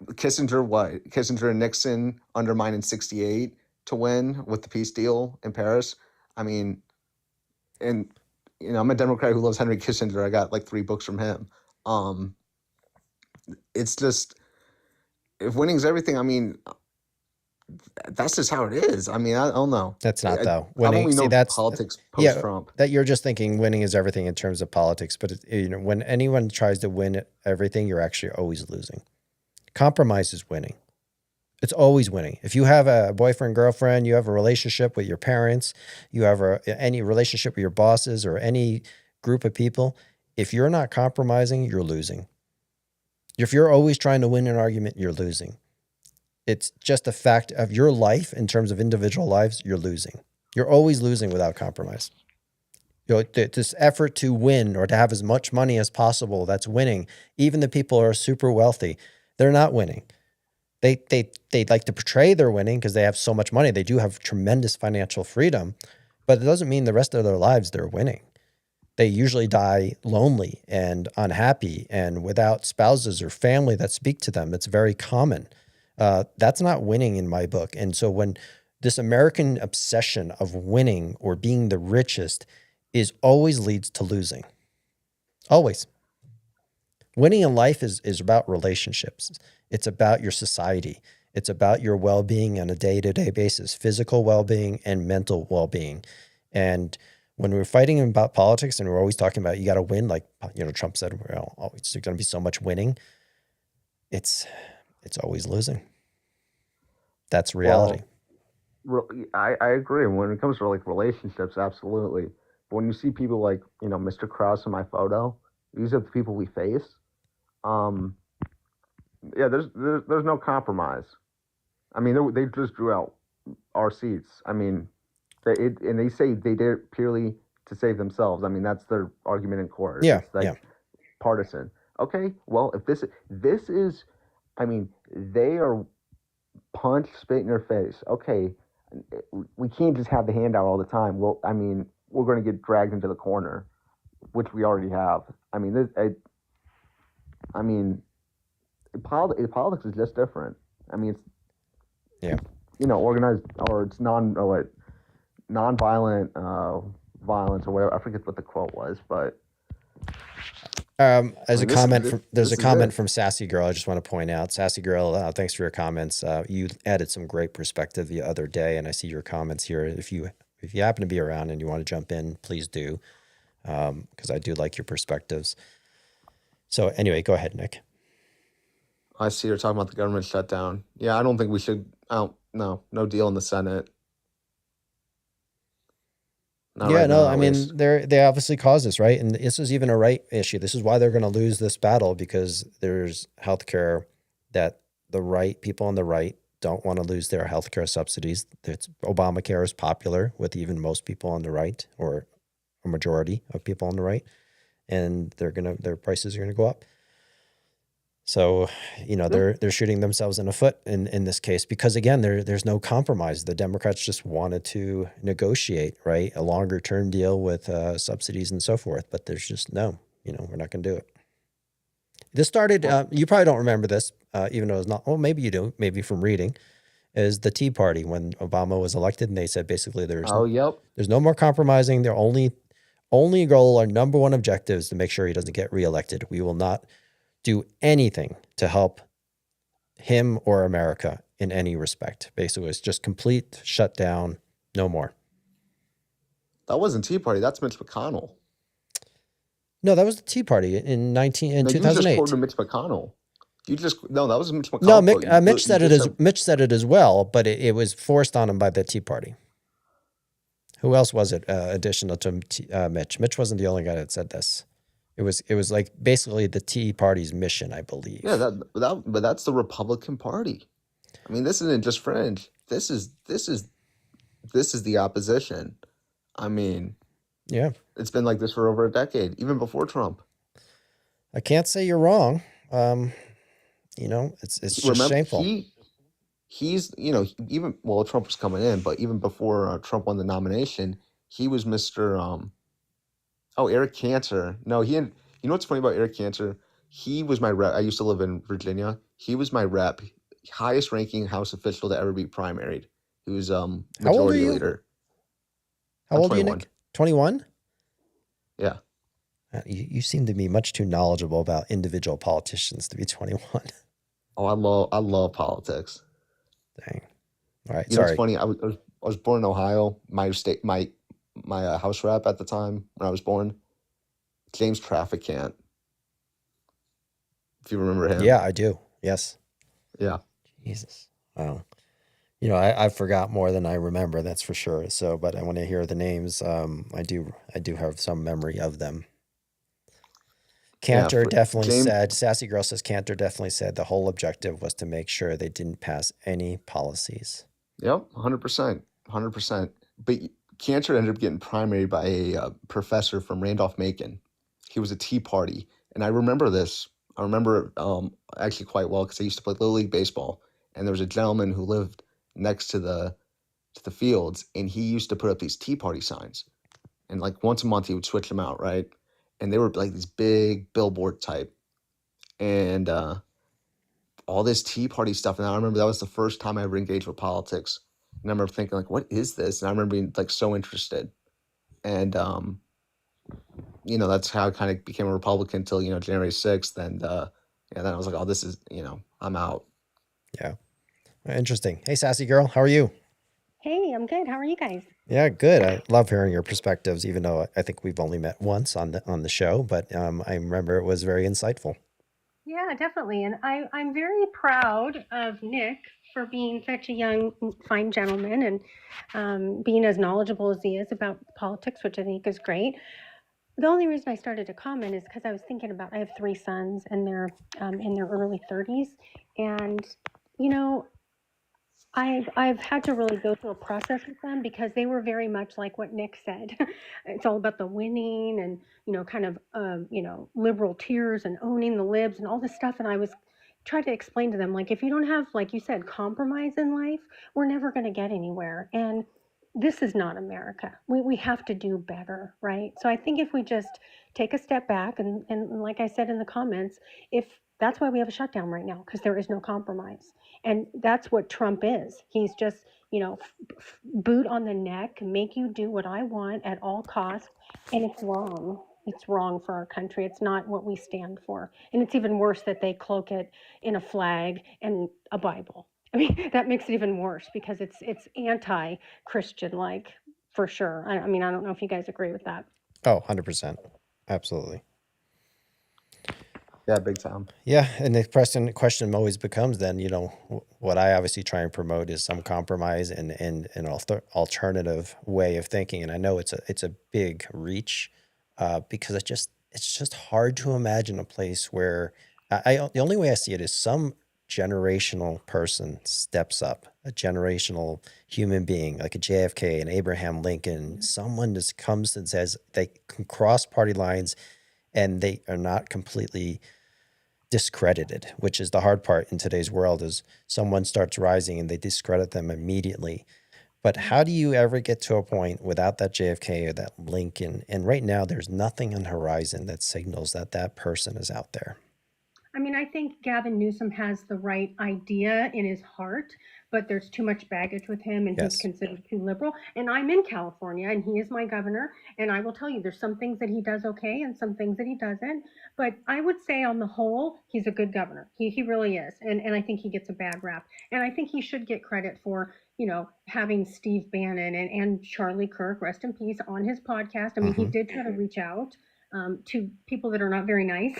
H: Kissinger and Nixon undermined in '68 to win with the peace deal in Paris. I mean, and I'm a Democrat who loves Henry Kissinger. I got like 3 books from him. Um, it's just if winning's everything. I mean, that's just how it is. I mean, I don't know.
B: That's not though.
H: I've
B: Winning.
H: only
B: See,
H: known
B: that's
H: politics
B: yeah.
H: post-Trump.
B: That you're just thinking winning is everything in terms of politics, but when anyone tries to win everything, you're actually always losing. Compromise is winning. It's always winning. If you have a boyfriend, girlfriend, you have a relationship with your parents, you have any relationship with your bosses or any group of people, if you're not compromising, you're losing. If you're always trying to win an argument, you're losing. It's just a fact of your life in terms of individual lives, you're losing. You're always losing without compromise. This effort to win or to have as much money as possible, that's winning. Even the people who are super wealthy, they're not winning. They like to portray they're winning because they have so much money. They do have tremendous financial freedom, but it doesn't mean the rest of their lives they're winning. They usually die lonely and unhappy and without spouses or family that speak to them. It's very common. That's not winning in my book. And so when this American obsession of winning or being the richest is always leads to losing. Always. Winning in life is about relationships. It's about your society. It's about your well-being on a day-to-day basis, physical well-being and mental well-being. And when we're fighting about politics and we're always talking about you got to win, like Trump said, well, it's going to be so much winning. It's always losing. That's reality.
H: I agree. When it comes to like relationships, absolutely. But when you see people like Mr. Krause in my photo, these are the people we face. Yeah, there's no compromise. I mean, they just drew out our seats. I mean, and they say they did it purely to save themselves. I mean, that's their argument in court.
B: Yeah,
H: It's like partisan. Okay, well, if this is, I mean, they are punch, spit in your face. Okay, we can't just have the handout all the time. Well, I mean, we're going to get dragged into the corner, which we already have. I mean, politics is just different. I mean, it's organized or it's nonviolent violence or whatever. I forget what the quote was, but
B: as a comment there's a comment from Sassy Girl. I just want to point out, Sassy Girl, thanks for your comments. You added some great perspective the other day, and I see your comments here. If you happen to be around and you want to jump in, please do, because I do like your perspectives. So anyway, go ahead, Nick.
H: I see you're talking about the government shutdown. Yeah, I don't think we should. No deal in the Senate.
B: I mean, they obviously caused this, right? And this is even a right issue. This is why they're going to lose this battle, because there's healthcare that the people on the right don't want to lose their healthcare subsidies. Obamacare is popular with even most people on the right, or a majority of people on the right, and their prices are going to go up. So, you know,
H: Yep.
B: they're shooting themselves in the foot in this case because again, there's no compromise. The Democrats just wanted to negotiate, right, a longer term deal with subsidies and so forth, but there's just no, you know, we're not going to do it. This started.
H: Well,
B: You probably don't remember this, even though it's not. Well, maybe you do. Maybe from reading, is the Tea Party when Obama was elected, and they said basically
H: oh, yep.
B: there's no more compromising. Their only goal, our number one objective is to make sure he doesn't get reelected. We will not do anything to help him or America in any respect. Basically, it's just complete shutdown, no more.
H: That wasn't Tea Party. That's Mitch McConnell.
B: No, that was the Tea Party in
H: No, you just
B: 2008.
H: quoted Mitch McConnell. No, that was a Mitch
B: No,
H: McConnell quote.
B: Mitch said
H: You
B: it
H: just
B: as
H: said,
B: Mitch said it as well, but it was forced on him by the Tea Party. Who else was it? Additional to Mitch. Mitch wasn't the only guy that said this. It was like basically the Tea Party's mission, I believe.
H: yeah, but that's the Republican Party. I mean, this isn't just fringe. This is the opposition. I mean,
B: Yeah,
H: it's been like this for over a decade, even before Trump.
B: I can't say you're wrong. You know, it's just
H: Remember,
B: shameful.
H: he's even well, Trump was coming in, but even before Trump won the nomination, he was Mr. Eric Cantor. No, he didn't. You know what's funny about Eric Cantor? He was my rep. I used to live in Virginia. He was my rep, highest ranking House official to ever be primaried. He was
B: How old are
H: majority
B: you?
H: leader.
B: How
H: I'm
B: old are you,
H: 21.
B: Nick? 21?
H: Yeah.
B: You seem to be much too knowledgeable about individual politicians to be 21.
H: Oh, I love politics.
B: Dang. All right.
H: You know, it's
B: Sorry.
H: funny. I was born in Ohio. My house rep at the time when I was born, James Trafficant. If you remember him.
B: Yeah, I do. Yes.
H: Yeah.
B: Jesus. Wow. You know, I forgot more than I remember. That's for sure. So, but when I hear the names, I do have some memory of them.
H: Yeah.
B: Cantor definitely
H: James.
B: said, Sassy Girl says, Cantor definitely said the whole objective was to make sure they didn't pass any policies.
H: Yep. 100%. 100%. But Cantor ended up getting primaried by a professor from Randolph-Macon. He was a Tea Party, and I remember this. I remember it actually quite well because I used to play Little League baseball, and there was a gentleman who lived next to the fields, and he used to put up these Tea Party signs, and like once a month he would switch them out, right? And they were like these big billboard type, and all this Tea Party stuff. And I remember that was the first time I ever engaged with politics, and I remember thinking like, what is this? And I remember being like so interested, and that's how I kind of became a Republican until January 6th, and then I was like, oh, this is I'm out.
B: Yeah. Interesting. Hey, Sassy Girl, how are you?
I: Hey, I'm good. How are you guys?
B: Yeah, good. I love hearing your perspectives, even though I think we've only met once on the show, but I remember it was very insightful.
I: Yeah, definitely. And I'm very proud of Nick for being such a young, fine gentleman and being as knowledgeable as he is about politics, which I think is great. The only reason I started to comment is because I was thinking about I have 3 sons and they're in their early 30s, and I've had to really go through a process with them because they were very much like what Nick said. It's all about the winning and kind of liberal tears and owning the libs and all this stuff. And I was trying to explain to them, like, if you don't have, like you said, compromise in life, we're never going to get anywhere. And this is not America. We have to do better, right? So I think if we just take a step back and like I said in the comments, if that's why we have a shutdown right now, because there is no compromise. And that's what Trump is. He's just, boot on the neck, make you do what I want at all costs. And it's wrong. It's wrong for our country. It's not what we stand for. And it's even worse that they cloak it in a flag and a Bible. I mean, that makes it even worse because it's anti-Christian, like, for sure. I mean, I don't know if you guys agree with that.
B: Oh, 100%. Absolutely.
H: Yeah, big time.
B: Yeah, and the question always becomes then, what I obviously try and promote is some compromise and an alternative way of thinking. And I know it's a big reach because it's just hard to imagine a place where the only way I see it is some generational person steps up, a generational human being like a JFK, an Abraham Lincoln, someone just comes and says they can cross party lines and they are not completely discredited, which is the hard part in today's world is someone starts rising and they discredit them immediately. But how do you ever get to a point without that JFK or that Lincoln? And right now, there's nothing on the horizon that signals that that person is out there.
I: I mean, I think Gavin Newsom has the right idea in his heart, but there's too much baggage with him and he's
B: Yes.
I: considered too liberal. And I'm in California and he is my governor. And I will tell you, there's some things that he does okay and some things that he doesn't. But I would say on the whole, he's a good governor. He really is. And I think he gets a bad rap. And I think he should get credit for, you know, having Steve Bannon and Charlie Kirk, rest in peace, on his podcast. I mean, he
B: Mhm.
I: did try to reach out to people that are not very nice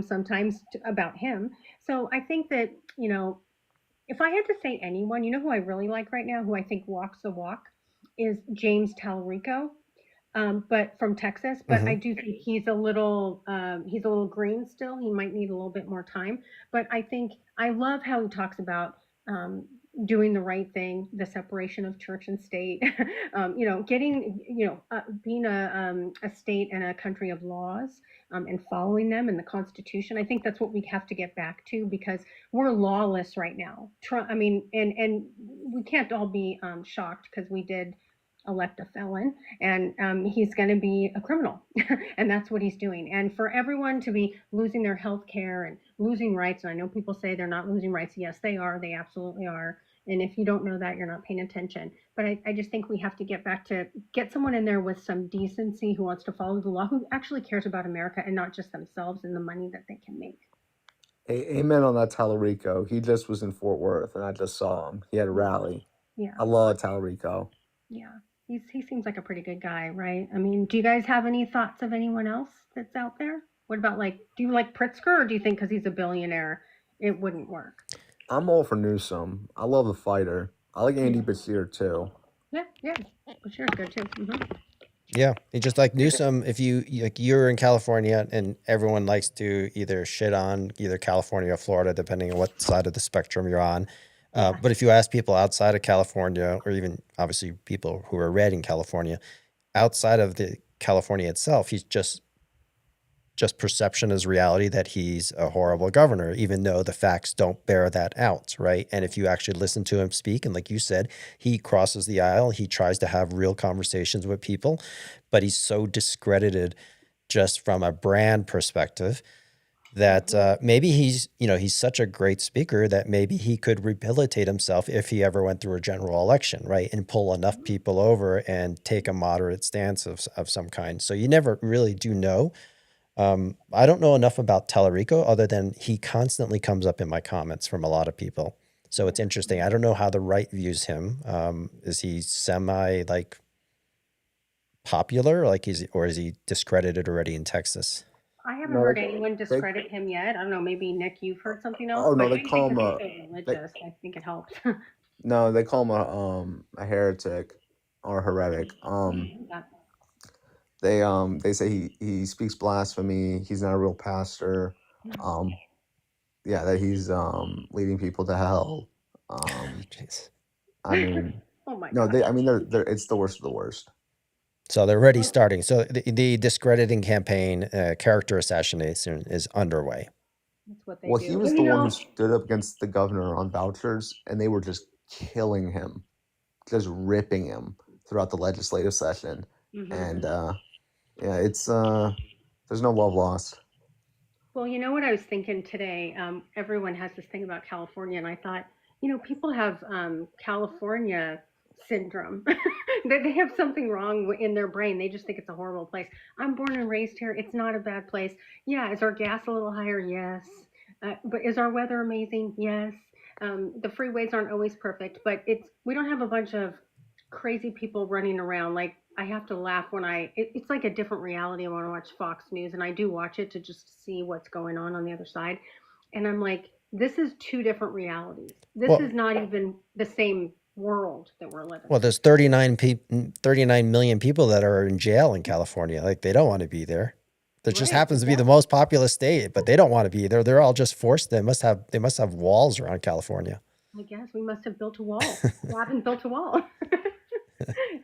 I: sometimes about him. So I think that, you know, if I had to say anyone, you know who I really like right now, who I think walks the walk, is James Talarico, but from Texas. But I
B: Mhm.
I: do think he's a little green still. He might need a little bit more time. But I think I love how he talks about doing the right thing, the separation of church and state. You know, being a state and a country of laws and following them and the Constitution. I think that's what we have to get back to because we're lawless right now. I mean, and we can't all be shocked because we did elect a felon and he's going to be a criminal and that's what he's doing. And for everyone to be losing their health care and losing rights, and I know people say they're not losing rights. Yes, they are. They absolutely are. And if you don't know that, you're not paying attention. But I just think we have to get someone in there with some decency who wants to follow the law, who actually cares about America and not just themselves and the money that they can make.
H: Amen on that Talarico. He just was in Fort Worth, and I just saw him. He had a rally.
I: Yeah.
H: I love Talarico.
I: Yeah. He seems like a pretty good guy, right? I mean, do you guys have any thoughts of anyone else that's out there? What about do you like Pritzker, or do you think because he's a billionaire, it wouldn't work?
H: I'm all for Newsom. I love the fighter. I like Andy Bashir too.
I: Yeah, Bashir's good too.
B: Yeah, and just like Newsom, if you're in California and everyone likes to either shit on either California or Florida, depending on what side of the spectrum you're on. But if you ask people outside of California, or even obviously people who are red in California, outside of the California itself, he's just perception is reality that he's a horrible governor, even though the facts don't bear that out, right? And if you actually listen to him speak, and like you said, he crosses the aisle, he tries to have real conversations with people, but he's so discredited just from a brand perspective that maybe he's such a great speaker that maybe he could rehabilitate himself if he ever went through a general election, right? And pull enough people over and take a moderate stance of some kind. So you never really do know. I don't know enough about Talarico other than he constantly comes up in my comments from a lot of people. So it's interesting. I don't know how the right views him. Is he semi popular, or is he discredited already in Texas?
I: I haven't
H: No,
I: heard
H: they
I: anyone discredit him yet. I don't know. Maybe Nick, you've heard something else.
H: oh no,
I: But
H: they
I: I
H: call
I: think
H: him
I: because
H: a
I: he's so religious, I think it helps.
H: no, they call him a heretic or heretic.
I: Yeah.
H: They say he speaks blasphemy. He's not a real pastor. Yeah, that he's leading people to hell.
B: Jeez.
H: I mean,
I: Oh my
H: no,
I: God.
H: I mean they're it's the worst of the worst.
B: So they're already starting. So the discrediting campaign, character assassination is underway.
I: That's what they
H: Well,
I: do.
H: he was
I: And,
H: the
I: you
H: one who
I: know,
H: stood up against the governor on vouchers, and they were just killing him, just ripping him throughout the legislative session. And yeah, it's there's no love lost.
I: well, you know what I was thinking today? Everyone has this thing about California, and I thought, you know, people have California syndrome. They have something wrong in their brain. They just think it's a horrible place. I'm born and raised here. It's not a bad place. Yeah, is our gas a little higher? Yes. But is our weather amazing? Yes. The freeways aren't always perfect, but we don't have a bunch of crazy people running around. Like I have to laugh when it's like a different reality. I want to watch Fox News, and I do watch it to just see what's going on the other side. And I'm like, this is two different realities. This
B: Well-
I: is not even the same world that we're living.
B: Well, there's 39 million people that are in jail in California. Like they don't want to be there. That just
I: Right,
B: happens to be the most populous state, but they don't want to be there. They're all just forced. They must have walls around California.
I: I guess we must have built a wall. We haven't built a wall.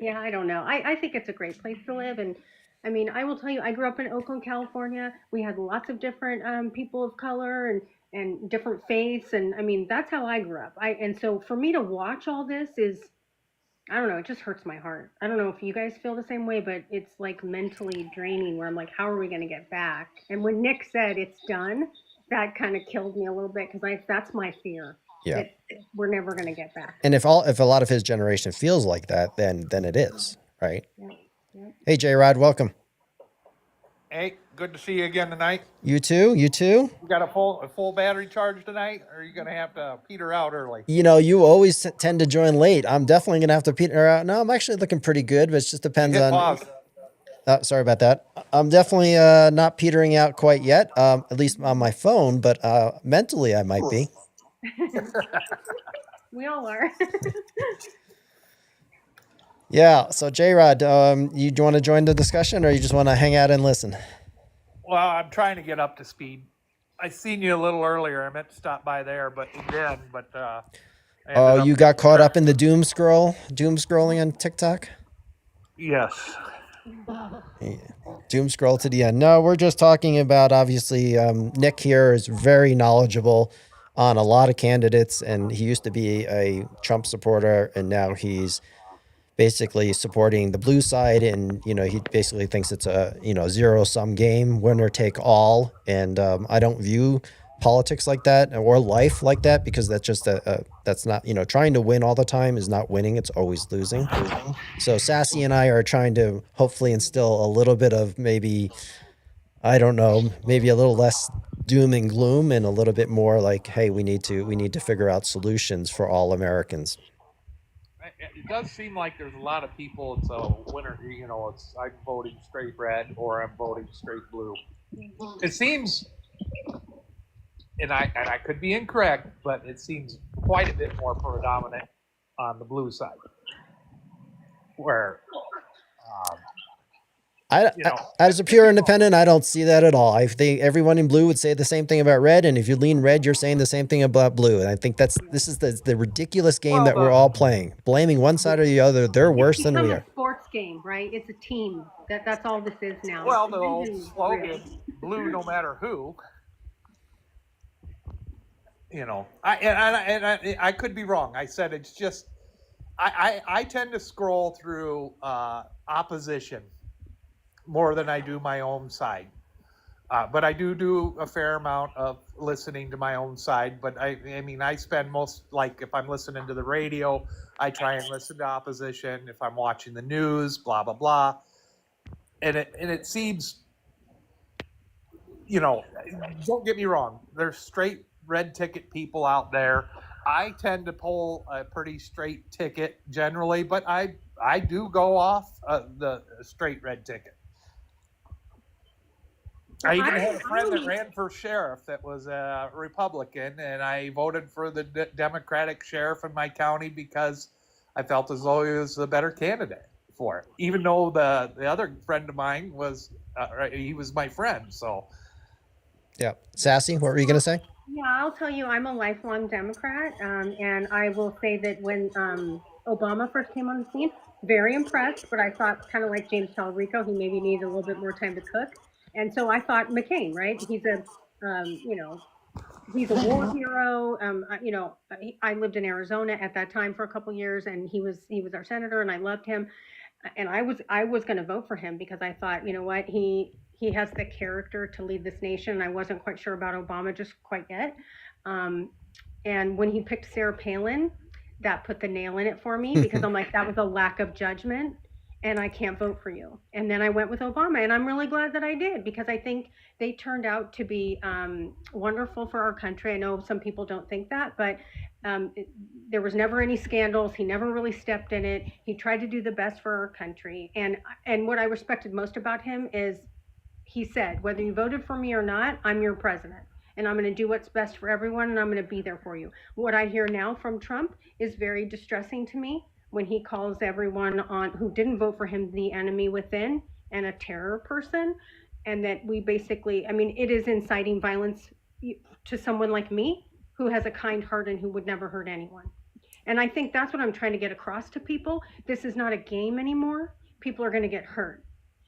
I: Yeah, I don't know. I think it's a great place to live, and I mean, I will tell you, I grew up in Oakland, California. We had lots of different people of color and different faiths, and I mean, that's how I grew up. And so for me to watch all this is, I don't know, it just hurts my heart. I don't know if you guys feel the same way, but it's like mentally draining. Where I'm like, how are we going to get back? And when Nick said it's done, that kind of killed me a little bit because that's my fear
B: Yeah.
I: that we're never going to get back.
B: And if a lot of his generation feels like that, then it is, right?
I: Yeah. Yeah.
B: Hey, J Rod, welcome.
J: Hey, good to see you again tonight.
B: You too. You too.
J: You got a full battery charge tonight, or are you gonna have to peter out early?
B: You know, you always tend to join late. I'm definitely gonna have to peter out. No, I'm actually looking pretty good, but it just depends
J: Hit
B: on.
J: pause.
B: Sorry about that. I'm definitely not petering out quite yet. At least on my phone, but mentally I might be.
I: We all are.
B: Yeah. So J Rod, you want to join the discussion, or you just want to hang out and listen?
J: Well, I'm trying to get up to speed. I seen you a little earlier. I meant to stop by there, but again, I ended
B: Oh,
J: up
B: you got caught up in the doom scrolling on TikTok.
J: Yes.
B: Yeah. Doom scroll to the end. No, we're just talking about, obviously, Nick here is very knowledgeable on a lot of candidates, and he used to be a Trump supporter, and now he's basically supporting the blue side, and he basically thinks it's a zero-sum game, winner take all. And I don't view politics like that or life like that, because that's just that's not, trying to win all the time is not winning, it's always losing. So Sassy and I are trying to hopefully instill a little bit of maybe, I don't know, maybe a little less doom and gloom and a little bit more like, hey, we need to figure out solutions for all Americans.
J: It does seem like there's a lot of people. It's a winner. It's I'm voting straight red or I'm voting straight blue. It seems, and I could be incorrect, but it seems quite a bit more predominant on the blue side, where
B: As a pure independent, I don't see that at all. I think everyone in blue would say the same thing about red, and if you lean red, you're saying the same thing about blue. And I think this is the ridiculous game that we're all playing, blaming one side or the other. They're worse than we are.
I: It's a sports game, right? It's a team. That's all this is now.
J: well, the old slogan, "Blue, no matter who." I could be wrong. I said it's just I tend to scroll through opposition more than I do my own side. But I do a fair amount of listening to my own side. But I mean, I spend most, like if I'm listening to the radio, I try and listen to opposition. If I'm watching the news, blah, blah, blah. And it seems, don't get me wrong, there's straight red ticket people out there. I tend to pull a pretty straight ticket generally, but I do go off the straight red ticket. I even had a friend that ran for sheriff that was a Republican, and I voted for the Democratic sheriff in my county because I felt as though he was the better candidate for it. Even though the other friend of mine was, he was my friend. So,
B: yeah, Sassy, what were you gonna say?
I: Yeah, I'll tell you, I'm a lifelong Democrat, and I will say that when Obama first came on the scene, very impressed, but I thought kind of like James Talarico, he maybe needed a little bit more time to cook. And so I thought McCain, right? He's a, he's a war hero. I lived in Arizona at that time for a couple years, and he was our senator, and I loved him. And I was going to vote for him because I thought, you know what, he has the character to lead this nation. I wasn't quite sure about Obama just quite yet. And when he picked Sarah Palin, that put the nail in it for me because I'm like, that was a lack of judgment. And I can't vote for you. And then I went with Obama, and I'm really glad that I did because I think they turned out to be wonderful for our country. I know some people don't think that, but there was never any scandals. He never really stepped in it. He tried to do the best for our country. And what I respected most about him is he said, whether you voted for me or not, I'm your president. And I'm going to do what's best for everyone, and I'm going to be there for you. What I hear now from Trump is very distressing to me. When he calls everyone on who didn't vote for him the enemy within and a terror person, and that we basically, I mean, it is inciting violence to someone like me who has a kind heart and who would never hurt anyone. And I think that's what I'm trying to get across to people. This is not a game anymore. People are going to get hurt.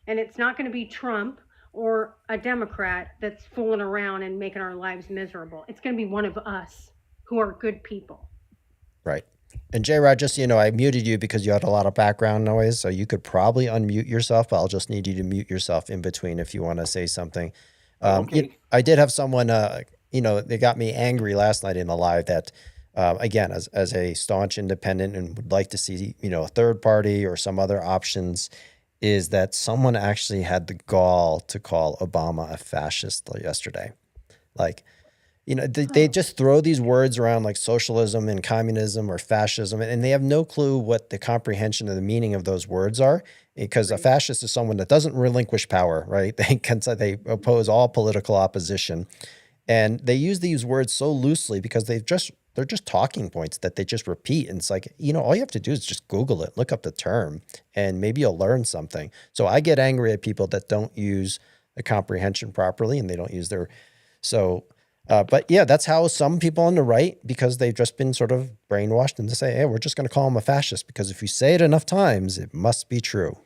I: And it's not going to be Trump or a Democrat that's fooling around and making our lives miserable. It's going to be one of us who are good people.
B: Right. And J-Rod, just, I muted you because you had a lot of background noise, so you could probably unmute yourself, but I'll just need you to mute yourself in between if you want to say something.
E: Okay.
B: I did have someone, they got me angry last night in the live that, again, as a staunch independent and would like to see, a third party or some other options, is that someone actually had the gall to call Obama a fascist yesterday. Like, they just throw these words around like socialism and communism or fascism, and they have no clue what the comprehension of the meaning of those words are. Because a fascist is someone that doesn't relinquish power, right? They oppose all political opposition, and they use these words so loosely because they're just talking points that they just repeat. And it's like, all you have to do is just Google it, look up the term, and maybe you'll learn something. So I get angry at people that don't use the comprehension properly and they don't use but yeah, that's how some people on the right, because they've just been sort of brainwashed into say, hey, we're just going to call him a fascist because if you say it enough times, it must be true.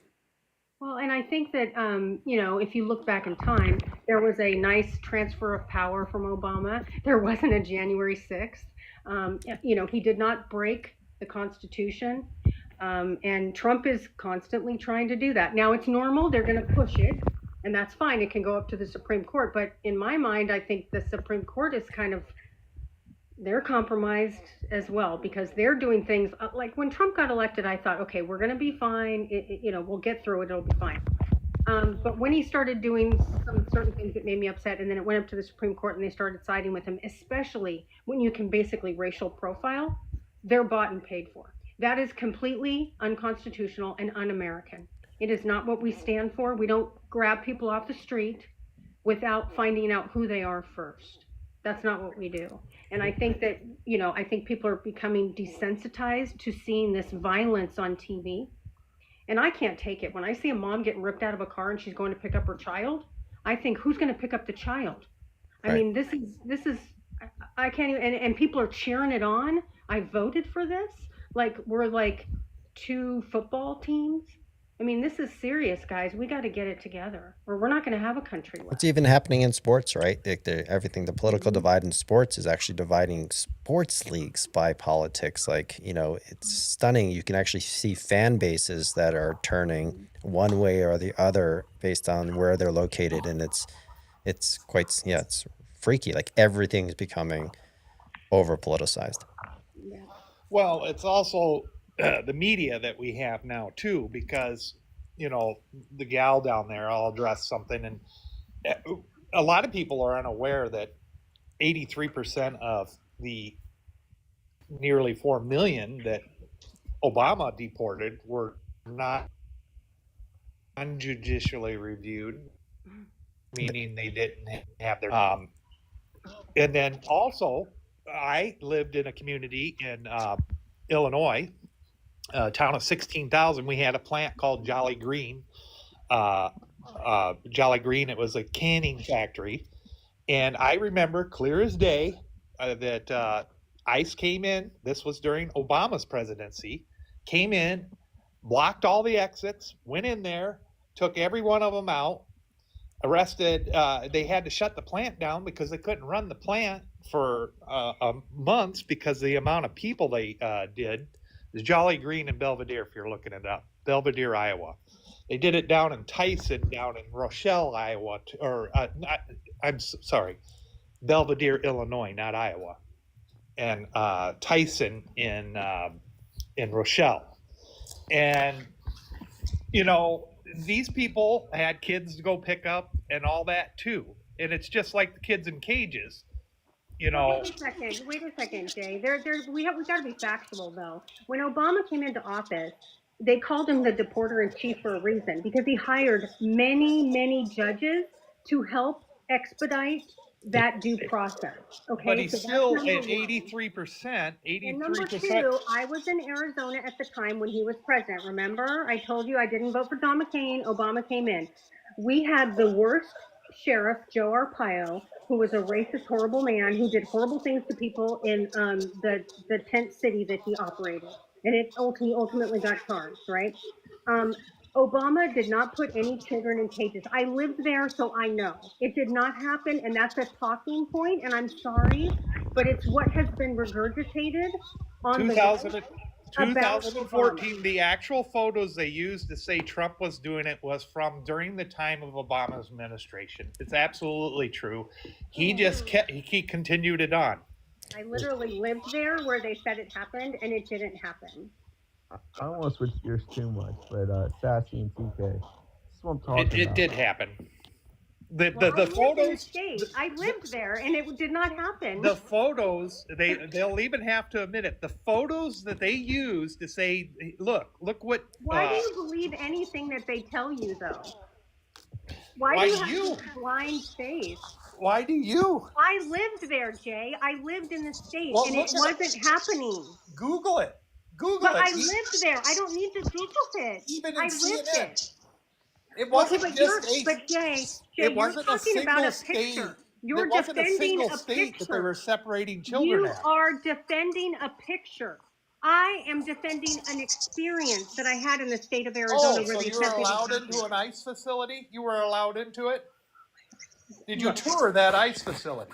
I: Well, and I think that, if you look back in time, there was a nice transfer of power from Obama. There wasn't a January 6th. He did not break the Constitution. And Trump is constantly trying to do that. Now, it's normal. They're going to push it. And that's fine. It can go up to the Supreme Court. But in my mind, I think the Supreme Court is they're compromised as well, because they're doing things like when Trump got elected, I thought, okay, we're going to be fine. We'll get through it. It'll be fine. But when he started doing some certain things that made me upset, and then it went up to the Supreme Court and they started siding with him, especially when you can basically racial profile, they're bought and paid for. That is completely unconstitutional and un-American. It is not what we stand for. We don't grab people off the street without finding out who they are first. That's not what we do. And I think that, I think people are becoming desensitized to seeing this violence on TV. And I can't take it. When I see a mom getting ripped out of a car and she's going to pick up her child, I think, who's going to pick up the child? I mean, this is, I can't even, and people are cheering it on. I voted for this. Like, we're like two football teams. I mean, this is serious, guys. We got to get it together, or we're not going to have a country left.
B: It's even happening in sports, right? Everything, the political divide in sports is actually dividing sports leagues by politics. Like, it's stunning. You can actually see fan bases that are turning one way or the other based on where they're located. And it's quite, it's freaky. Like, everything's becoming over politicized.
I: Yeah.
J: Well, it's also the media that we have now too, because the gal down there, I'll address something, and a lot of people are unaware that 83% of the nearly 4 million that Obama deported were not unjudicially reviewed, meaning they didn't have their and then also I lived in a community in Illinois, a town of 16,000. We had a plant called Jolly Green. Jolly Green, it was a canning factory. And I remember clear as day that ICE came in. This was during Obama's presidency. Came in, blocked all the exits, went in there, took every one of them out, arrested. They had to shut the plant down because they couldn't run the plant for months because the amount of people they did. It's Jolly Green in Belvedere, if you're looking it up. Belvedere, Iowa. They did it down in Tyson, down in Rochelle, Iowa, sorry, Belvedere, Illinois, not Iowa, and Tyson in Rochelle. And these people had kids to go pick up and all that too. And it's just like the kids in cages. Wait
I: a second, Jay. We got to be factual, though. When Obama came into office, they called him the deporter in chief for a reason, because he hired many, many judges to help expedite that due process. Okay,
J: but he's still at 83%.
I: And number two, I was in Arizona at the time when he was president. Remember, I told you I didn't vote for John McCain. Obama came in. We had the worst sheriff, Joe Arpaio, who was a racist, horrible man who did horrible things to people in the tent city that he operated. And he ultimately got charged, right? Obama did not put any children in cages. I lived there, so I know. It did not happen, and that's a talking point, and I'm sorry, but it's what has been regurgitated on the
J: 2000,
I: right about Obama.
J: 2014, the actual photos they used to say Trump was doing it was from during the time of Obama's administration. It's absolutely true. He just he continued it on.
I: I literally lived there where they said it happened, and it didn't happen.
H: I don't want to switch gears too much, but Sassy and TK, this is what I'm talking
J: It
H: about.
J: did happen. The
I: Well, I lived in the
J: photos.
I: state. I lived there, and it did not happen.
J: The photos, they'll even have to admit it. The photos that they use to say, look what.
I: Why do you believe anything that they tell you, though? Why do you have this blind faith?
J: Why do you?
I: I lived there, Jay. I lived in the state,
J: Well,
I: and
J: look
I: it
J: at
I: wasn't happening.
J: Google it. Google
I: But
J: it.
I: I lived there. I don't need to Google it.
J: Even in
I: I lived
J: CNN.
I: it.
J: It wasn't
I: but
J: just
I: Jay,
J: it
I: you're
J: wasn't a
I: talking about
J: single
I: a
J: state.
I: picture. You're
J: It wasn't a
I: defending
J: single
I: a
J: state that they were
I: picture.
J: separating children
I: You
J: at.
I: are defending a picture. I am defending an experience that I had in the state of Arizona
J: Oh,
I: where
J: so
I: they
J: you were
I: said
J: allowed
I: they
J: into an ICE facility? You were allowed into it? Did you tour that ICE facility?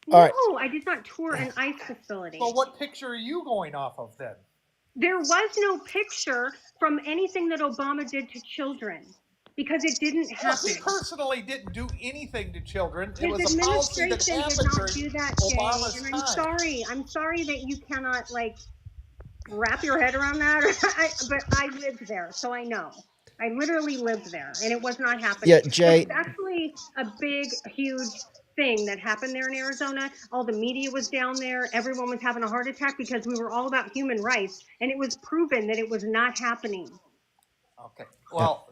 I: No,
B: All right.
I: I did not tour an ICE facility.
J: So what picture are you going off of then?
I: There was no picture from anything that Obama did to children because it didn't
J: Well,
I: happen.
J: he personally didn't do anything to children. It
I: His
J: was a policy that
I: administration did
J: happened
I: not
J: during
I: do that,
J: Obama's
I: Jay, and
J: time.
I: I'm sorry that you cannot wrap your head around that. But I lived there, so I know. I literally lived there, and it was not happening.
B: Yeah, Jay.
I: It was actually a big, huge thing that happened there in Arizona. All the media was down there. Everyone was having a heart attack because we were all about human rights, and it was proven that it was not happening.
J: Okay. Well,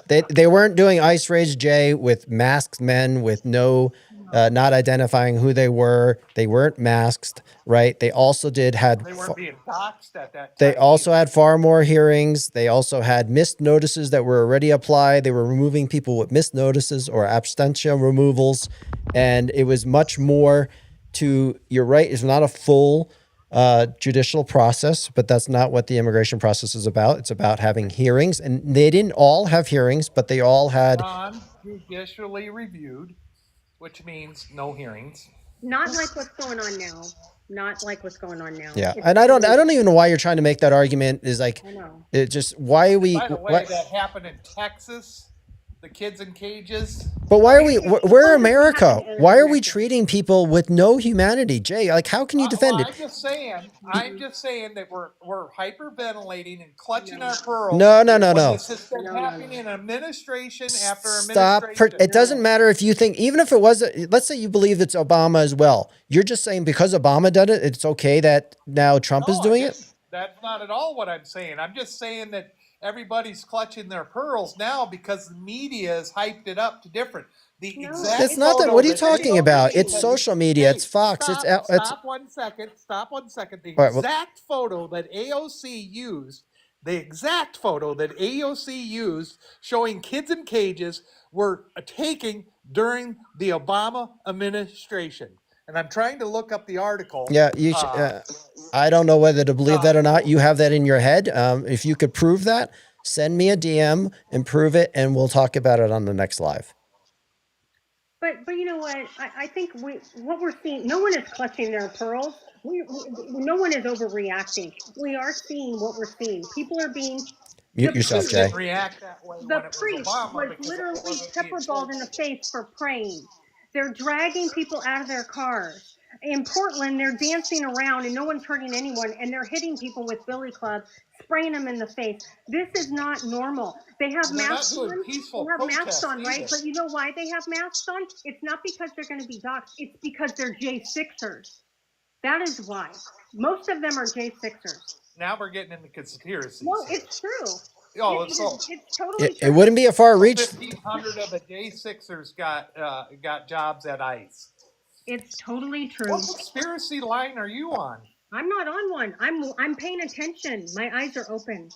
B: They weren't doing ice raids, Jay, with masked men with not identifying who they were. They weren't masked, right? They also
J: they weren't being doxxed at that time.
B: They also had far more hearings. They also had missed notices that were already applied. They were removing people with missed notices or abstention removals. And it was much more you're right, it's not a full judicial process, but that's not what the immigration process is about. It's about having hearings. And they didn't all have hearings, but they all had.
J: Non-judicially reviewed, which means no hearings.
I: Not like what's going on now. Not like what's going on now.
B: Yeah, and I don't even know why you're trying to make that argument. Is
I: I know.
B: it just why are we?
J: By the way, that happened in Texas. The kids in cages.
B: But why are we? We're America. Why are we treating people with no humanity, Jay? How can you defend it?
J: I'm just saying that we're hyperventilating and clutching our pearls.
B: No.
J: This has been happening in administration after
B: Stop.
J: administration.
B: It doesn't matter if you think, even if it was, let's say you believe it's Obama as well. You're just saying because Obama did it, it's okay that now Trump is doing it?
J: That's not at all what I'm saying. I'm just saying that everybody's clutching their pearls now because the media has hyped it up to different.
B: That's not that. What are you talking about? It's social media. It's Fox.
J: Stop 1 second. Stop 1 second. The exact photo that AOC used, showing kids in cages were taken during the Obama administration. And I'm trying to look up the article.
B: Yeah, I don't know whether to believe that or not. You have that in your head. If you could prove that, send me a DM and prove it, and we'll talk about it on the next live.
I: But you know what? I think what we're seeing, no one is clutching their pearls. No one is overreacting. We are seeing what we're seeing. People are being.
B: Mute yourself, Jay.
I: The priest was literally pepperballed in the face for praying. They're dragging people out of their cars. In Portland, they're dancing around and no one's hurting anyone, and they're hitting people with billy clubs, spraying them in the face. This is not normal. They have masks on. They have masks on, right? But you know why they have masks on? It's not because they're going to be doxxed. It's because they're J6ers. That is why. Most of them are J6ers.
J: Now we're getting into conspiracies.
I: No, it's true.
J: Oh,
I: it's totally true.
B: It wouldn't be a far reach.
J: 1,500 of the J6ers got jobs at ICE.
I: It's totally true.
J: What conspiracy line are you on?
I: I'm not on one. I'm paying attention. My eyes are open.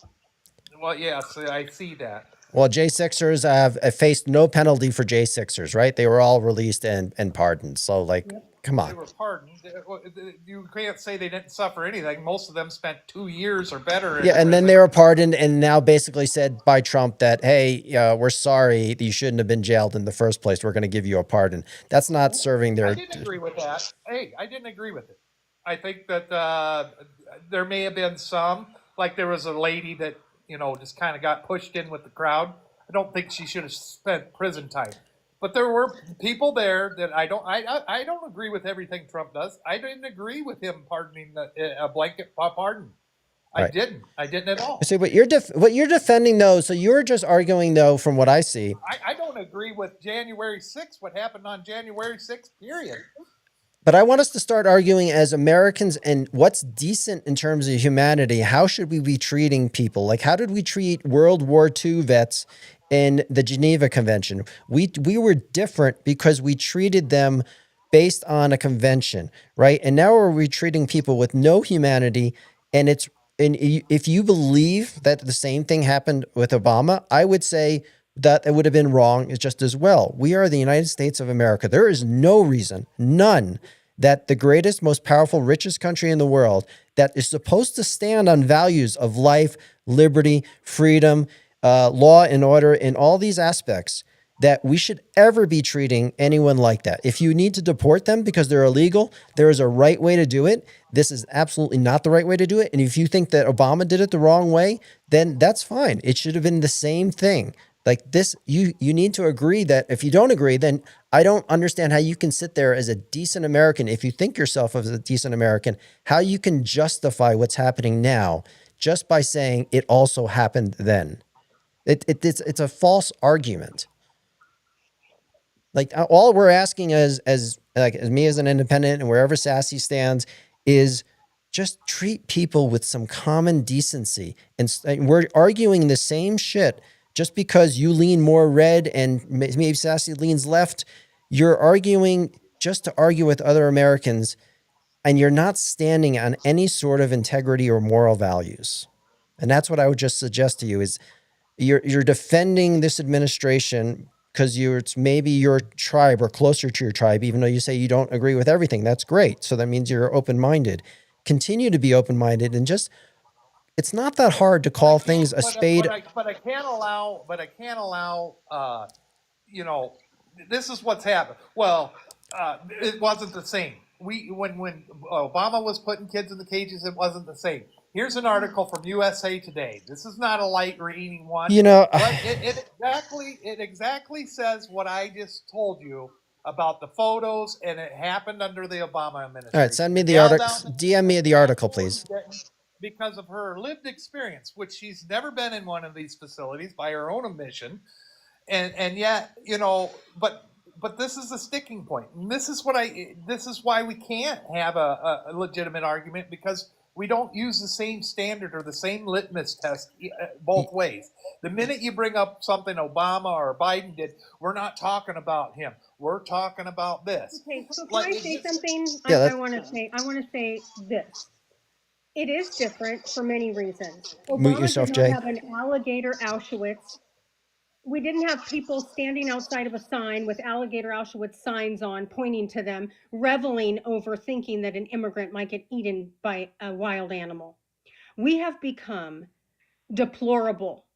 J: Well, yes, I see that.
B: Well, J6ers have faced no penalty for J6ers, right? They were all released and pardoned. So, Come
J: They
B: on.
J: were pardoned. You can't say they didn't suffer anything. Most of them spent 2 years or better in
B: Yeah, and then
J: prison.
B: they were pardoned and now basically said by Trump that, hey, we're sorry, you shouldn't have been jailed in the first place. We're going to give you a pardon. That's not serving
J: I
B: their.
J: didn't agree with that. Hey, I didn't agree with it. I think that there may have been some, like there was a lady that, just kind of got pushed in with the crowd. I don't think she should have spent prison time. But there were people there that I don't agree with everything Trump does. I didn't agree with him pardoning a blanket pardon. I
B: Right.
J: didn't. I didn't at all.
B: See what you're defending though. So you're just arguing though, from what I see.
J: I don't agree with January 6th, what happened on January 6th, period.
B: But I want us to start arguing as Americans and what's decent in terms of humanity. How should we be treating people? Like, how did we treat World War II vets in the Geneva Convention? We were different because we treated them based on a convention, right? And now we're treating people with no humanity. And if you believe that the same thing happened with Obama, I would say that it would have been wrong just as well. We are the United States of America. There is no reason, none, that the greatest, most powerful, richest country in the world that is supposed to stand on values of life, liberty, freedom, law and order in all these aspects, that we should ever be treating anyone like that. If you need to deport them because they're illegal, there is a right way to do it. This is absolutely not the right way to do it. And if you think that Obama did it the wrong way, then that's fine. It should have been the same thing. Like this, you need to agree that if you don't agree, then I don't understand how you can sit there as a decent American. If you think yourself as a decent American, how you can justify what's happening now just by saying it also happened then. It's a false argument. Like all we're asking as me as an independent and wherever Sassy stands is just treat people with some common decency. And we're arguing the same shit. Just because you lean more red and maybe Sassy leans left, you're arguing just to argue with other Americans, and you're not standing on any sort of integrity or moral values. And that's what I would just suggest to you is you're defending this administration because it's maybe your tribe or closer to your tribe, even though you say you don't agree with everything. That's great. So that means you're open-minded. Continue to be open-minded and just. It's not that hard to call things a spade.
J: But I can't allow. This is what's happened. Well, it wasn't the same. When Obama was putting kids in the cages, it wasn't the same. Here's an article from USA Today. This is not a light reading one. But it exactly says what I just told you about the photos, and it happened under the Obama administration.
B: All right, send me the article. DM me the article, please.
J: Because of her lived experience, which she's never been in one of these facilities by her own admission, and yet but this is a sticking point, and this is why we can't have a legitimate argument, because we don't use the same standard or the same litmus test both ways. The minute you bring up something Obama or Biden did, we're not talking about him. We're talking about this.
I: Okay, so can I say something?
B: Yeah,
I: I want to say this. It is different for many reasons.
B: Mute
I: Obama
B: yourself,
I: did
B: Jay.
I: not have an alligator Auschwitz. We didn't have people standing outside of a sign with alligator Auschwitz signs on, pointing to them, reveling over thinking that an immigrant might get eaten by a wild animal. We have become deplorable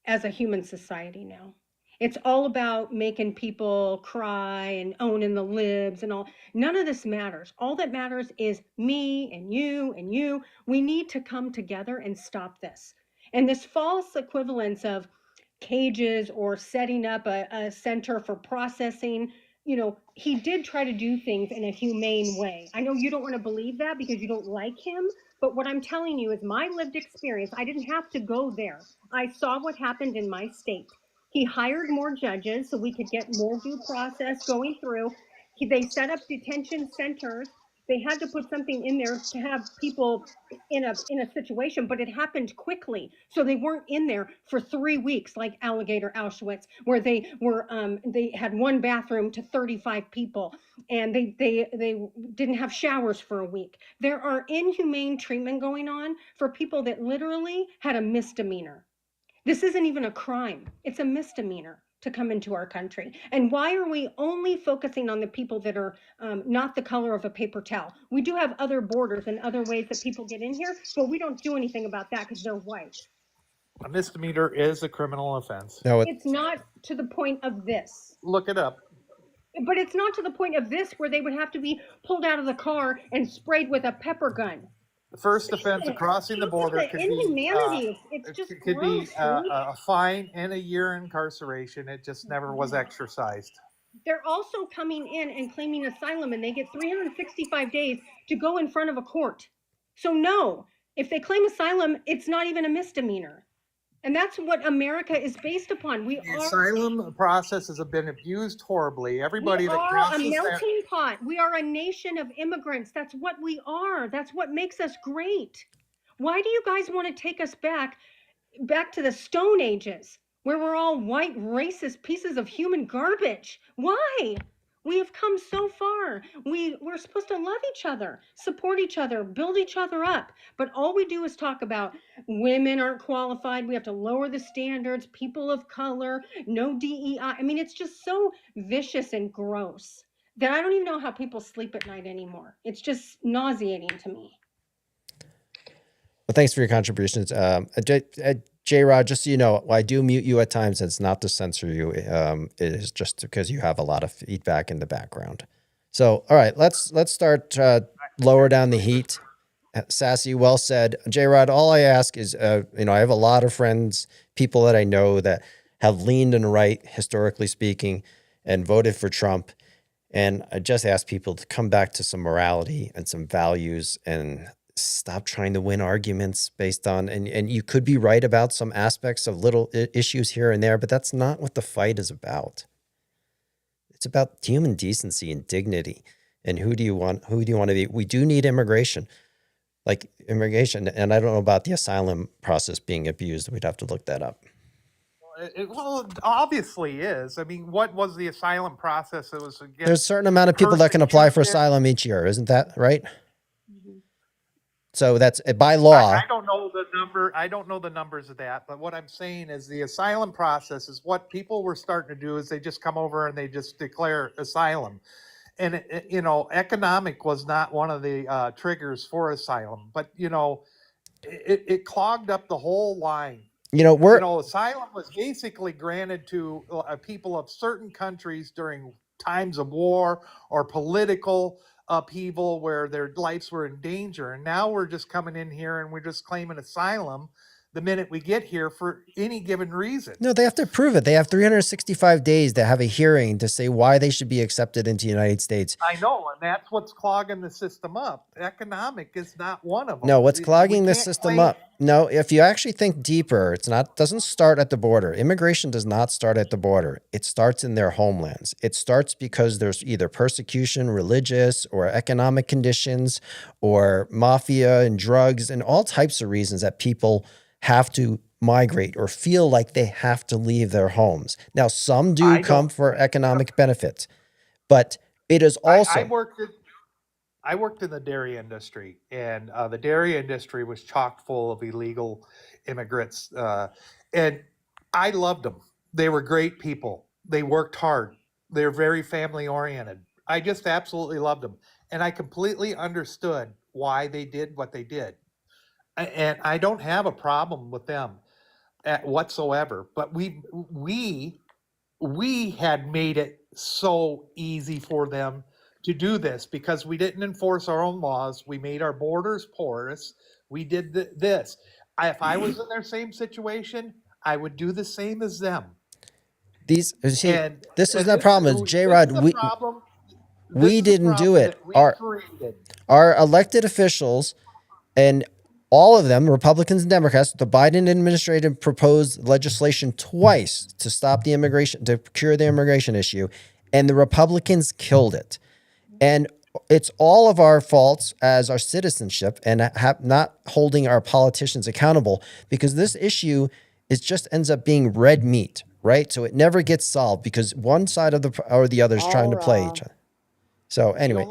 I: as a human society now. It's all about making people cry and owning the libs and all. None of this matters. All that matters is me and you and you. We need to come together and stop this. And this false equivalence of cages or setting up a center for processing, he did try to do things in a humane way. I know you don't want to believe that because you don't like him, but what I'm telling you is my lived experience. I didn't have to go there. I saw what happened in my state. He hired more judges so we could get more due process going through. They set up detention centers. They had to put something in there to have people in a situation, but it happened quickly. So they weren't in there for 3 weeks like alligator Auschwitz, where they had one bathroom to 35 people, and they didn't have showers for a week. There are inhumane treatment going on for people that literally had a misdemeanor. This isn't even a crime. It's a misdemeanor. to come into our country? And why are we only focusing on the people that are not the color of a paper towel? We do have other borders and other ways that people get in here, but we don't do anything about that because they're white.
J: A misdemeanor is a criminal offense.
B: No,
I: It's not to the point of this.
J: Look it up.
I: But it's not to the point of this where they would have to be pulled out of the car and sprayed with a pepper gun.
J: The first offense of crossing the border
I: The
J: could be
I: inhumanity, it's just
J: could be
I: gross.
J: a fine and a year incarceration. It just never was exercised.
I: They're also coming in and claiming asylum, and they get 365 days to go in front of a court. So no, if they claim asylum, it's not even a misdemeanor. And that's what America is based upon.
J: The asylum process has been abused horribly. Everybody
I: we
J: that
I: are a
J: crosses that,
I: melting pot. We are a nation of immigrants. That's what we are. That's what makes us great. Why do you guys want to take us back to the Stone Ages, where we're all white, racist pieces of human garbage? Why? We have come so far. We're supposed to love each other, support each other, build each other up. But all we do is talk about women aren't qualified. We have to lower the standards, people of color, no DEI. I mean, it's just so vicious and gross that I don't even know how people sleep at night anymore. It's just nauseating to me.
B: Well, thanks for your contributions. J-Rod, just so you know, I do mute you at times. It's not to censor you. It is just because you have a lot of feedback in the background. So, all right, let's start lower down the heat. Sassy, well said. J-Rod, all I ask is, I have a lot of friends, people that I know that have leaned in the right, historically speaking, and voted for Trump. And I just ask people to come back to some morality and some values and stop trying to win arguments based on, and you could be right about some aspects of little issues here and there, but that's not what the fight is about. It's about human decency and dignity. And who do you want to be? We do need immigration, and I don't know about the asylum process being abused. We'd have to look that up.
J: Well, it obviously is. I mean, what was the asylum process? It was against
B: There's a certain amount of people that can apply for
J: persecution.
B: asylum each year. Isn't that right? So that's by law.
J: I don't know the number. I don't know the numbers of that. But what I'm saying is the asylum process is what people were starting to do is they just come over and they just declare asylum. And, economic was not one of the triggers for asylum. But, it clogged up the whole line. Asylum was basically granted to people of certain countries during times of war or political upheaval where their lives were in danger. And now we're just coming in here and we're just claiming asylum the minute we get here for any given reason.
B: No, they have to prove it. They have 365 days to have a hearing to say why they should be accepted into the United States.
J: I know, and that's what's clogging the system up. Economic is not one of them.
B: No, what's clogging the system up? No, if you actually think deeper, doesn't start at the border. Immigration does not start at the border. It starts in their homelands. It starts because there's either persecution, religious or economic conditions, or mafia and drugs and all types of reasons that people have to migrate or feel like they have to leave their homes. Now, some do come for economic benefits, but it is also...
J: I worked in the dairy industry, and the dairy industry was chock full of illegal immigrants, and I loved them. They were great people. They worked hard. They're very family oriented. I just absolutely loved them, and I completely understood why they did what they did. And I don't have a problem with them whatsoever. But we had made it so easy for them to do this because we didn't enforce our own laws. We made our borders porous. We did this. If I was in their same situation, I would do the same as them.
B: This is the problem. J-Rod, we didn't do it. Our elected officials and all of them, Republicans and Democrats, the Biden administration proposed legislation twice to stop the immigration, to cure the immigration issue, and the Republicans killed it. And it's all of our faults as our citizenship and not holding our politicians accountable, because this issue just ends up being red meat, right? So it never gets solved because one side of the other is trying to play each other. So anyway,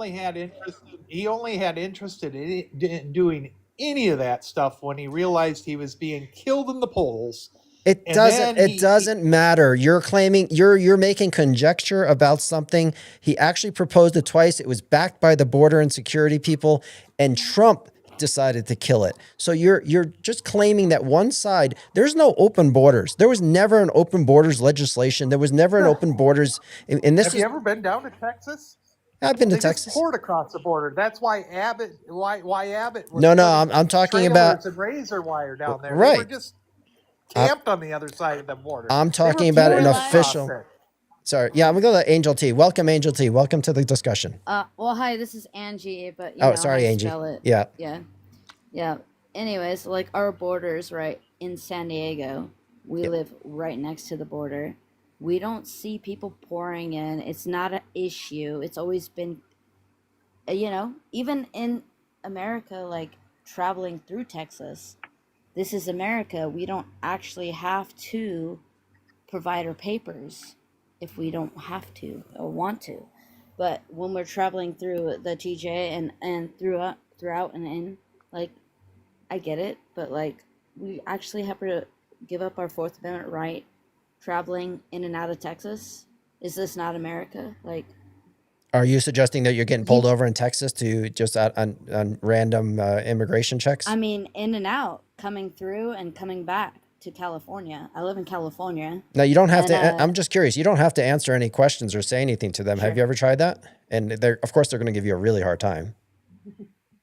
J: he only had interest in doing any of that stuff when he realized he was being killed in the polls
B: It
J: And
B: doesn't.
J: then
B: It doesn't matter. You're claiming you're making conjecture about something. He actually proposed it twice. It was backed by the border and security people, and Trump decided to kill it. So you're just claiming that one side. There's no open borders. There was never an open borders legislation. There was never an open borders. And this
J: have
B: is.
J: you ever been down to Texas?
B: I've been to
J: They just
B: Texas.
J: poured across the border. That's why why Abbott was
B: No, no.
J: putting
B: I'm talking about.
J: trailers and razor wire down there. They were
B: Right.
J: just
B: I'm,
J: camped on the other side of the border.
B: I'm
J: They were
B: talking about an
J: pouring across
B: official.
J: it.
B: Sorry. Yeah, I'm gonna go to Angel T. Welcome, Angel T. Welcome to the discussion.
K: Well, hi, this is Angie, but you
B: Oh,
K: know how
B: sorry,
K: to
B: Angie.
K: spell it.
B: Yeah.
K: Yeah. Yeah. Anyways, like our borders, right, in San Diego, we
B: Yeah.
K: live right next to the border. We don't see people pouring in. It's not an issue. It's always been, even in America, like traveling through Texas, this is America. We don't actually have to provide our papers if we don't have to or want to. But when we're traveling through the TJ and throughout and in, like, I get it, but like we actually have to give up our Fourth Amendment right traveling in and out of Texas. Is this not America? Like,
B: Are you suggesting that you're getting pulled
K: you,
B: over in Texas to just on random immigration checks?
K: I mean, in and out, coming through and coming back to California. I live in California,
B: No, you don't have
K: and
B: to. I'm just curious. You don't have to answer any questions or say anything to them. Have
K: sure.
B: you ever tried that? And they're, of course, they're going to give you a really hard time.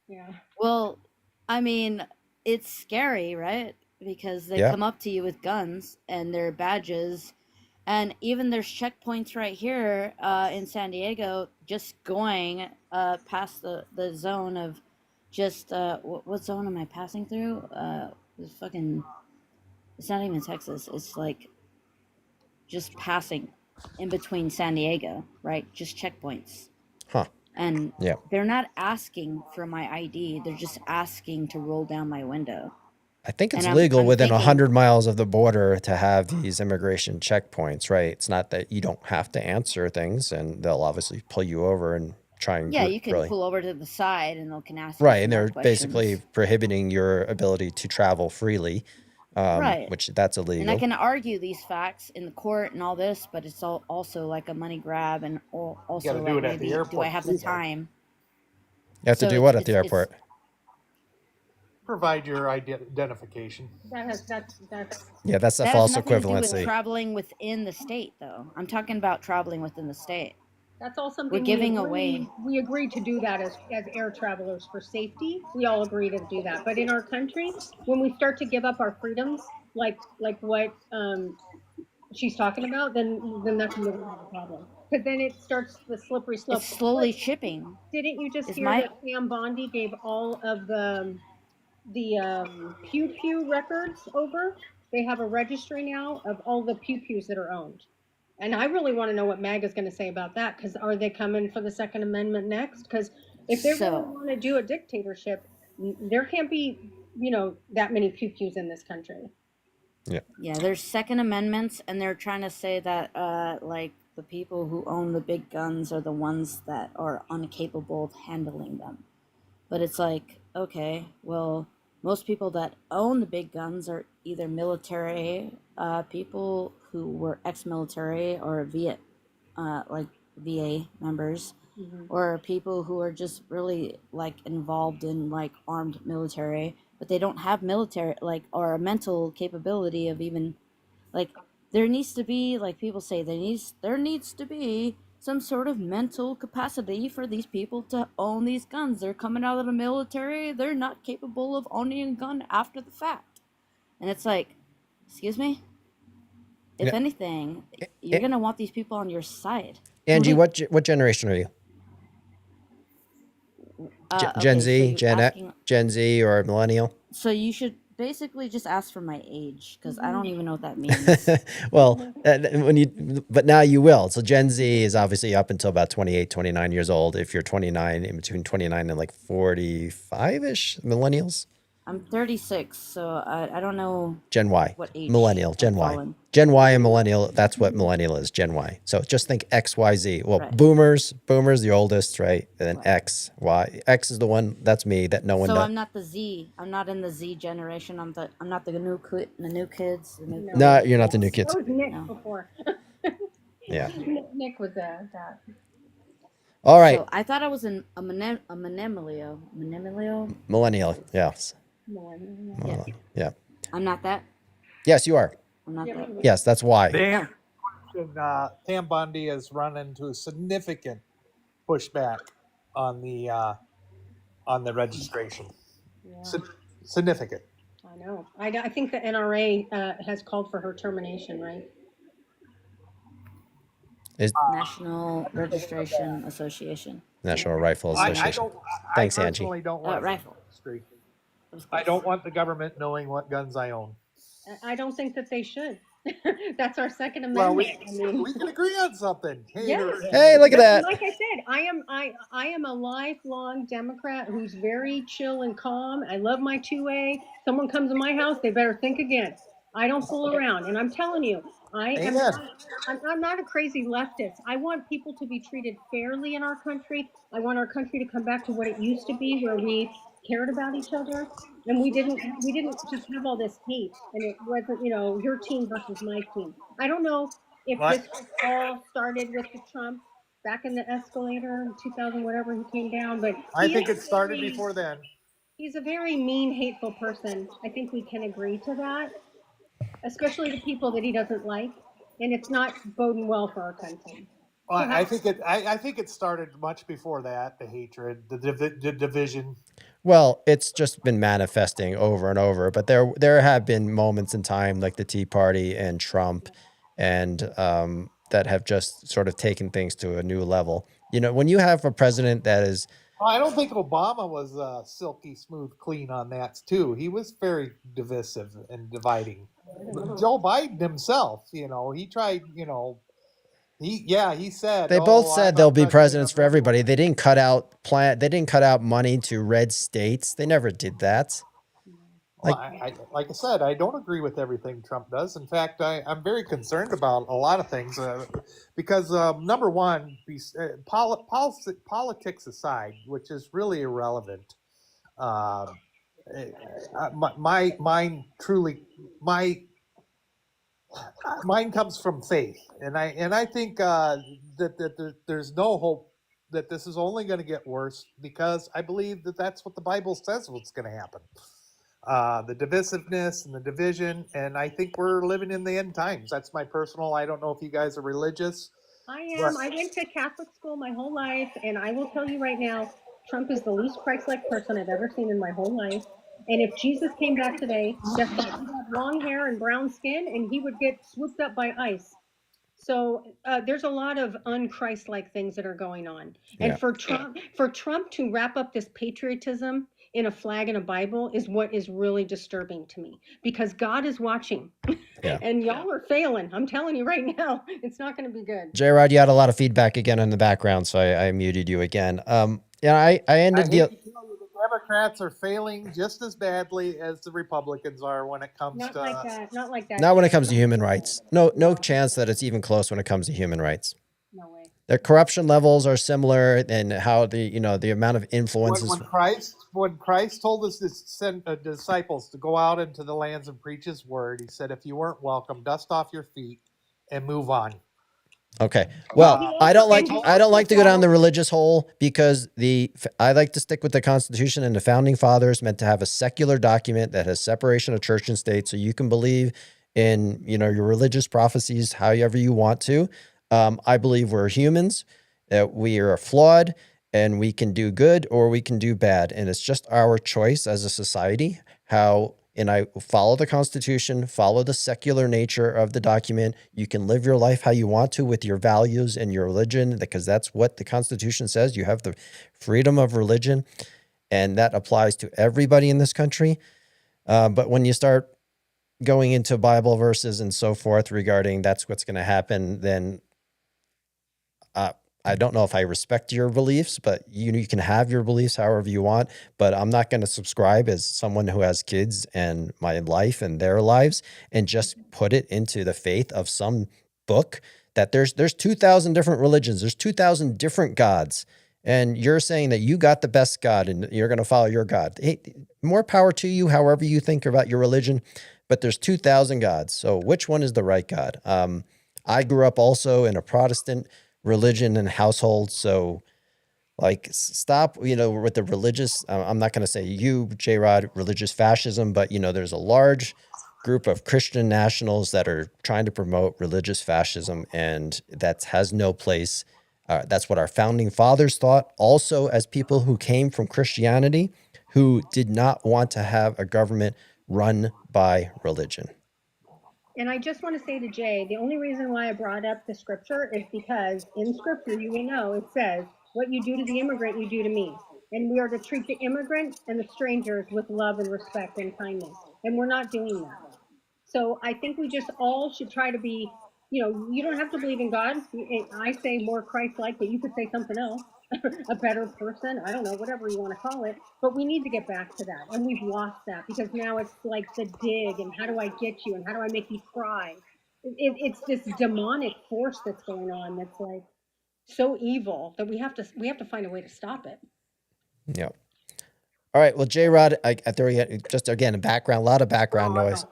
I: Yeah.
K: Well, I mean, it's scary, right? Because they
B: Yeah.
K: come up to you with guns and their badges. And even there's checkpoints right here in San Diego, just going past the zone of just, what zone am I passing through? It's not even Texas. It's like just passing in between San Diego, right? Just checkpoints.
B: Huh.
K: And
B: Yeah.
K: they're not asking for my ID. They're just asking to roll down my window.
B: I think it's
K: And
B: legal
K: I'm
B: within
K: thinking,
B: 100 miles of the border to have these immigration checkpoints, right? It's not that you don't have to answer things, and they'll obviously pull you over and try and
K: yeah, you can
B: really.
K: pull over to the side and they can ask you
B: Right,
K: some
B: and
K: more
B: they're basically
K: questions.
B: prohibiting your ability to travel freely,
K: Right.
B: which that's
K: And I
B: illegal.
K: can argue these facts in the court and all this, but it's also like a money grab, and
J: You got
K: also
J: to do
K: like
J: it at the
K: maybe do I
J: airport
K: have the
J: too, though.
K: time?
B: You have to
K: So
B: do
K: it's
B: what at the
K: it's
B: airport?
J: Provide your identification.
I: That's
B: Yeah, that's the
K: that has
B: false
K: nothing to do with
B: equivalency.
K: traveling within the state, though. I'm talking about traveling within the state.
I: That's all
K: We're
I: something we
K: giving
I: agree.
K: away.
I: We agreed to do that as air travelers for safety. We all agree to do that. But in our country, when we start to give up our freedoms, like what she's talking about, then that's when we have a problem. Because then it starts the slippery slope.
K: It's slowly shipping.
I: Didn't you just
K: Is
I: hear
K: my
I: that Pam Bondi gave all of the Pew Pew records over? They have a registry now of all the Pew Pews that are owned. And I really want to know what MAGA's going to say about that, because are they coming for the Second Amendment next? Because if they really
K: so
I: want to do a dictatorship, there can't be, that many Pew Pews in this country.
B: Yeah.
K: yeah, there's Second Amendments, and they're trying to say that like the people who own the big guns are the ones that are incapable of handling them. But it's like, okay, well, most people that own the big guns are either military people who were ex-military or like VA members, or people who are just really like involved in like armed military, but they don't have military like or a mental capability of even like there needs to be like people say there needs to be some sort of mental capacity for these people to own these guns. They're coming out of the military. They're not capable of owning a gun after the fact. And it's like, excuse me? If
B: Yeah.
K: anything, you're going to want these people on your side.
B: Angie, what generation are you? Gen
K: Okay, so
B: Z,
K: you're
B: Gen
K: asking,
B: Gen Z, or millennial?
K: so you should basically just ask for my age, because I don't even know what that means.
B: Well, but now you will. So Gen Z is obviously up until about 28, 29 years old. If you're 29, in between 29 and like 45-ish, millennials.
K: I'm 36, so I don't know
B: Gen Y,
K: what age
B: millennial,
K: I
B: Gen
K: fall
B: Y.
K: in.
B: Gen Y and millennial, that's what millennial is, Gen Y. So just think X, Y, Z. Well,
K: Right.
B: boomers the oldest, right? And then
K: Right.
B: X, Y. X is the one, that's me, that no one
K: So
B: knows.
K: I'm not the Z. I'm not in the Z generation. I'm not the new kids. The new
I: No.
B: No,
K: kids.
B: you're not the new
I: That
B: kids.
I: was Nick
K: No.
I: before.
B: Yeah.
I: Nick was that.
B: All right.
K: So I thought I was a millennial.
B: Millennial. Yes.
I: Millennial.
K: Yes.
B: Yeah.
K: I'm not that.
B: Yes, you are.
K: I'm not
I: Yeah,
K: that.
B: Yes, that's why.
J: Dan, Pam Bundy has run into a significant pushback on the registration.
I: Yeah,
J: Significant.
I: I know. I think the NRA has called for her termination, right?
K: National Registration Association.
B: National Rifle
J: I
B: Association.
J: don't.
B: Thanks,
J: I
B: Angie.
J: personally don't want
K: Rifle.
J: registration.
K: That was
J: I
K: close.
J: don't want the government knowing what guns I own.
I: I don't think that they should. That's our Second
J: Well,
I: Amendment.
J: we can agree on something.
I: Yes.
B: Hey, look at that.
I: Like I said, I am a lifelong Democrat who's very chill and calm. I love my 2A. Someone comes in my house, they better think again. I don't fool around, and I'm telling you, I'm not a crazy leftist. I want people to be treated fairly in our country. I want our country to come back to what it used to be, where we cared about each other, and we didn't just have all this hate, and it wasn't, your team versus my team. I don't know if this all started with the Trump back in the escalator in 2000, whatever he came down, but
J: I think it started before then.
I: he's a very mean, hateful person. I think we can agree to that, especially the people that he doesn't like, and it's not boding well for our country.
J: Well, I think it started much before that. The hatred, the division.
B: Well, it's just been manifesting over and over, but there have been moments in time like the Tea Party and Trump and that have just sort of taken things to a new level. When you have a president that is
J: I don't think Obama was silky smooth clean on that too. He was very divisive and dividing. Joe Biden himself, he tried, he said
B: they both said they'll be presidents for everybody. They didn't cut out money to red states. They never did that.
J: Well, like I said, I don't agree with everything Trump does. In fact, I'm very concerned about a lot of things because number one, politics aside, which is really irrelevant. Mine comes from faith, and I think that there's no hope that this is only going to get worse, because I believe that that's what the Bible says what's going to happen. The divisiveness and the division, and I think we're living in the end times. That's my personal. I don't know if you guys are religious.
I: I am. I went to Catholic school my whole life, and I will tell you right now, Trump is the least Christ-like person I've ever seen in my whole life. And if Jesus came back today, guess what? He had long hair and brown skin, and he would get swooped up by ICE. So there's a lot of un-Christ-like things that are going on. And for Trump to wrap up this patriotism in a flag and a Bible is what is really disturbing to me, because God is watching.
B: Yeah.
I: And y'all are failing. I'm telling you right now, it's not going to be good.
B: J-Rod, you had a lot of feedback again in the background, so I muted you again. I ended the.
J: The Democrats are failing just as badly as the Republicans are when it comes
I: Not
J: to.
I: Not like that.
B: Not when it comes to human rights. No chance that it's even close when it comes to human rights.
I: No way.
B: Their corruption levels are similar, and how the amount of influences.
J: When Christ told us to send disciples to go out into the lands and preach His word, He said, "If you weren't welcome, dust off your feet and move on."
B: Okay. Well, I don't like to go down the religious hole, because I like to stick with the Constitution, and the founding fathers meant to have a secular document that has separation of church and state, so you can believe in your religious prophecies however you want to. I believe we're humans, that we are flawed, and we can do good or we can do bad, and it's just our choice as a society and I follow the Constitution, follow the secular nature of the document. You can live your life how you want to with your values and your religion, because that's what the Constitution says. You have the freedom of religion, and that applies to everybody in this country. But when you start going into Bible verses and so forth regarding that's what's going to happen, then I don't know if I respect your beliefs, but you can have your beliefs however you want, but I'm not going to subscribe as someone who has kids and my life and their lives and just put it into the faith of some book that there's 2,000 different religions, there's 2,000 different gods, and you're saying that you got the best God and you're going to follow your God. Hey, more power to you, however you think about your religion, but there's 2,000 gods. So which one is the right God? I grew up also in a Protestant religion and household. So like stop, with the religious, I'm not going to say you, J-Rod, religious fascism, but there's a large group of Christian nationals that are trying to promote religious fascism, and that has no place. That's what our founding fathers thought. Also, as people who came from Christianity, who did not want to have a government run by religion.
I: And I just want to say to Jay, the only reason why I brought up the scripture is because in scripture, you will know, it says, what you do to the immigrant, you do to me. And we are to treat the immigrant and the strangers with love and respect and kindness. And we're not doing that. So I think we just all should try to be, you don't have to believe in God. I say more Christ-like, but you could say something else. A better person, I don't know, whatever you want to call it, but we need to get back to that, and we've lost that because now it's like the dig and how do I get you and how do I make you cry. It's this demonic force that's going on that's like so evil that we have to find a way to stop it.
B: Yeah. All right. Well, J-Rod, I throw you just again a lot of background noise.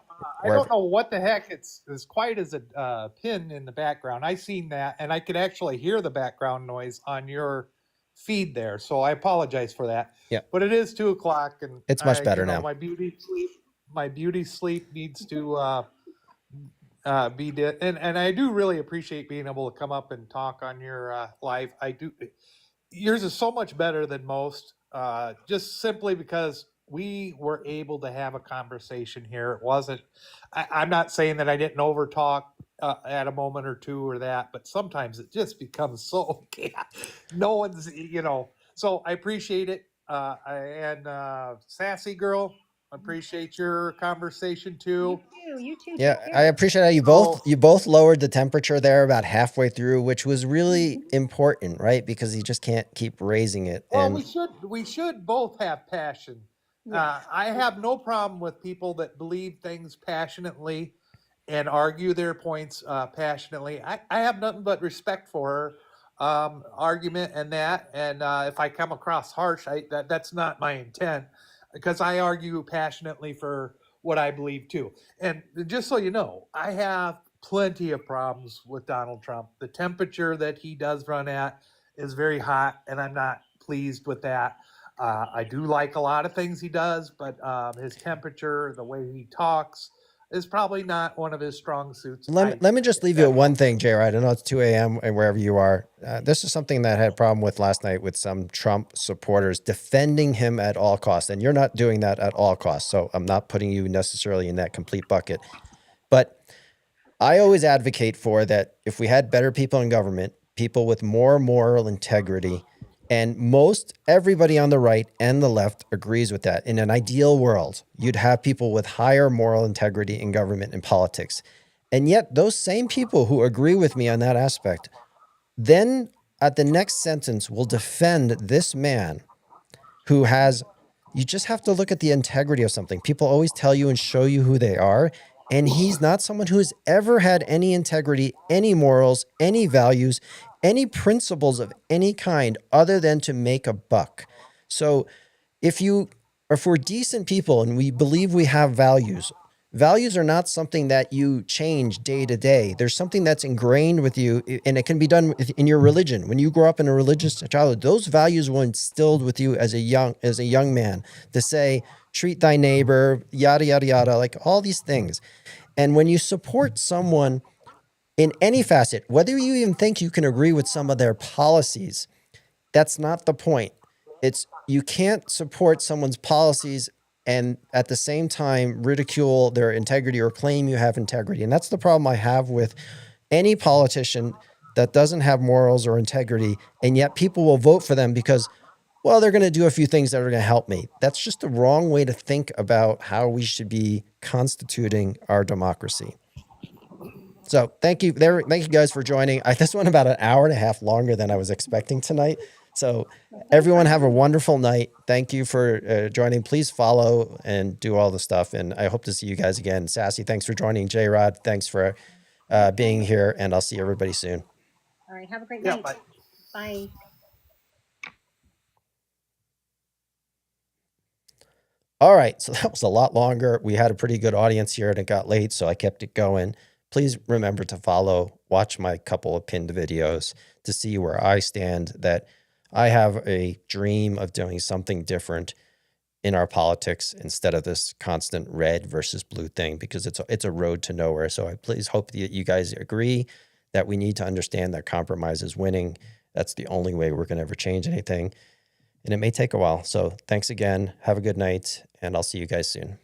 J: I don't know what the heck it's as quiet as a pin in the background. I seen that, and I could actually hear the background noise on your feed there. So I apologize for that.
B: Yeah.
J: But it is 2:00, and
B: it's much better now.
J: My beauty sleep needs to be and I do really appreciate being able to come up and talk on your live. I do. Yours is so much better than most, just simply because we were able to have a conversation here. It wasn't, I'm not saying that I didn't over talk at a moment or two or that, but sometimes it just becomes so, no one's, so I appreciate it. And Sassy Girl, appreciate your conversation too.
I: You too.
B: Yeah, I appreciate how you both lowered the temperature there about halfway through, which was really important, right? Because you just can't keep raising it.
J: Well,
B: and
J: we should both have passion. I have no problem with people that believe things passionately and argue their points passionately. I have nothing but respect for her argument and that. And if I come across harsh, that's not my intent, because I argue passionately for what I believe too. And just so you know, I have plenty of problems with Donald Trump. The temperature that he does run at is very hot, and I'm not pleased with that. I do like a lot of things he does, but his temperature, the way he talks, is probably not one of his strong suits.
B: Let me just leave you with one thing, J-Rod. I know it's 2 a.m. and wherever you are. This is something that I had a problem with last night with some Trump supporters defending him at all costs. And you're not doing that at all costs. So I'm not putting you necessarily in that complete bucket. But I always advocate for that if we had better people in government, people with more moral integrity, and everybody on the right and the left agrees with that. In an ideal world, you'd have people with higher moral integrity in government and politics. And yet those same people who agree with me on that aspect, then at the next sentence will defend this man who has, you just have to look at the integrity of something. People always tell you and show you who they are. And he's not someone who has ever had any integrity, any morals, any values, any principles of any kind other than to make a buck. So if we're decent people and we believe we have values are not something that you change day to day. There's something that's ingrained with you, and it can be done in your religion. When you grow up in a religious childhood, those values were instilled with you as a young man to say, treat thy neighbor, yada, yada, yada, like all these things. And when you support someone in any facet, whether you even think you can agree with some of their policies, that's not the point. It's you can't support someone's policies and at the same time ridicule their integrity or claim you have integrity. And that's the problem I have with any politician that doesn't have morals or integrity, and yet people will vote for them because, well, they're going to do a few things that are going to help me. That's just the wrong way to think about how we should be constituting our democracy. So thank you guys for joining. This went about an hour and a half longer than I was expecting tonight. So everyone have a wonderful night. Thank you for joining. Please follow and do all the stuff. And I hope to see you guys again. Sassy, thanks for joining. J-Rod, thanks for being here. And I'll see everybody soon.
I: All right. Have a great
J: Yeah,
I: night.
J: bye.
I: Bye.
B: All right, so that was a lot longer. We had a pretty good audience here and it got late, so I kept it going. Please remember to follow, watch my couple of pinned videos to see where I stand, that I have a dream of doing something different in our politics instead of this constant red versus blue thing, because it's a road to nowhere. So I please hope that you guys agree that we need to understand that compromise is winning. That's the only way we're going to ever change anything. And it may take a while. So thanks again. Have a good night, and I'll see you guys soon.